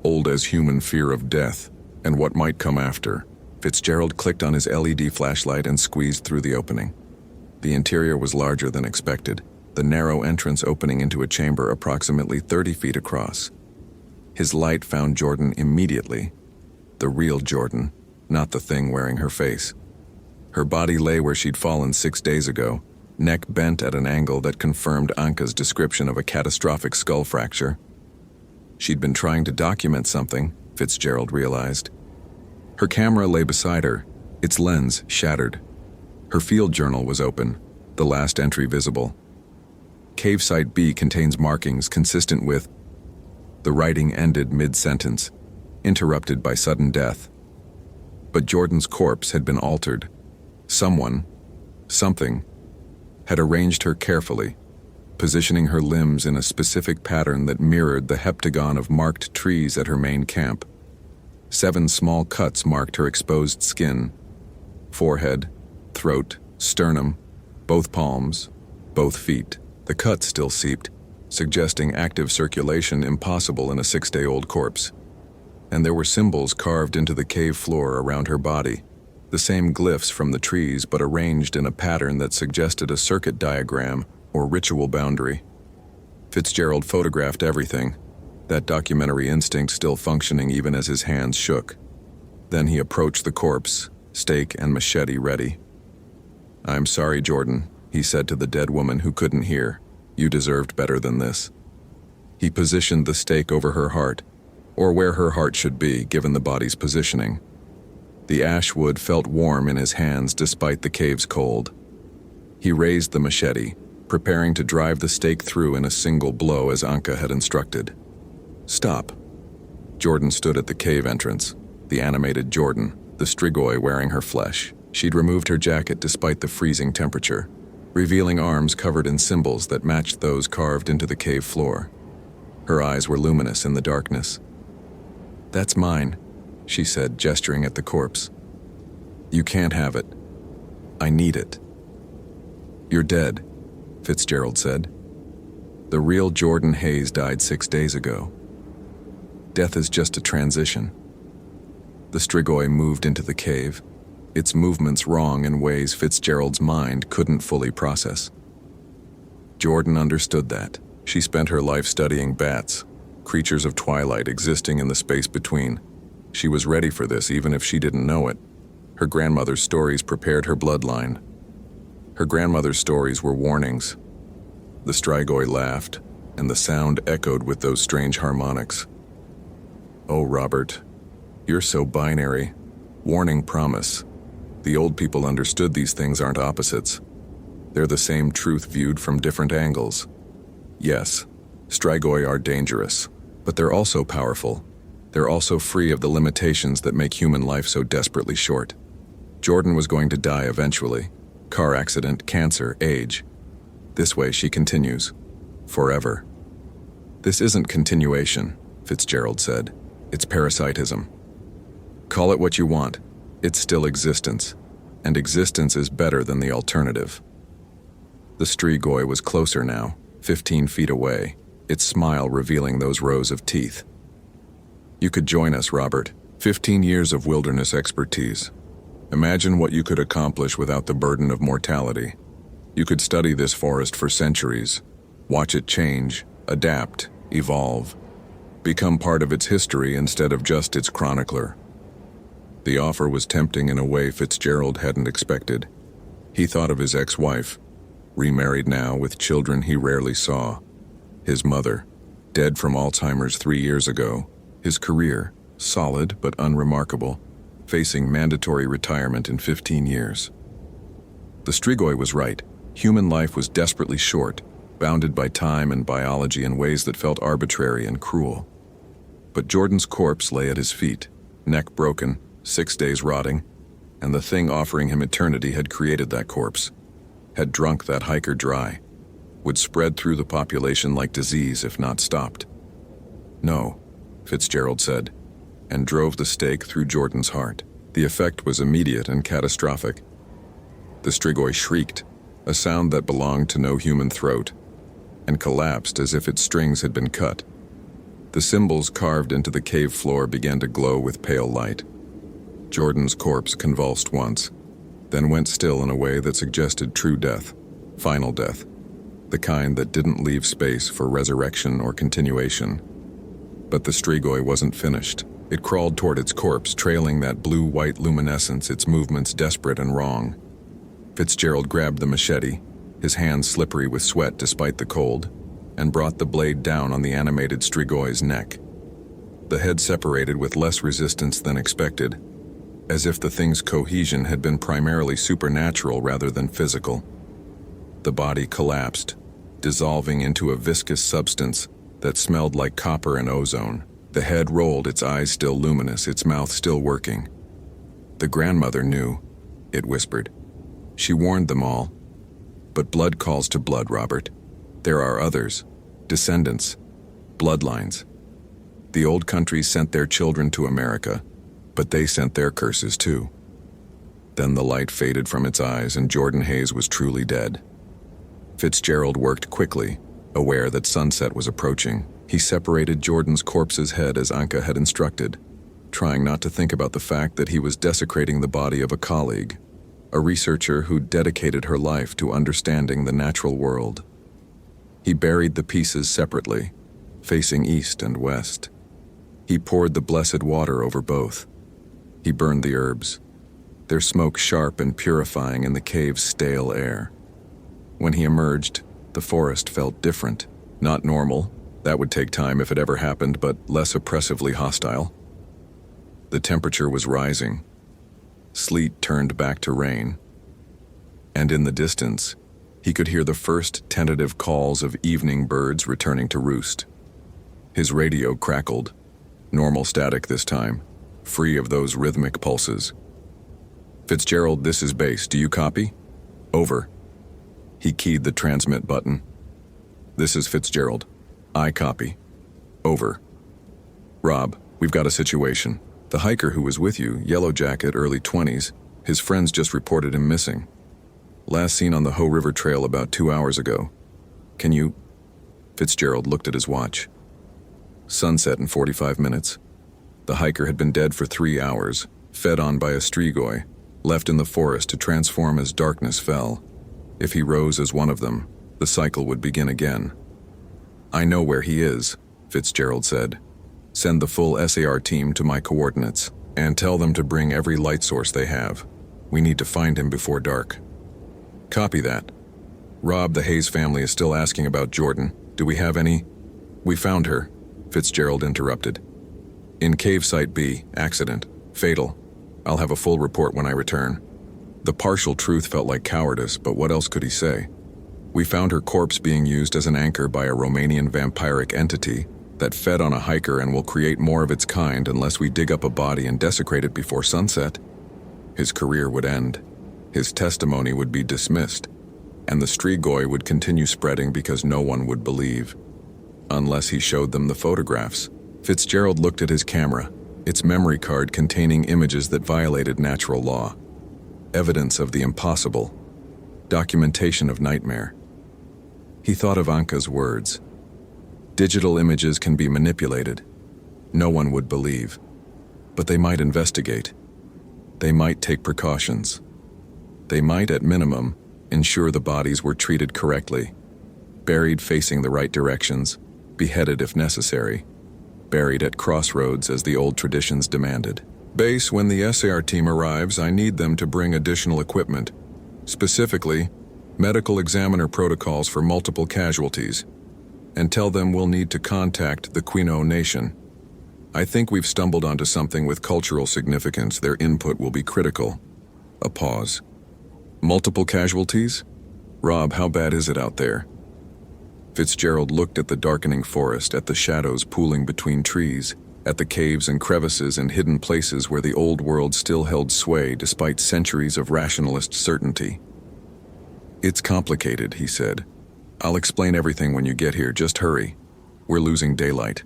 Old as human fear of death and what might come after. Fitzgerald clicked on his LED flashlight and squeezed through the opening. The interior was larger than expected, the narrow entrance opening into a chamber approximately 30 feet across. His light found Jordan immediately. The real Jordan, not the thing wearing her face. Her body lay where she'd fallen 6 days ago, neck bent at an angle that confirmed Anka's description of a catastrophic skull fracture. She'd been trying to document something, Fitzgerald realized. Her camera lay beside her, its lens shattered. Her field journal was open, the last entry visible. Cave Site B contains markings consistent with... The writing ended mid-sentence, interrupted by sudden death. But Jordan's corpse had been altered. Someone, something, had arranged her carefully, positioning her limbs in a specific pattern that mirrored the heptagon of marked trees at her main camp. 7 small cuts marked her exposed skin, forehead, throat, sternum, both palms, both feet. The cuts still seeped, suggesting active circulation impossible in a 6-day-old corpse. And there were symbols carved into the cave floor around her body, the same glyphs from the trees but arranged in a pattern that suggested a circuit diagram or ritual boundary. Fitzgerald photographed everything, that documentary instinct still functioning even as his hands shook. Then he approached the corpse, stake and machete ready. "I'm sorry, Jordan," he said to the dead woman who couldn't hear. "You deserved better than this." He positioned the stake over her heart, or where her heart should be given the body's positioning. The ash wood felt warm in his hands despite the cave's cold. He raised the machete, preparing to drive the stake through in a single blow as Anka had instructed. "Stop." Jordan stood at the cave entrance, the animated Jordan, the strigoi wearing her flesh. She'd removed her jacket despite the freezing temperature, revealing arms covered in symbols that matched those carved into the cave floor. Her eyes were luminous in the darkness. "That's mine," she said, gesturing at the corpse. "You can't have it. I need it." "You're dead," Fitzgerald said. "The real Jordan Hayes died 6 days ago. Death is just a transition." The strigoi moved into the cave, its movements wrong in ways Fitzgerald's mind couldn't fully process. Jordan understood that. She spent her life studying bats, creatures of twilight existing in the space between. She was ready for this even if she didn't know it. Her grandmother's stories prepared her bloodline. Her grandmother's stories were warnings. The strigoi laughed, and the sound echoed with those strange harmonics. "Oh, Robert, you're so binary. Warning, promise. The old people understood these things aren't opposites. They're the same truth viewed from different angles. Yes, strigoi are dangerous, but they're also powerful. They're also free of the limitations that make human life so desperately short. Jordan was going to die eventually. Car accident, cancer, age. This way, she continues. Forever." "This isn't continuation," Fitzgerald said. "It's parasitism. Call it what you want. It's still existence. And existence is better than the alternative." The strigoi was closer now, 15 feet away, its smile revealing those rows of teeth. "You could join us, Robert. 15 years of wilderness expertise. Imagine what you could accomplish without the burden of mortality. You could study this forest for centuries, watch it change, adapt, evolve, become part of its history instead of just its chronicler. The offer was tempting in a way Fitzgerald hadn't expected. He thought of his ex-wife, remarried now with children he rarely saw. His mother, dead from Alzheimer's 3 years ago. His career, solid but unremarkable, facing mandatory retirement in 15 years. The Strigoi was right. Human life was desperately short, bounded by time and biology in ways that felt arbitrary and cruel. But Jordan's corpse lay at his feet, neck broken, 6 days rotting, and the thing offering him eternity had created that corpse, had drunk that hiker dry, would spread through the population like disease if not stopped. No, Fitzgerald said, and drove the stake through Jordan's heart. The effect was immediate and catastrophic. The Strigoi shrieked, a sound that belonged to no human throat, and collapsed as if its strings had been cut. The symbols carved into the cave floor began to glow with pale light. Jordan's corpse convulsed once, then went still in a way that suggested true death, final death, the kind that didn't leave space for resurrection or continuation. But the Strigoi wasn't finished. It crawled toward its corpse, trailing that blue-white luminescence, its movements desperate and wrong. Fitzgerald grabbed the machete, his hands slippery with sweat despite the cold, and brought the blade down on the animated Strigoi's neck. The head separated with less resistance than expected, as if the thing's cohesion had been primarily supernatural rather than physical. The body collapsed, dissolving into a viscous substance that smelled like copper and ozone. The head rolled, its eyes still luminous, its mouth still working. The grandmother knew, it whispered. She warned them all. But blood calls to blood, Robert. There are others, descendants, bloodlines. The old countries sent their children to America, but they sent their curses too. Then the light faded from its eyes and Jordan Hayes was truly dead. Fitzgerald worked quickly, aware that sunset was approaching. He separated Jordan's corpse's head as Anka had instructed, trying not to think about the fact that he was desecrating the body of a colleague, a researcher who dedicated her life to understanding the natural world. He buried the pieces separately, facing east and west. He poured the blessed water over both. He burned the herbs, their smoke sharp and purifying in the cave's stale air. When he emerged, the forest felt different, not normal. That would take time if it ever happened, but less oppressively hostile. The temperature was rising. Sleet turned back to rain. And in the distance, he could hear the first tentative calls of evening birds returning to roost. His radio crackled, normal static this time, free of those rhythmic pulses. Fitzgerald, this is base. Do you copy? Over. He keyed the transmit button. This is Fitzgerald. I copy. Over. Rob, we've got a situation. The hiker who was with you, yellow jacket, early 20s, his friends just reported him missing. Last seen on the Hoh River Trail about 2 hours ago. Can you? Fitzgerald looked at his watch. Sunset in 45 minutes. The hiker had been dead for 3 hours, fed on by a Strigoi, left in the forest to transform as darkness fell. If he rose as one of them, the cycle would begin again. I know where he is, Fitzgerald said. Send the full SAR team to my coordinates, and tell them to bring every light source they have. We need to find him before dark. Copy that. Rob, the Hayes family is still asking about Jordan. Do we have any? We found her, Fitzgerald interrupted. In Cave Site B, accident, fatal. I'll have a full report when I return. The partial truth felt like cowardice, but what else could he say? We found her corpse being used as an anchor by a Romanian vampiric entity that fed on a hiker and will create more of its kind unless we dig up a body and desecrate it before sunset. His career would end. His testimony would be dismissed, and the Strigoi would continue spreading because no one would believe. Unless he showed them the photographs. Fitzgerald looked at his camera, its memory card containing images that violated natural law. Evidence of the impossible. Documentation of nightmare. He thought of Anka's words. Digital images can be manipulated. No one would believe. But they might investigate. They might take precautions. They might, at minimum, ensure the bodies were treated correctly, buried facing the right directions, beheaded if necessary, buried at crossroads as the old traditions demanded. Base, when the SAR team arrives, I need them to bring additional equipment, specifically medical examiner protocols for multiple casualties, and tell them we'll need to contact the Quino Nation. I think we've stumbled onto something with cultural significance. Their input will be critical. A pause. Multiple casualties? Rob, how bad is it out there? Fitzgerald looked at the darkening forest, at the shadows pooling between trees, at the caves and crevices and hidden places where the old world still held sway despite centuries of rationalist certainty. It's complicated, he said. I'll explain everything when you get here, just hurry. We're losing daylight.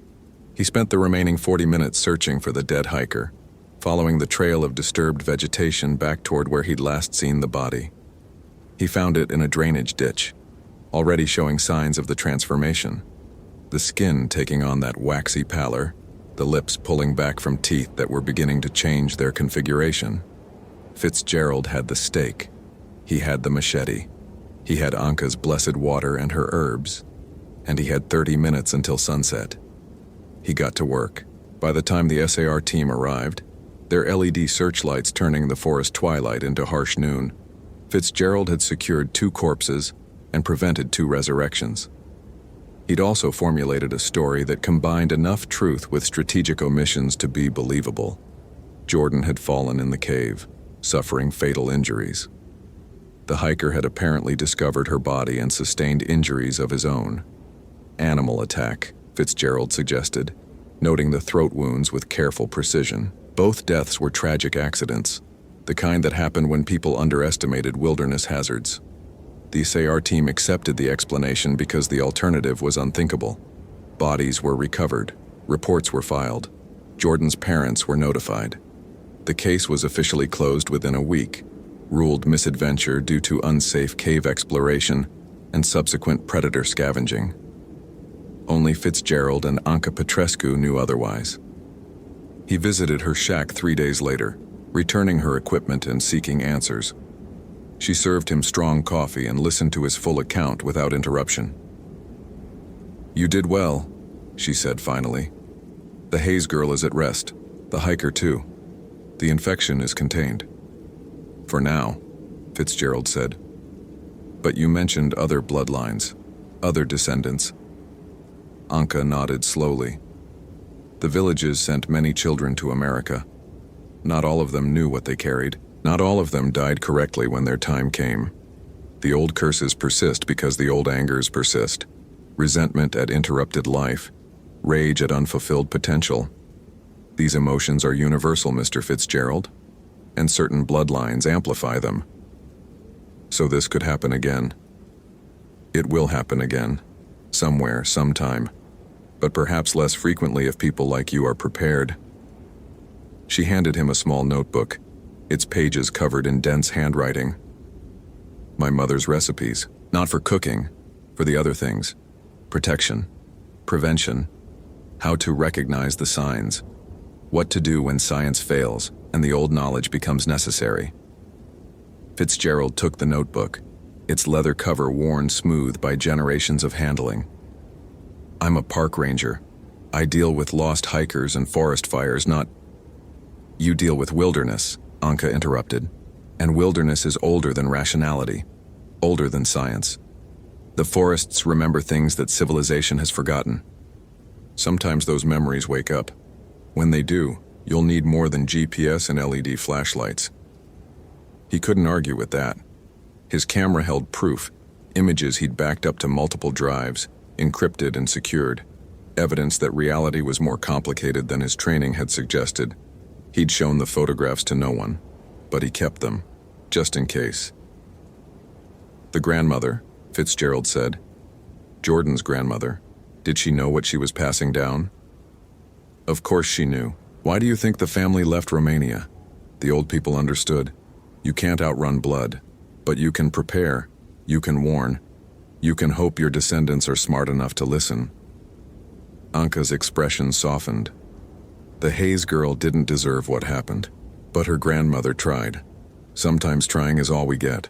He spent the remaining 40 minutes searching for the dead hiker, following the trail of disturbed vegetation back toward where he'd last seen the body. He found it in a drainage ditch, already showing signs of the transformation. The skin taking on that waxy pallor, the lips pulling back from teeth that were beginning to change their configuration. Fitzgerald had the stake. He had the machete. He had Anka's blessed water and her herbs. And he had 30 minutes until sunset. He got to work. By the time the SAR team arrived, their LED searchlights turning the forest twilight into harsh noon, Fitzgerald had secured 2 corpses and prevented 2 resurrections. He'd also formulated a story that combined enough truth with strategic omissions to be believable. Jordan had fallen in the cave, suffering fatal injuries. The hiker had apparently discovered her body and sustained injuries of his own. Animal attack, Fitzgerald suggested, noting the throat wounds with careful precision. Both deaths were tragic accidents, the kind that happened when people underestimated wilderness hazards. The SAR team accepted the explanation because the alternative was unthinkable. Bodies were recovered, reports were filed, Jordan's parents were notified. The case was officially closed within a week, ruled misadventure due to unsafe cave exploration and subsequent predator scavenging. Only Fitzgerald and Anka Petrescu knew otherwise. He visited her shack 3 days later, returning her equipment and seeking answers. She served him strong coffee and listened to his full account without interruption. "You did well," she said finally. "The Hayes girl is at rest, the hiker too. The infection is contained." "For now," Fitzgerald said. "But you mentioned other bloodlines, other descendants." Anka nodded slowly. "The villages sent many children to America. Not all of them knew what they carried. Not all of them died correctly when their time came. The old curses persist because the old angers persist. Resentment at interrupted life, rage at unfulfilled potential. These emotions are universal, Mr. Fitzgerald, and certain bloodlines amplify them. So this could happen again. It will happen again, somewhere, sometime, but perhaps less frequently if people like you are prepared." She handed him a small notebook, its pages covered in dense handwriting. "My mother's recipes, not for cooking, for the other things. Protection, prevention, how to recognize the signs, what to do when science fails and the old knowledge becomes necessary." Fitzgerald took the notebook, its leather cover worn smooth by generations of handling. "I'm a park ranger. I deal with lost hikers and forest fires, not—" "You deal with wilderness," Anka interrupted. "And wilderness is older than rationality, older than science. The forests remember things that civilization has forgotten. Sometimes those memories wake up. When they do, you'll need more than GPS and LED flashlights." He couldn't argue with that. His camera held proof, images he'd backed up to multiple drives, encrypted and secured, evidence that reality was more complicated than his training had suggested. He'd shown the photographs to no one, but he kept them, just in case. "The grandmother," Fitzgerald said. "Jordan's grandmother. Did she know what she was passing down?" "Of course she knew. Why do you think the family left Romania?" The old people understood. You can't outrun blood, but you can prepare, you can warn, you can hope your descendants are smart enough to listen. Anka's expression softened. The Hayes girl didn't deserve what happened, but her grandmother tried. Sometimes trying is all we get.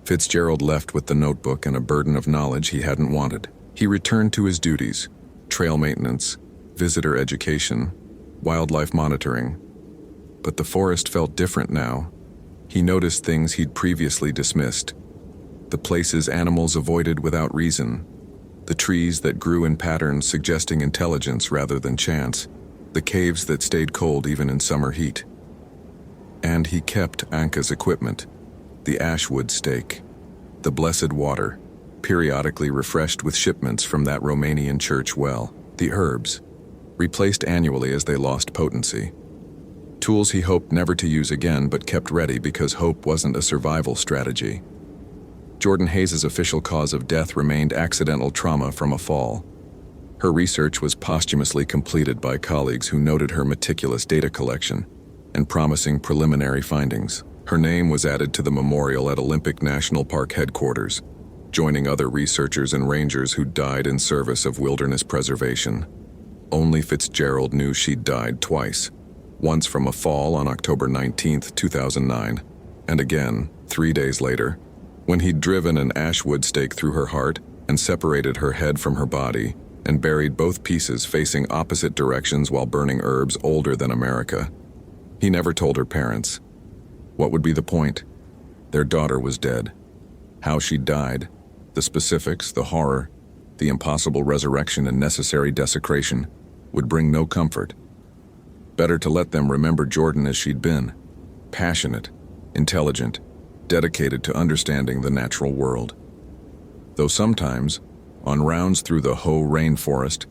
Fitzgerald left with the notebook and a burden of knowledge he hadn't wanted. He returned to his duties: trail maintenance, visitor education, wildlife monitoring. But the forest felt different now. He noticed things he'd previously dismissed. The places animals avoided without reason. The trees that grew in patterns suggesting intelligence rather than chance. The caves that stayed cold even in summer heat. And he kept Anka's equipment: the ashwood stake, the blessed water, periodically refreshed with shipments from that Romanian church well, the herbs, replaced annually as they lost potency. Tools he hoped never to use again, but kept ready because hope wasn't a survival strategy. Jordan Hayes' official cause of death remained accidental trauma from a fall. Her research was posthumously completed by colleagues who noted her meticulous data collection and promising preliminary findings. Her name was added to the memorial at Olympic National Park headquarters, joining other researchers and rangers who died in service of wilderness preservation. Only Fitzgerald knew she'd died twice, once from a fall on October 19, 2009, and again 3 days later, when he'd driven an ashwood stake through her heart and separated her head from her body and buried both pieces facing opposite directions while burning herbs older than America. He never told her parents. What would be the point? Their daughter was dead. How she died, the specifics, the horror, the impossible resurrection and necessary desecration would bring no comfort. Better to let them remember Jordan as she'd been: passionate, intelligent, dedicated to understanding the natural world. Though sometimes, on rounds through the Hoh rainforest,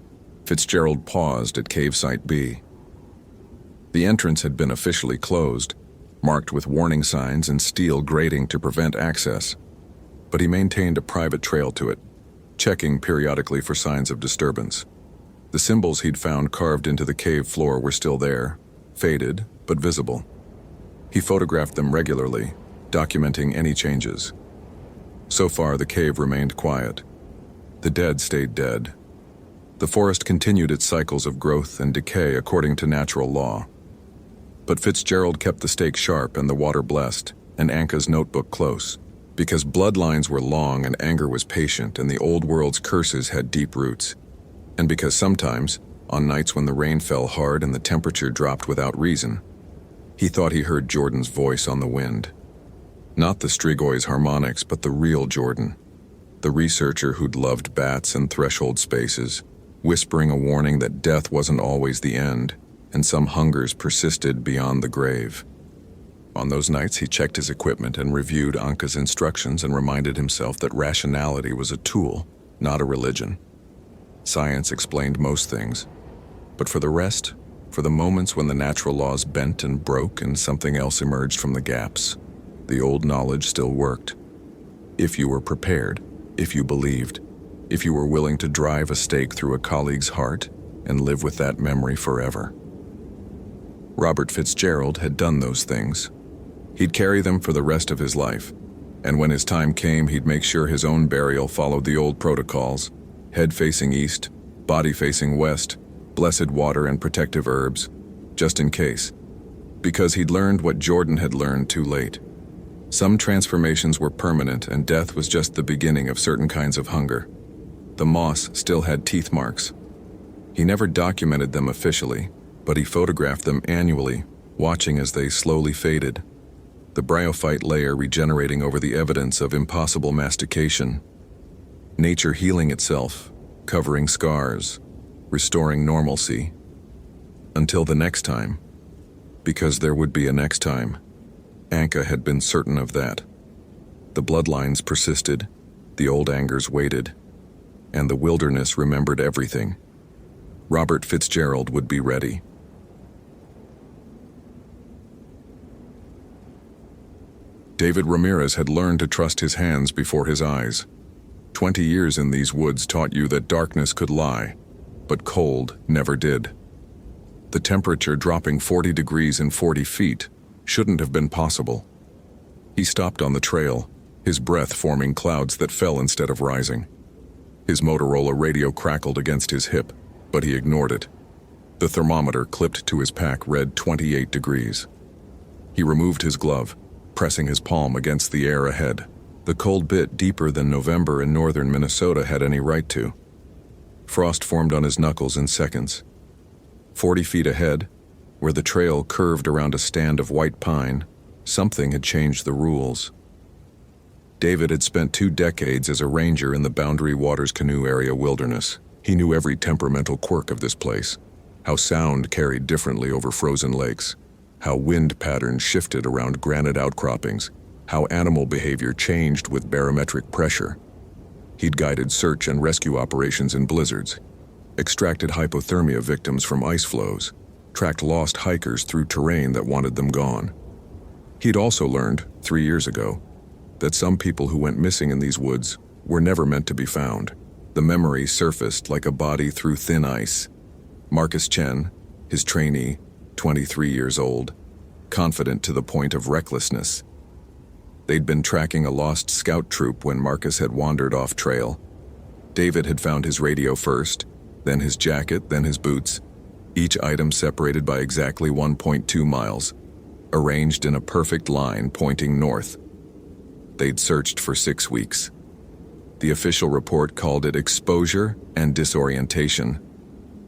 Fitzgerald paused at Cave Site B. The entrance had been officially closed, marked with warning signs and steel grating to prevent access, but he maintained a private trail to it, checking periodically for signs of disturbance. The symbols he'd found carved into the cave floor were still there, faded but visible. He photographed them regularly, documenting any changes. So far, the cave remained quiet. The dead stayed dead. The forest continued its cycles of growth and decay according to natural law. But Fitzgerald kept the stake sharp and the water blessed, and Anka's notebook close, because bloodlines were long and anger was patient and the old world's curses had deep roots. And because sometimes, on nights when the rain fell hard and the temperature dropped without reason, he thought he heard Jordan's voice on the wind. Not the Strigoi harmonics, but the real Jordan, the researcher who'd loved bats and threshold spaces, whispering a warning that death wasn't always the end, and some hungers persisted beyond the grave. On those nights, he checked his equipment and reviewed Anka's instructions and reminded himself that rationality was a tool, not a religion. Science explained most things, but for the rest, for the moments when the natural laws bent and broke and something else emerged from the gaps, the old knowledge still worked. If you were prepared, if you believed, if you were willing to drive a stake through a colleague's heart and live with that memory forever. Robert Fitzgerald had done those things. He'd carry them for the rest of his life, and when his time came, he'd make sure his own burial followed the old protocols: head facing east, body facing west, blessed water and protective herbs, just in case. Because he'd learned what Jordan had learned too late. Some transformations were permanent, and death was just the beginning of certain kinds of hunger. The moss still had teeth marks. He never documented them officially, but he photographed them annually, watching as they slowly faded, the bryophyte layer regenerating over the evidence of impossible mastication. Nature healing itself, covering scars, restoring normalcy. Until the next time, because there would be a next time. Anka had been certain of that. The bloodlines persisted, the old angers waited, and the wilderness remembered everything. Robert Fitzgerald would be ready. David Ramirez had learned to trust his hands before his eyes. 20 years in these woods taught you that darkness could lie, but cold never did. The temperature dropping 40 degrees in 40 feet shouldn't have been possible. He stopped on the trail, his breath forming clouds that fell instead of rising. His Motorola radio crackled against his hip, but he ignored it. The thermometer clipped to his pack read 28 degrees. He removed his glove, pressing his palm against the air ahead, The cold bit deeper than November in northern Minnesota had any right to. Frost formed on his knuckles in seconds. 40 feet ahead, where the trail curved around a stand of white pine, something had changed the rules. David had spent 2 decades as a ranger in the Boundary Waters Canoe Area wilderness. He knew every temperamental quirk of this place, how sound carried differently over frozen lakes, how wind patterns shifted around granite outcroppings, how animal behavior changed with barometric pressure. He'd guided search and rescue operations in blizzards, extracted hypothermia victims from ice flows, tracked lost hikers through terrain that wanted them gone. He'd also learned, 3 years ago, that some people who went missing in these woods were never meant to be found. The memory surfaced like a body through thin ice. Marcus Chen, his trainee, 23 years old, confident to the point of recklessness. They'd been tracking a lost scout troop when Marcus had wandered off trail. David had found his radio first, then his jacket, then his boots, each item separated by exactly 1.2 miles, arranged in a perfect line pointing north. They'd searched for 6 weeks. The official report called it exposure and disorientation.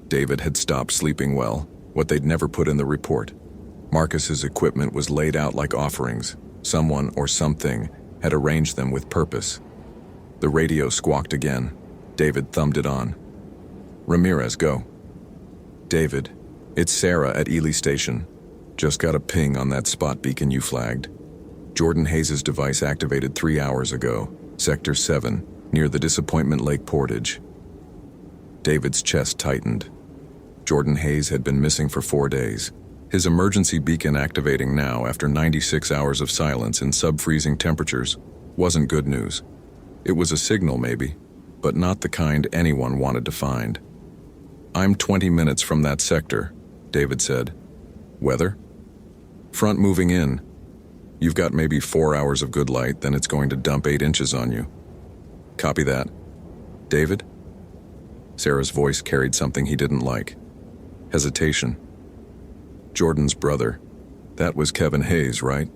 David had stopped sleeping well, what they'd never put in the report. Marcus's equipment was laid out like offerings. Someone or something had arranged them with purpose. The radio squawked again. David thumbed it on. "Ramirez, go." "David, it's Sarah at Ely Station. Just got a ping on that spot beacon you flagged. Jordan Hayes' device activated 3 hours ago, Sector 7, near the Disappointment Lake portage." David's chest tightened. Jordan Hayes had been missing for 4 days. His emergency beacon activating now after 96 hours of silence in sub-freezing temperatures wasn't good news. It was a signal maybe, but not the kind anyone wanted to find. "I'm 20 minutes from that sector," David said. "Weather?" "Front moving in. You've got maybe 4 hours of good light, then it's going to dump 8 inches on you." "Copy that." "David?" Sarah's voice carried something he didn't like. Hesitation. "Jordan's brother. That was Kevin Hayes, right?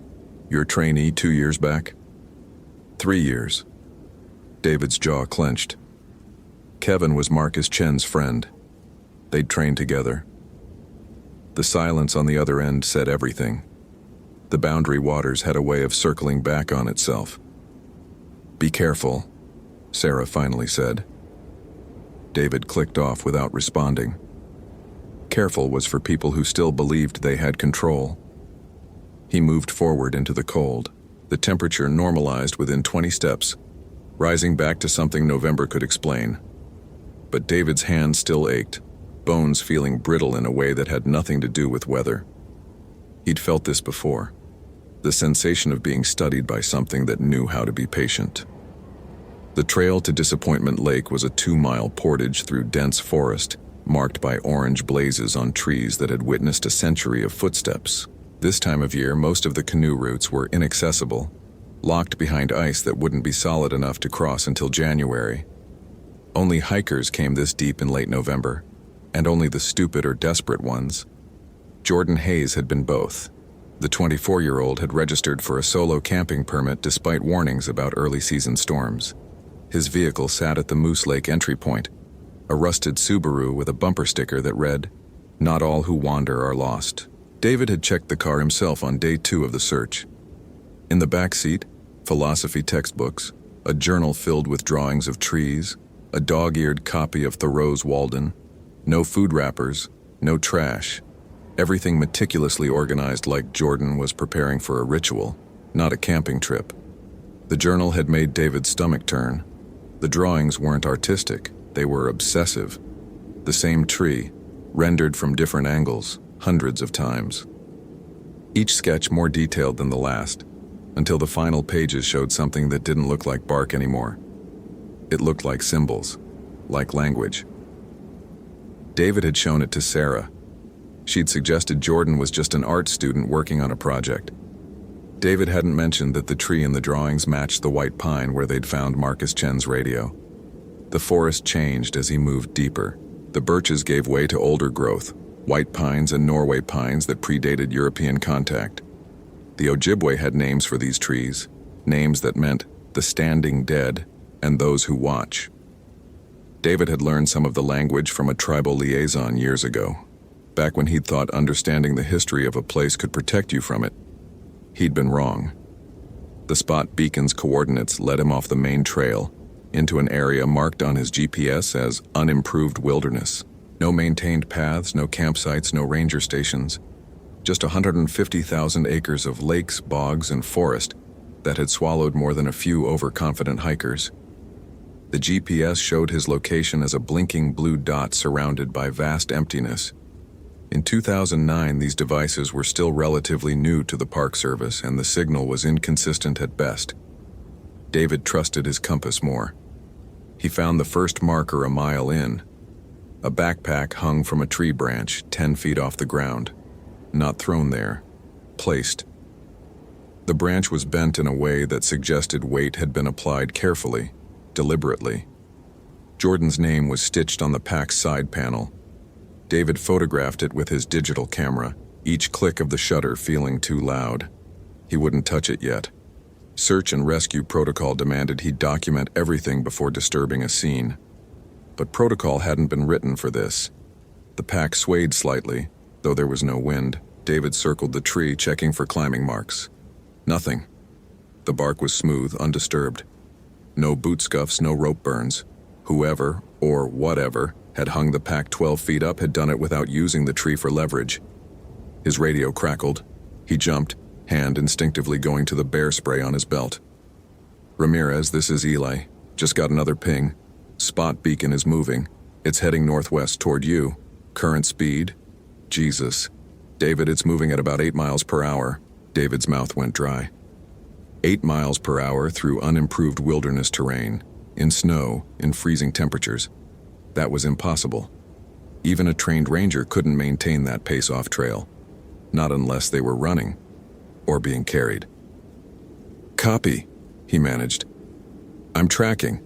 Your trainee 2 years back?" 3 years. David's jaw clenched. Kevin was Marcus Chen's friend. They'd trained together. The silence on the other end said everything. The Boundary Waters had a way of circling back on itself. "Be careful," Sarah finally said. David clicked off without responding. Careful was for people who still believed they had control. He moved forward into the cold. The temperature normalized within 20 steps, rising back to something November could explain. But David's hand still ached, bones feeling brittle in a way that had nothing to do with weather. He'd felt this before, the sensation of being studied by something that knew how to be patient. The trail to Disappointment Lake was a 2-mile portage through dense forest, marked by orange blazes on trees that had witnessed a century of footsteps. This time of year, most of the canoe routes were inaccessible, locked behind ice that wouldn't be solid enough to cross until January. Only hikers came this deep in late November, and only the stupid or desperate ones. Jordan Hayes had been both. The 24-year-old had registered for a solo camping permit despite warnings about early season storms. His vehicle sat at the Moose Lake entry point, a rusted Subaru with a bumper sticker that read, "Not all who wander are lost." David had checked the car himself on day 2 of the search. In the back seat, philosophy textbooks, a journal filled with drawings of trees, a dog-eared copy of Thoreau's Walden, no food wrappers, no trash, everything meticulously organized like Jordan was preparing for a ritual, not a camping trip. The journal had made David's stomach turn. The drawings weren't artistic. They were obsessive. The same tree, rendered from different angles, hundreds of times. Each sketch more detailed than the last, until the final pages showed something that didn't look like bark anymore. It looked like symbols, like language. David had shown it to Sarah. She'd suggested Jordan was just an art student working on a project. David hadn't mentioned that the tree in the drawings matched the white pine where they'd found Marcus Chen's radio. The forest changed as he moved deeper. The birches gave way to older growth, white pines and Norway pines that predated European contact. The Ojibwe had names for these trees, names that meant the standing dead, and those who watch. David had learned some of the language from a tribal liaison years ago, back when he'd thought understanding the history of a place could protect you from it. He'd been wrong. The spot beacon's coordinates led him off the main trail, into an area marked on his GPS as unimproved wilderness. No maintained paths, no campsites, no ranger stations. Just 150,000 acres of lakes, bogs, and forest that had swallowed more than a few overconfident hikers. The GPS showed his location as a blinking blue dot surrounded by vast emptiness. In 2009, these devices were still relatively new to the Park Service, and the signal was inconsistent at best. David trusted his compass more. He found the first marker a mile in. A backpack hung from a tree branch 10 feet off the ground. Not thrown there, placed. The branch was bent in a way that suggested weight had been applied carefully, deliberately. Jordan's name was stitched on the pack's side panel. David photographed it with his digital camera, each click of the shutter feeling too loud. He wouldn't touch it yet. Search and rescue protocol demanded he document everything before disturbing a scene. But protocol hadn't been written for this. The pack swayed slightly, though there was no wind. David circled the tree, checking for climbing marks. Nothing. The bark was smooth, undisturbed. No boot scuffs, no rope burns. Whoever, or whatever, had hung the pack 12 feet up had done it without using the tree for leverage. His radio crackled. He jumped, hand instinctively going to the bear spray on his belt. Ramirez, this is Eli. Just got another ping. Spot beacon is moving. It's heading northwest toward you. Current speed? Jesus. David, it's moving at about 8 miles per hour. David's mouth went dry. 8 miles per hour through unimproved wilderness terrain, in snow, in freezing temperatures. That was impossible. Even a trained ranger couldn't maintain that pace off trail. Not unless they were running, or being carried. Copy, he managed. I'm tracking.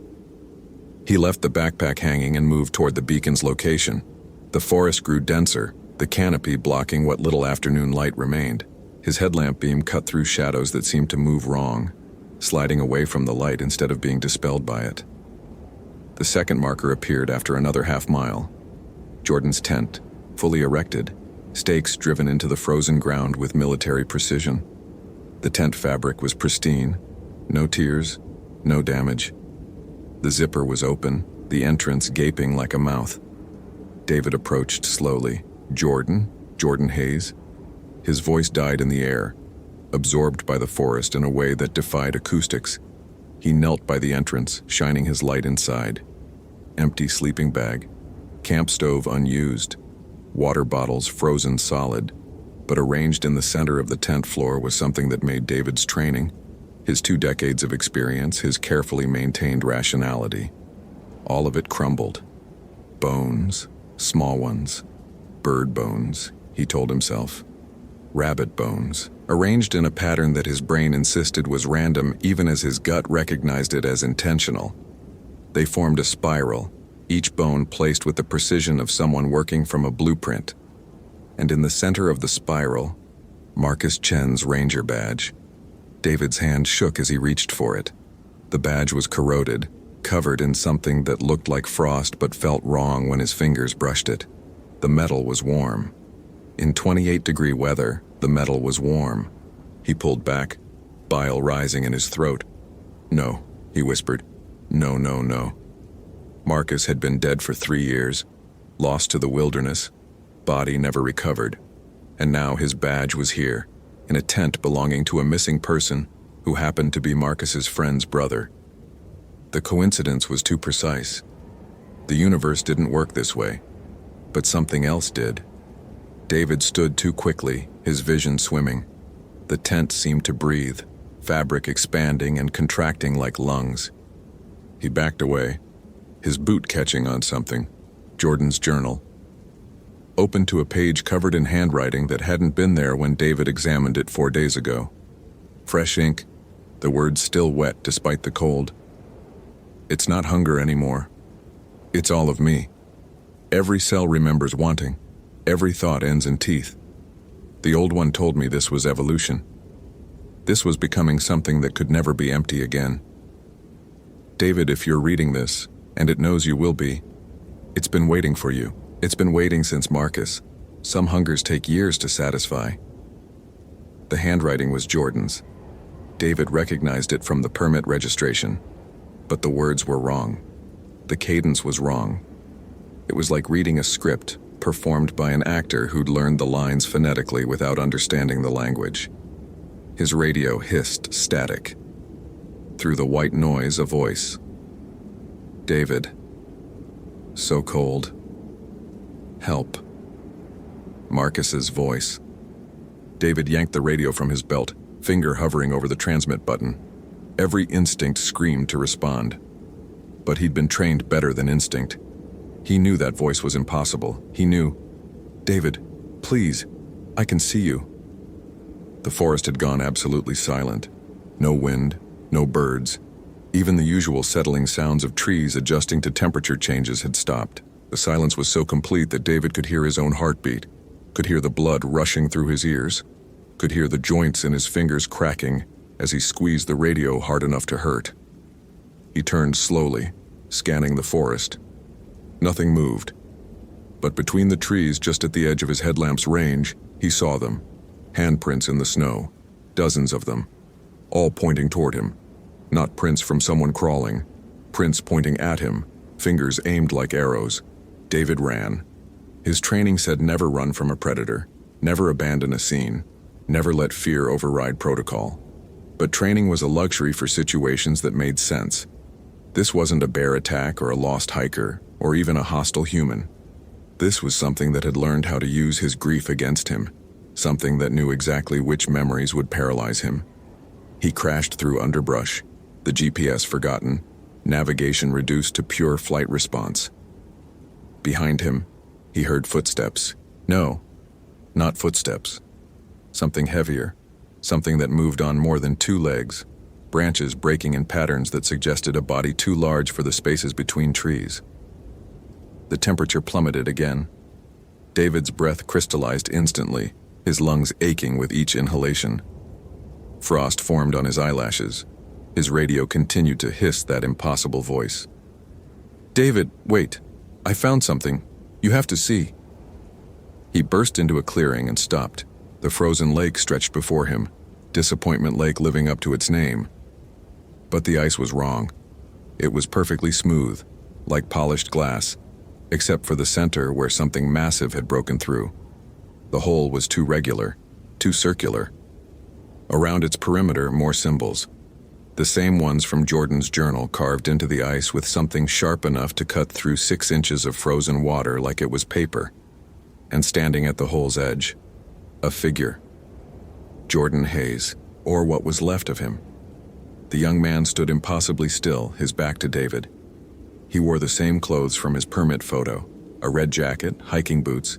He left the backpack hanging and moved toward the beacon's location. The forest grew denser, the canopy blocking what little afternoon light remained. His headlamp beam cut through shadows that seemed to move wrong, sliding away from the light instead of being dispelled by it. The second marker appeared after another half-mile. Jordan's tent, fully erected, stakes driven into the frozen ground with military precision. The tent fabric was pristine, no tears, no damage. The zipper was open, the entrance gaping like a mouth. David approached slowly. Jordan Hayes. His voice died in the air, absorbed by the forest in a way that defied acoustics. He knelt by the entrance, shining his light inside. Empty sleeping bag, camp stove unused, water bottles frozen solid, but arranged in the center of the tent floor was something that made David's training, his 2 decades of experience, his carefully maintained rationality. All of it crumbled. Bones, small ones. Bird bones, he told himself. Rabbit bones, arranged in a pattern that his brain insisted was random even as his gut recognized it as intentional. They formed a spiral, each bone placed with the precision of someone working from a blueprint. And in the center of the spiral, Marcus Chen's ranger badge. David's hand shook as he reached for it. The badge was corroded, covered in something that looked like frost but felt wrong when his fingers brushed it. The metal was warm. In 28-degree weather, the metal was warm. He pulled back, bile rising in his throat. No, he whispered. No, no, no. Marcus had been dead for 3 years, lost to the wilderness, body never recovered. And now his badge was here, in a tent belonging to a missing person who happened to be Marcus's friend's brother. The coincidence was too precise. The universe didn't work this way, but something else did. David stood too quickly, his vision swimming. The tent seemed to breathe, fabric expanding and contracting like lungs. He backed away, his boot catching on something, Jordan's journal. Open to a page covered in handwriting that hadn't been there when David examined it 4 days ago. Fresh ink, the words still wet despite the cold. It's not hunger anymore. It's all of me. Every cell remembers wanting. Every thought ends in teeth. The old one told me this was evolution. This was becoming something that could never be empty again. David, if you're reading this, and it knows you will be, it's been waiting for you. It's been waiting since Marcus. Some hungers take years to satisfy. The handwriting was Jordan's. David recognized it from the permit registration. But the words were wrong. The cadence was wrong. It was like reading a script performed by an actor who'd learned the lines phonetically without understanding the language. His radio hissed static. Through the white noise, a voice. David. So cold. Help. Marcus's voice. David yanked the radio from his belt, finger hovering over the transmit button. Every instinct screamed to respond. But he'd been trained better than instinct. He knew that voice was impossible. He knew. David, please, I can see you. The forest had gone absolutely silent. No wind, no birds. Even the usual settling sounds of trees adjusting to temperature changes had stopped. The silence was so complete that David could hear his own heartbeat, could hear the blood rushing through his ears, could hear the joints in his fingers cracking as he squeezed the radio hard enough to hurt. He turned slowly, scanning the forest. Nothing moved. But between the trees just at the edge of his headlamp's range, he saw them. Handprints in the snow. Dozens of them. All pointing toward him. Not prints from someone crawling. Prints pointing at him. Fingers aimed like arrows. David ran. His training said never run from a predator. Never abandon a scene. Never let fear override protocol. But training was a luxury for situations that made sense. This wasn't a bear attack or a lost hiker, or even a hostile human. This was something that had learned how to use his grief against him, something that knew exactly which memories would paralyze him. He crashed through underbrush, the GPS forgotten, navigation reduced to pure flight response. Behind him, he heard footsteps. No, not footsteps. Something heavier, something that moved on more than two legs, branches breaking in patterns that suggested a body too large for the spaces between trees. The temperature plummeted again. David's breath crystallized instantly, his lungs aching with each inhalation. Frost formed on his eyelashes. His radio continued to hiss that impossible voice. David, wait. I found something. You have to see. He burst into a clearing and stopped. The frozen lake stretched before him, Disappointment Lake living up to its name. But the ice was wrong. It was perfectly smooth, like polished glass, except for the center where something massive had broken through. The hole was too regular, too circular. Around its perimeter, more symbols. The same ones from Jordan's journal carved into the ice with something sharp enough to cut through 6 inches of frozen water like it was paper. And standing at the hole's edge, a figure. Jordan Hayes, or what was left of him. The young man stood impossibly still, his back to David. He wore the same clothes from his permit photo, a red jacket, hiking boots,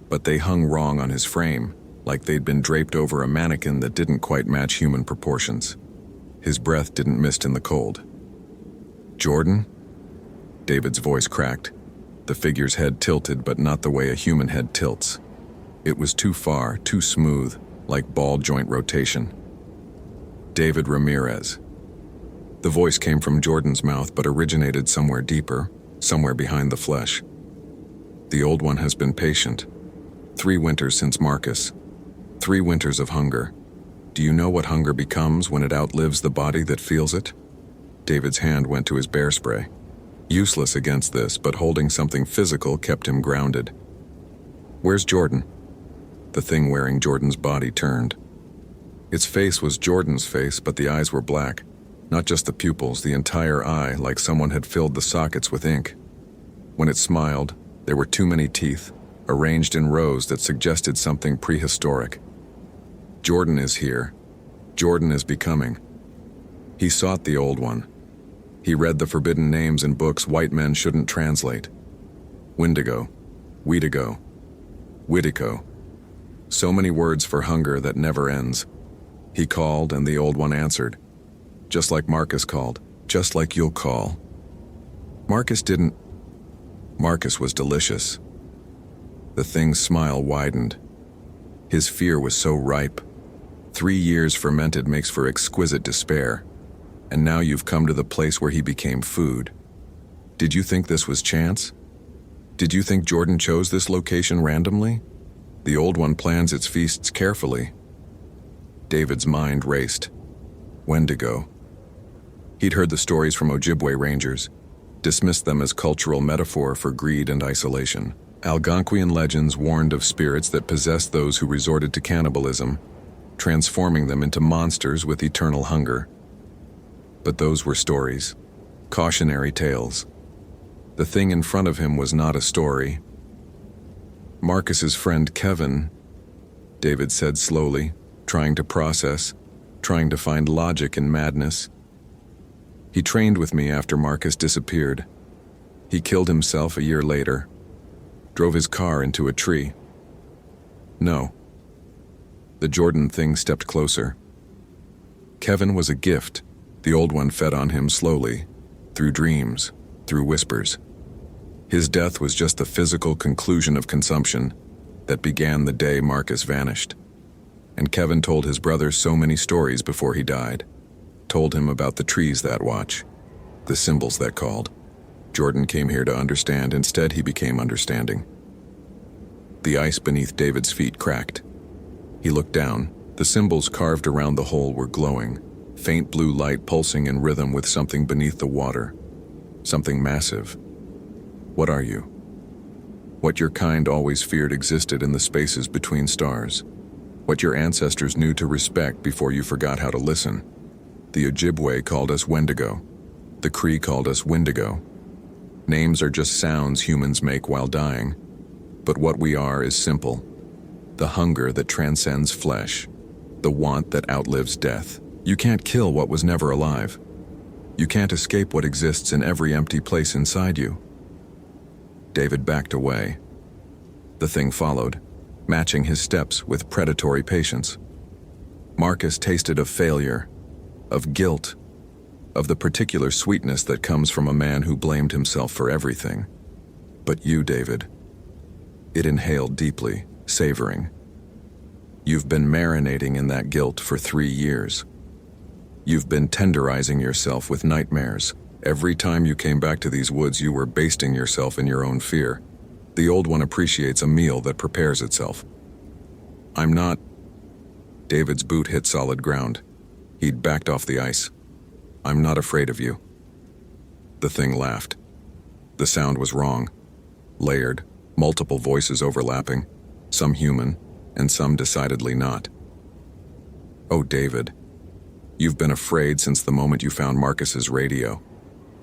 but they hung wrong on his frame, like they'd been draped over a mannequin that didn't quite match human proportions. His breath didn't mist in the cold. Jordan? David's voice cracked. The figure's head tilted, but not the way a human head tilts. It was too far, too smooth, like ball joint rotation. David Ramirez. The voice came from Jordan's mouth but originated somewhere deeper, somewhere behind the flesh. The old one has been patient. 3 winters since Marcus. 3 winters of hunger. Do you know what hunger becomes when it outlives the body that feels it? David's hand went to his bear spray. Useless against this, but holding something physical kept him grounded. Where's Jordan? The thing wearing Jordan's body turned. Its face was Jordan's face, but the eyes were black. Not just the pupils, the entire eye, like someone had filled the sockets with ink. When it smiled, there were too many teeth, arranged in rows that suggested something prehistoric. Jordan is here. Jordan is becoming. He sought the old one. He read the forbidden names in books white men shouldn't translate. Wendigo, Weedigo, Whitico. So many words for hunger that never ends. He called and the old one answered. Just like Marcus called, just like you'll call. Marcus didn't. Marcus was delicious. The thing's smile widened. His fear was so ripe. 3 years fermented makes for exquisite despair. And now you've come to the place where he became food. Did you think this was chance? Did you think Jordan chose this location randomly? The Old One plans its feasts carefully. David's mind raced. Wendigo. He'd heard the stories from Ojibwe rangers, dismissed them as cultural metaphor for greed and isolation. Algonquian legends warned of spirits that possessed those who resorted to cannibalism, transforming them into monsters with eternal hunger. But those were stories, cautionary tales. The thing in front of him was not a story. Marcus's friend Kevin, David said slowly, trying to process, trying to find logic in madness. He trained with me after Marcus disappeared. He killed himself a year later, drove his car into a tree. No. The Jordan thing stepped closer. Kevin was a gift. The Old One fed on him slowly, through dreams, through whispers. His death was just the physical conclusion of consumption that began the day Marcus vanished. And Kevin told his brother so many stories before he died. Told him about the trees that watch, the symbols that called. Jordan came here to understand. Instead, he became understanding. The ice beneath David's feet cracked. He looked down. The symbols carved around the hole were glowing, faint blue light pulsing in rhythm with something beneath the water. Something massive. What are you? What your kind always feared existed in the spaces between stars. What your ancestors knew to respect before you forgot how to listen. The Ojibwe called us Wendigo. The Cree called us Windigo. Names are just sounds humans make while dying. But what we are is simple. The hunger that transcends flesh. The want that outlives death. You can't kill what was never alive. You can't escape what exists in every empty place inside you. David backed away. The thing followed, matching his steps with predatory patience. Marcus tasted of failure, of guilt, of the particular sweetness that comes from a man who blamed himself for everything. But you, David, it inhaled deeply, savoring. You've been marinating in that guilt for 3 years. You've been tenderizing yourself with nightmares. Every time you came back to these woods, you were basting yourself in your own fear. The Old One appreciates a meal that prepares itself. I'm not... David's boot hit solid ground. He'd backed off the ice. I'm not afraid of you. The thing laughed. The sound was wrong. Layered, multiple voices overlapping, some human, and some decidedly not. Oh, David, you've been afraid since the moment you found Marcus's radio.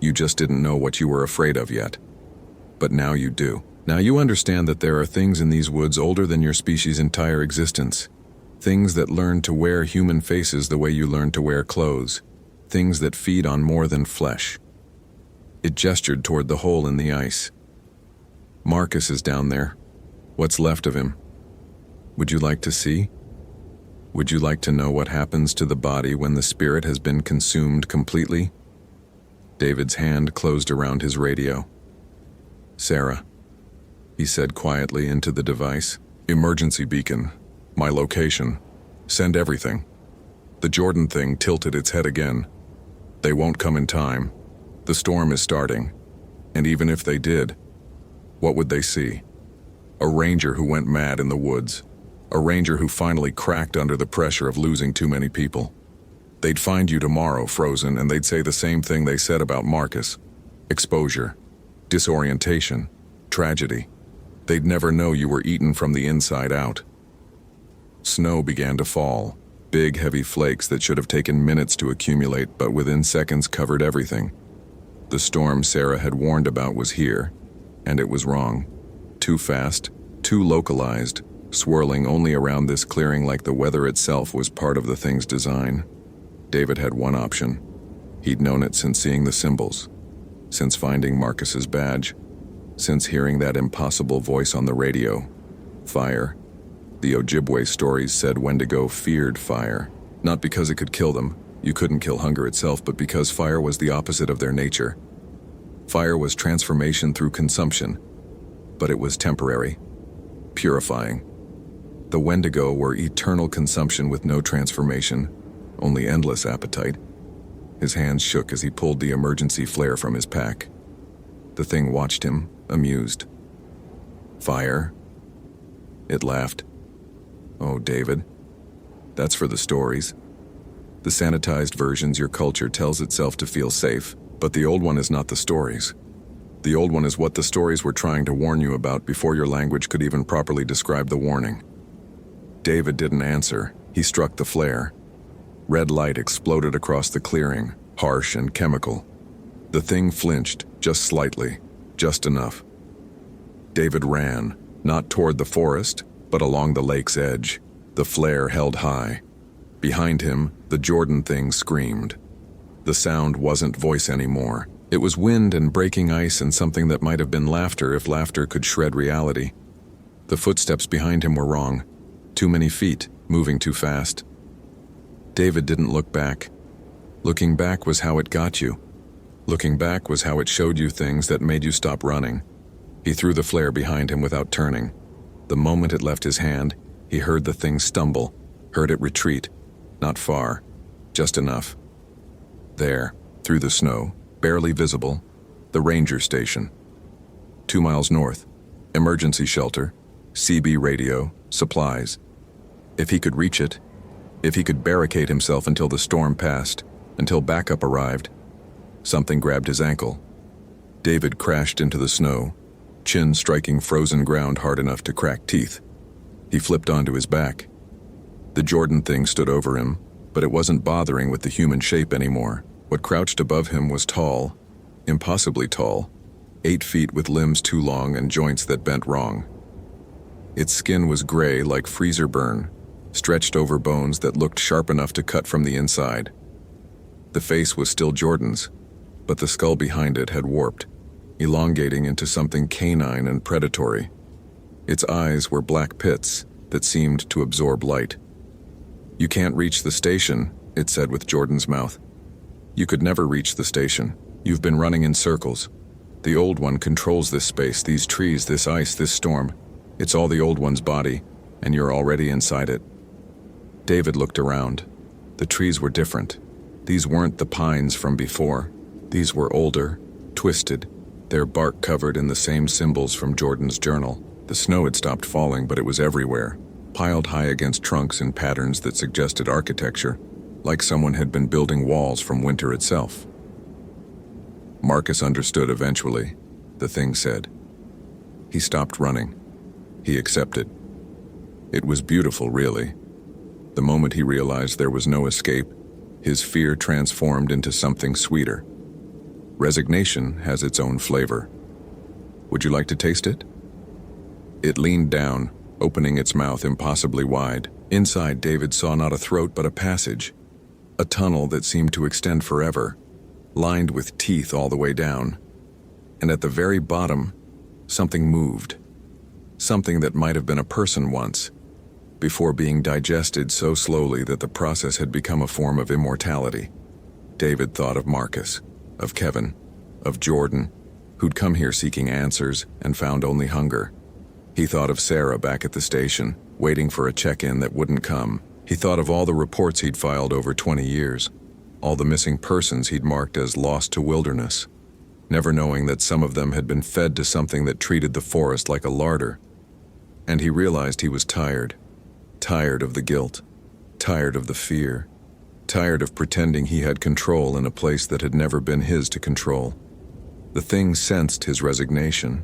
You just didn't know what you were afraid of yet. But now you do. Now you understand that there are things in these woods older than your species' entire existence. Things that learn to wear human faces the way you learn to wear clothes. Things that feed on more than flesh. It gestured toward the hole in the ice. Marcus is down there. What's left of him? Would you like to see? Would you like to know what happens to the body when the spirit has been consumed completely? David's hand closed around his radio. Sarah, he said quietly into the device. Emergency beacon. My location. Send everything. The Jordan thing tilted its head again. They won't come in time. The storm is starting. And even if they did, what would they see? A ranger who went mad in the woods. A ranger who finally cracked under the pressure of losing too many people. They'd find you tomorrow, frozen, and they'd say the same thing they said about Marcus. Exposure. Disorientation. Tragedy. They'd never know you were eaten from the inside out. Snow began to fall. Big, heavy flakes that should have taken minutes to accumulate, but within seconds covered everything. The storm Sarah had warned about was here, and it was wrong. Too fast, too localized, swirling only around this clearing like the weather itself was part of the thing's design. David had one option. He'd known it since seeing the symbols, since finding Marcus's badge, since hearing that impossible voice on the radio. Fire. The Ojibwe stories said Wendigo feared fire, not because it could kill them. You couldn't kill hunger itself, but because fire was the opposite of their nature. Fire was transformation through consumption, but it was temporary, purifying. The Wendigo were eternal consumption with no transformation, only endless appetite. His hands shook as he pulled the emergency flare from his pack. The thing watched him, amused. "Fire?" It laughed. "Oh, David, that's for the stories. The sanitized versions your culture tells itself to feel safe, but the old one is not the stories. The old one is what the stories were trying to warn you about before your language could even properly describe the warning." David didn't answer. He struck the flare. Red light exploded across the clearing, harsh and chemical. The thing flinched, just slightly, just enough. David ran, not toward the forest, but along the lake's edge, the flare held high. Behind him, the Jordan thing screamed. The sound wasn't voice anymore. It was wind and breaking ice and something that might have been laughter if laughter could shred reality. The footsteps behind him were wrong. Too many feet, moving too fast. David didn't look back. Looking back was how it got you. Looking back was how it showed you things that made you stop running. He threw the flare behind him without turning. The moment it left his hand, he heard the thing stumble, heard it retreat. Not far, just enough. There, through the snow, barely visible, the ranger station. 2 miles north, emergency shelter, CB radio, supplies. If he could reach it, if he could barricade himself until the storm passed, until backup arrived. Something grabbed his ankle. David crashed into the snow, chin striking frozen ground hard enough to crack teeth. He flipped onto his back. The Jordan thing stood over him, but it wasn't bothering with the human shape anymore. What crouched above him was tall, impossibly tall, 8 feet with limbs too long and joints that bent wrong. Its skin was gray like freezer burn, stretched over bones that looked sharp enough to cut from the inside. The face was still Jordan's, but the skull behind it had warped, elongating into something canine and predatory. Its eyes were black pits that seemed to absorb light. "You can't reach the station," it said with Jordan's mouth. "You could never reach the station. You've been running in circles. The old one controls this space, these trees, this ice, this storm. It's all the old one's body, and you're already inside it." David looked around. The trees were different. These weren't the pines from before. These were older, twisted, their bark covered in the same symbols from Jordan's journal. The snow had stopped falling, but it was everywhere, piled high against trunks in patterns that suggested architecture, like someone had been building walls from winter itself. Marcus understood eventually, the thing said. He stopped running. He accepted. It was beautiful, really. The moment he realized there was no escape, his fear transformed into something sweeter. Resignation has its own flavor. Would you like to taste it? It leaned down, opening its mouth impossibly wide. Inside, David saw not a throat but a passage, a tunnel that seemed to extend forever, lined with teeth all the way down. And at the very bottom, something moved. Something that might have been a person once, before being digested so slowly that the process had become a form of immortality. David thought of Marcus, of Kevin, of Jordan, who'd come here seeking answers and found only hunger. He thought of Sarah back at the station, waiting for a check-in that wouldn't come. He thought of all the reports he'd filed over 20 years, all the missing persons he'd marked as lost to wilderness, never knowing that some of them had been fed to something that treated the forest like a larder. And he realized he was tired. Tired of the guilt, tired of the fear, tired of pretending he had control in a place that had never been his to control. The thing sensed his resignation.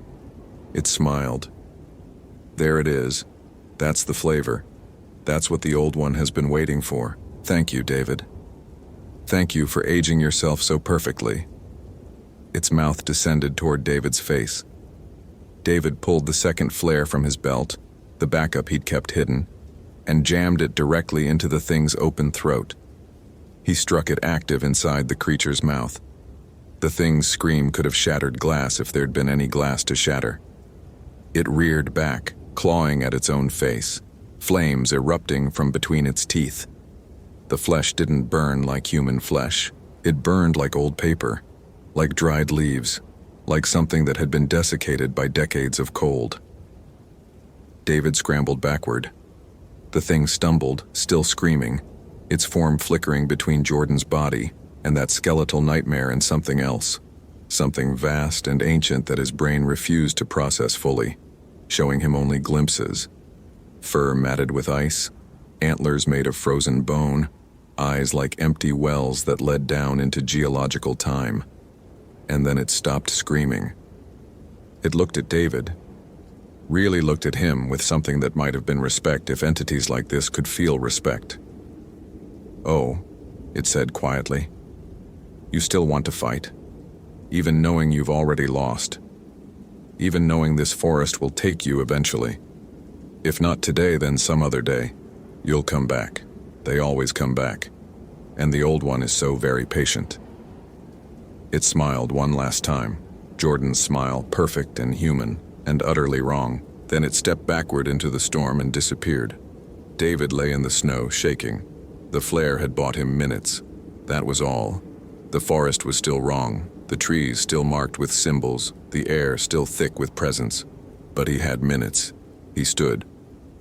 It smiled. There it is. That's the flavor. That's what the old one has been waiting for. Thank you, David. Thank you for aging yourself so perfectly. Its mouth descended toward David's face. David pulled the second flare from his belt, the backup he'd kept hidden, and jammed it directly into the thing's open throat. He struck it active inside the creature's mouth. The thing's scream could have shattered glass if there'd been any glass to shatter. It reared back, clawing at its own face, flames erupting from between its teeth. The flesh didn't burn like human flesh. It burned like old paper, like dried leaves, like something that had been desiccated by decades of cold. David scrambled backward. The thing stumbled, still screaming, its form flickering between Jordan's body and that skeletal nightmare and something else, something vast and ancient that his brain refused to process fully, showing him only glimpses. Fur matted with ice, antlers made of frozen bone, eyes like empty wells that led down into geological time. And then it stopped screaming. It looked at David, really looked at him with something that might have been respect if entities like this could feel respect. "Oh," it said quietly, "you still want to fight, even knowing you've already lost, even knowing this forest will take you eventually. If not today, then some other day. You'll come back. They always come back. And the old one is so very patient." It smiled one last time, Jordan's smile, perfect and human, and utterly wrong. Then it stepped backward into the storm and disappeared. David lay in the snow, shaking. The flare had bought him minutes. That was all. The forest was still wrong, the trees still marked with symbols, the air still thick with presence. But he had minutes. He stood.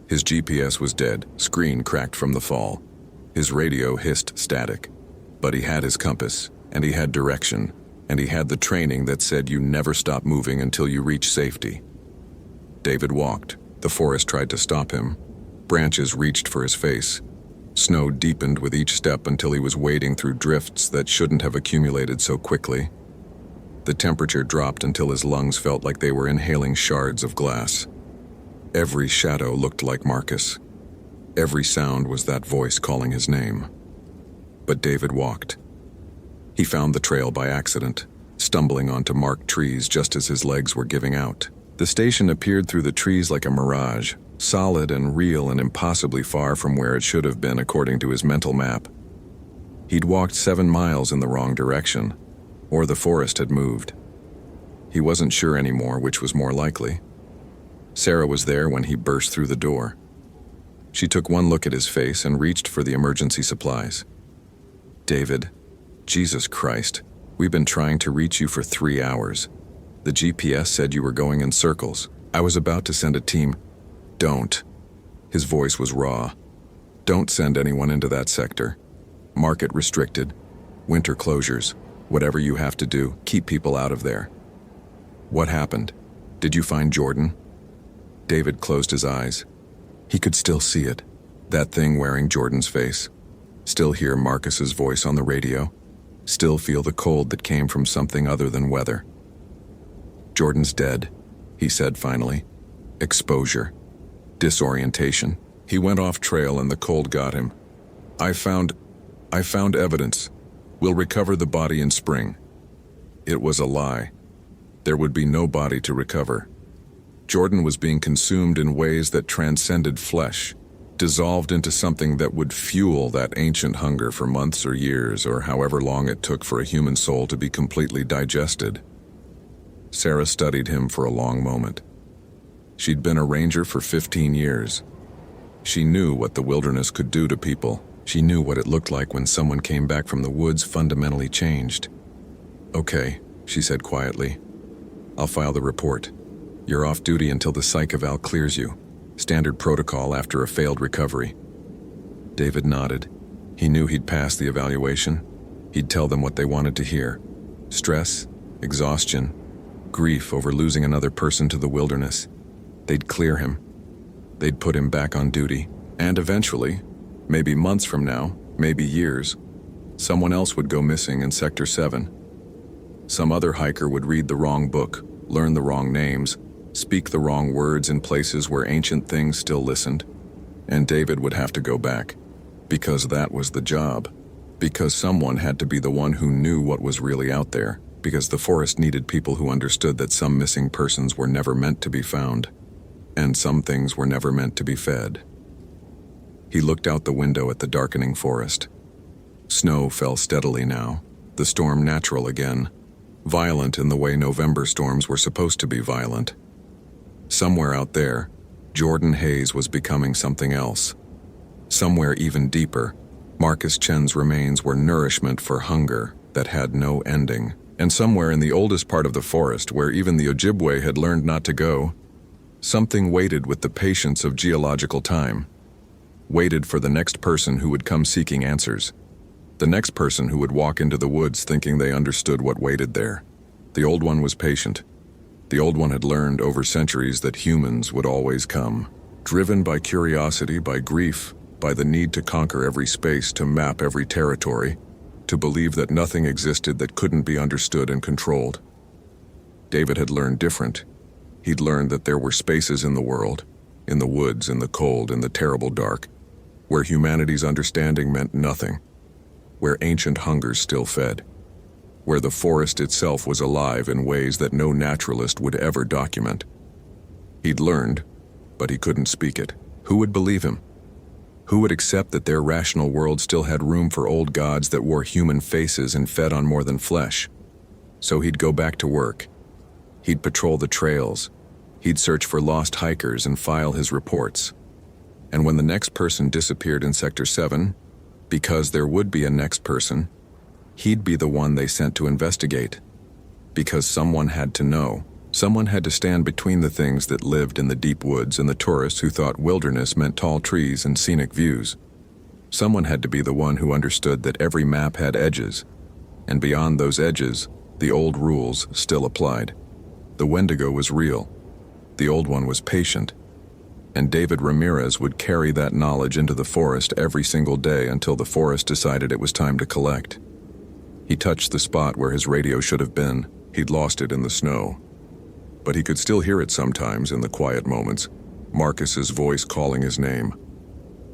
His GPS was dead, screen cracked from the fall. His radio hissed static. But he had his compass, and he had direction, and he had the training that said you never stop moving until you reach safety. David walked. The forest tried to stop him. Branches reached for his face. Snow deepened with each step until he was wading through drifts that shouldn't have accumulated so quickly. The temperature dropped until his lungs felt like they were inhaling shards of glass. Every shadow looked like Marcus. Every sound was that voice calling his name. But David walked. He found the trail by accident, stumbling onto marked trees just as his legs were giving out. The station appeared through the trees like a mirage, solid and real and impossibly far from where it should have been according to his mental map. He'd walked 7 miles in the wrong direction, or the forest had moved. He wasn't sure anymore which was more likely. Sarah was there when he burst through the door. She took one look at his face and reached for the emergency supplies. "David, Jesus Christ, we've been trying to reach you for 3 hours. The GPS said you were going in circles. I was about to send a team." "Don't." His voice was raw. "Don't send anyone into that sector. Market restricted. Winter closures. Whatever you have to do, keep people out of there." "What happened? Did you find Jordan?" David closed his eyes. He could still see it, that thing wearing Jordan's face. Still hear Marcus's voice on the radio. Still feel the cold that came from something other than weather. "Jordan's dead," he said finally. "Exposure. Disorientation." He went off trail and the cold got him. I found evidence. We'll recover the body in spring." It was a lie. There would be no body to recover. Jordan was being consumed in ways that transcended flesh, dissolved into something that would fuel that ancient hunger for months or years or however long it took for a human soul to be completely digested. Sarah studied him for a long moment. She'd been a ranger for 15 years. She knew what the wilderness could do to people. She knew what it looked like when someone came back from the woods fundamentally changed. "Okay," she said quietly. "I'll file the report. You're off duty until the psych eval clears you. Standard protocol after a failed recovery." David nodded. He knew he'd pass the evaluation. He'd tell them what they wanted to hear. Stress, exhaustion, grief over losing another person to the wilderness. They'd clear him. They'd put him back on duty. And eventually, maybe months from now, maybe years, someone else would go missing in Sector 7. Some other hiker would read the wrong book, learn the wrong names, speak the wrong words in places where ancient things still listened. And David would have to go back. Because that was the job. Because someone had to be the one who knew what was really out there. Because the forest needed people who understood that some missing persons were never meant to be found. And some things were never meant to be fed. He looked out the window at the darkening forest. Snow fell steadily now, the storm natural again, violent in the way November storms were supposed to be violent. Somewhere out there, Jordan Hayes was becoming something else. Somewhere even deeper, Marcus Chen's remains were nourishment for hunger that had no ending. And somewhere in the oldest part of the forest, where even the Ojibwe had learned not to go, something waited with the patience of geological time. Waited for the next person who would come seeking answers. The next person who would walk into the woods thinking they understood what waited there. The old one was patient. The old one had learned over centuries that humans would always come, driven by curiosity, by grief, by the need to conquer every space, to map every territory, to believe that nothing existed that couldn't be understood and controlled. David had learned different. He'd learned that there were spaces in the world, in the woods, in the cold, in the terrible dark, where humanity's understanding meant nothing, where ancient hungers still fed, where the forest itself was alive in ways that no naturalist would ever document. He'd learned, but he couldn't speak it. Who would believe him? Who would accept that their rational world still had room for old gods that wore human faces and fed on more than flesh? So he'd go back to work. He'd patrol the trails. He'd search for lost hikers and file his reports. And when the next person disappeared in Sector 7, because there would be a next person, he'd be the one they sent to investigate. Because someone had to know. Someone had to stand between the things that lived in the deep woods and the tourists who thought wilderness meant tall trees and scenic views. Someone had to be the one who understood that every map had edges, and beyond those edges, the old rules still applied. The Wendigo was real. The old one was patient. And David Ramirez would carry that knowledge into the forest every single day until the forest decided it was time to collect. He touched the spot where his radio should have been. He'd lost it in the snow. But he could still hear it sometimes in the quiet moments. Marcus's voice calling his name.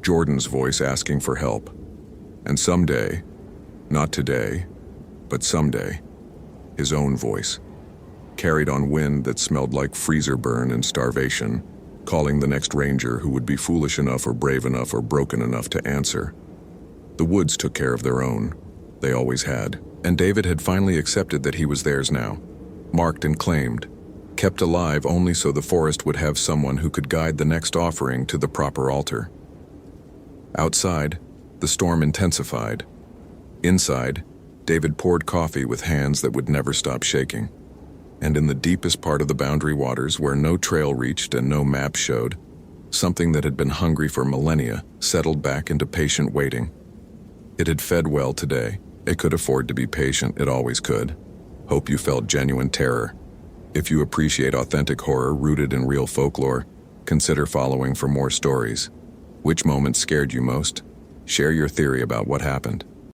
Jordan's voice asking for help. And someday, not today, but someday, his own voice, carried on wind that smelled like freezer burn and starvation, calling the next ranger who would be foolish enough or brave enough or broken enough to answer. The woods took care of their own. They always had. And David had finally accepted that he was theirs now, marked and claimed, kept alive only so the forest would have someone who could guide the next offering to the proper altar. Outside, the storm intensified. Inside, David poured coffee with hands that would never stop shaking. And in the deepest part of the boundary waters, where no trail reached and no map showed, something that had been hungry for millennia settled back into patient waiting. It had fed well today. It could afford to be patient. It always could. Hope you felt genuine terror. If you appreciate authentic horror rooted in real folklore, consider following for more stories. Which moment scared you most? Share your theory about what happened.